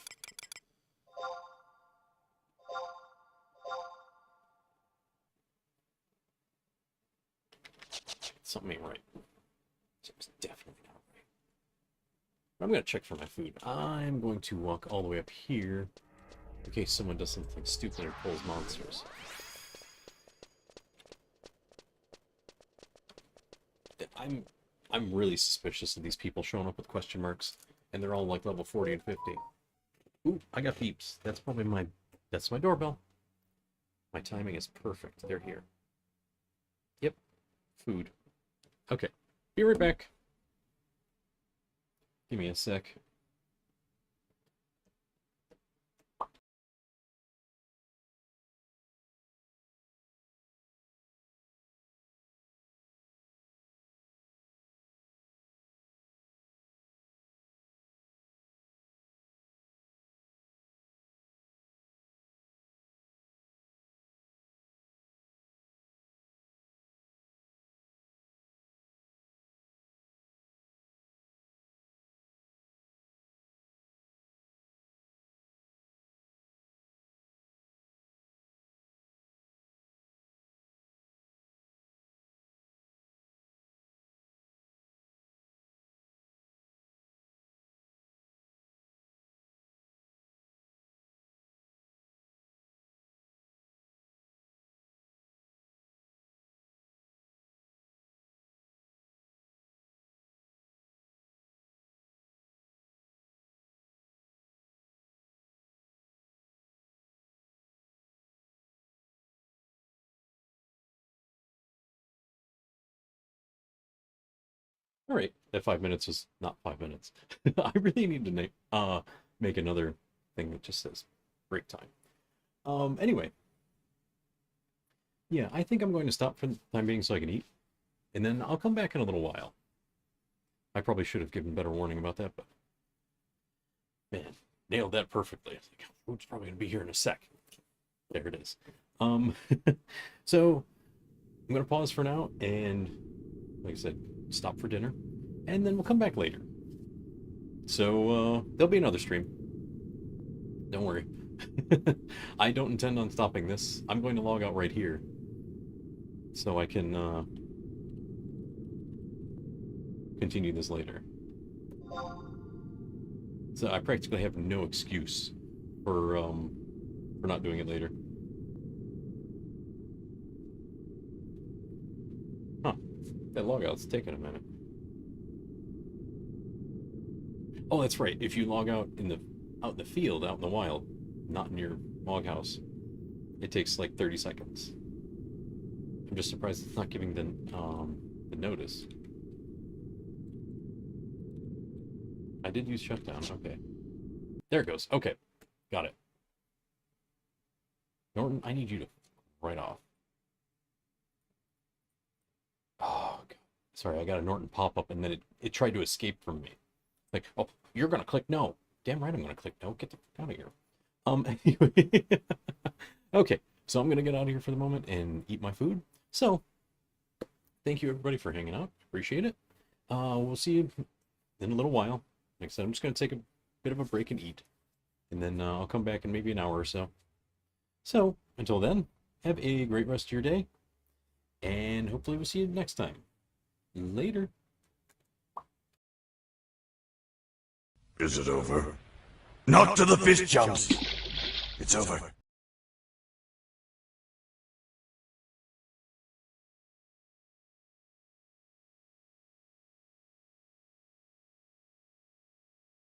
Something ain't right. Something's definitely not right. I'm gonna check for my food. I'm going to walk all the way up here in case someone does something stupid or pulls monsters. I'm really suspicious of these people showing up with question marks, and they're all like level 40 and 50. Ooh, I got beeps. That's probably that's my doorbell. My timing is perfect. They're here. Yep. Food. Okay. Be right back. Give me a sec. All right, that 5 minutes was not 5 minutes. I really need to make another thing that just says break time. Anyway, yeah, I think I'm going to stop for the time being so I can eat, and then I'll come back in a little while. I probably should have given better warning about that, but man, nailed that perfectly. It's like, food's probably gonna be here in a sec. There it is. Um, so I'm gonna pause for now, and like I said, stop for dinner, and then we'll come back later. So there'll be another stream. Don't worry. I don't intend on stopping this. I'm going to log out right here so I can continue this later. So I practically have no excuse for not doing it later. Huh. That logout's taking a minute. Oh, that's right. If you log out in the field, out in the wild, not in your log house, it takes like 30 seconds. I'm just surprised it's not giving the notice. I did use shutdown. Okay. There it goes. Okay. Got it. Norton, I need you to write off. Oh, God. Sorry, I got a Norton pop-up, and then it tried to escape from me. Like, oh, you're going to click no. Damn right I'm going to click no. Get the fuck out of here. Anyway. Okay, so I'm going to get out of here for the moment and eat my food. So, thank you everybody for hanging out. Appreciate it. We'll see you in a little while. Like I said, I'm just going to take a bit of a break and eat. And then I'll come back in maybe an hour or so. So, until then, have a great rest of your day. And hopefully we'll see you next time. Later. Is it over? Not to the fist jumps. It's over.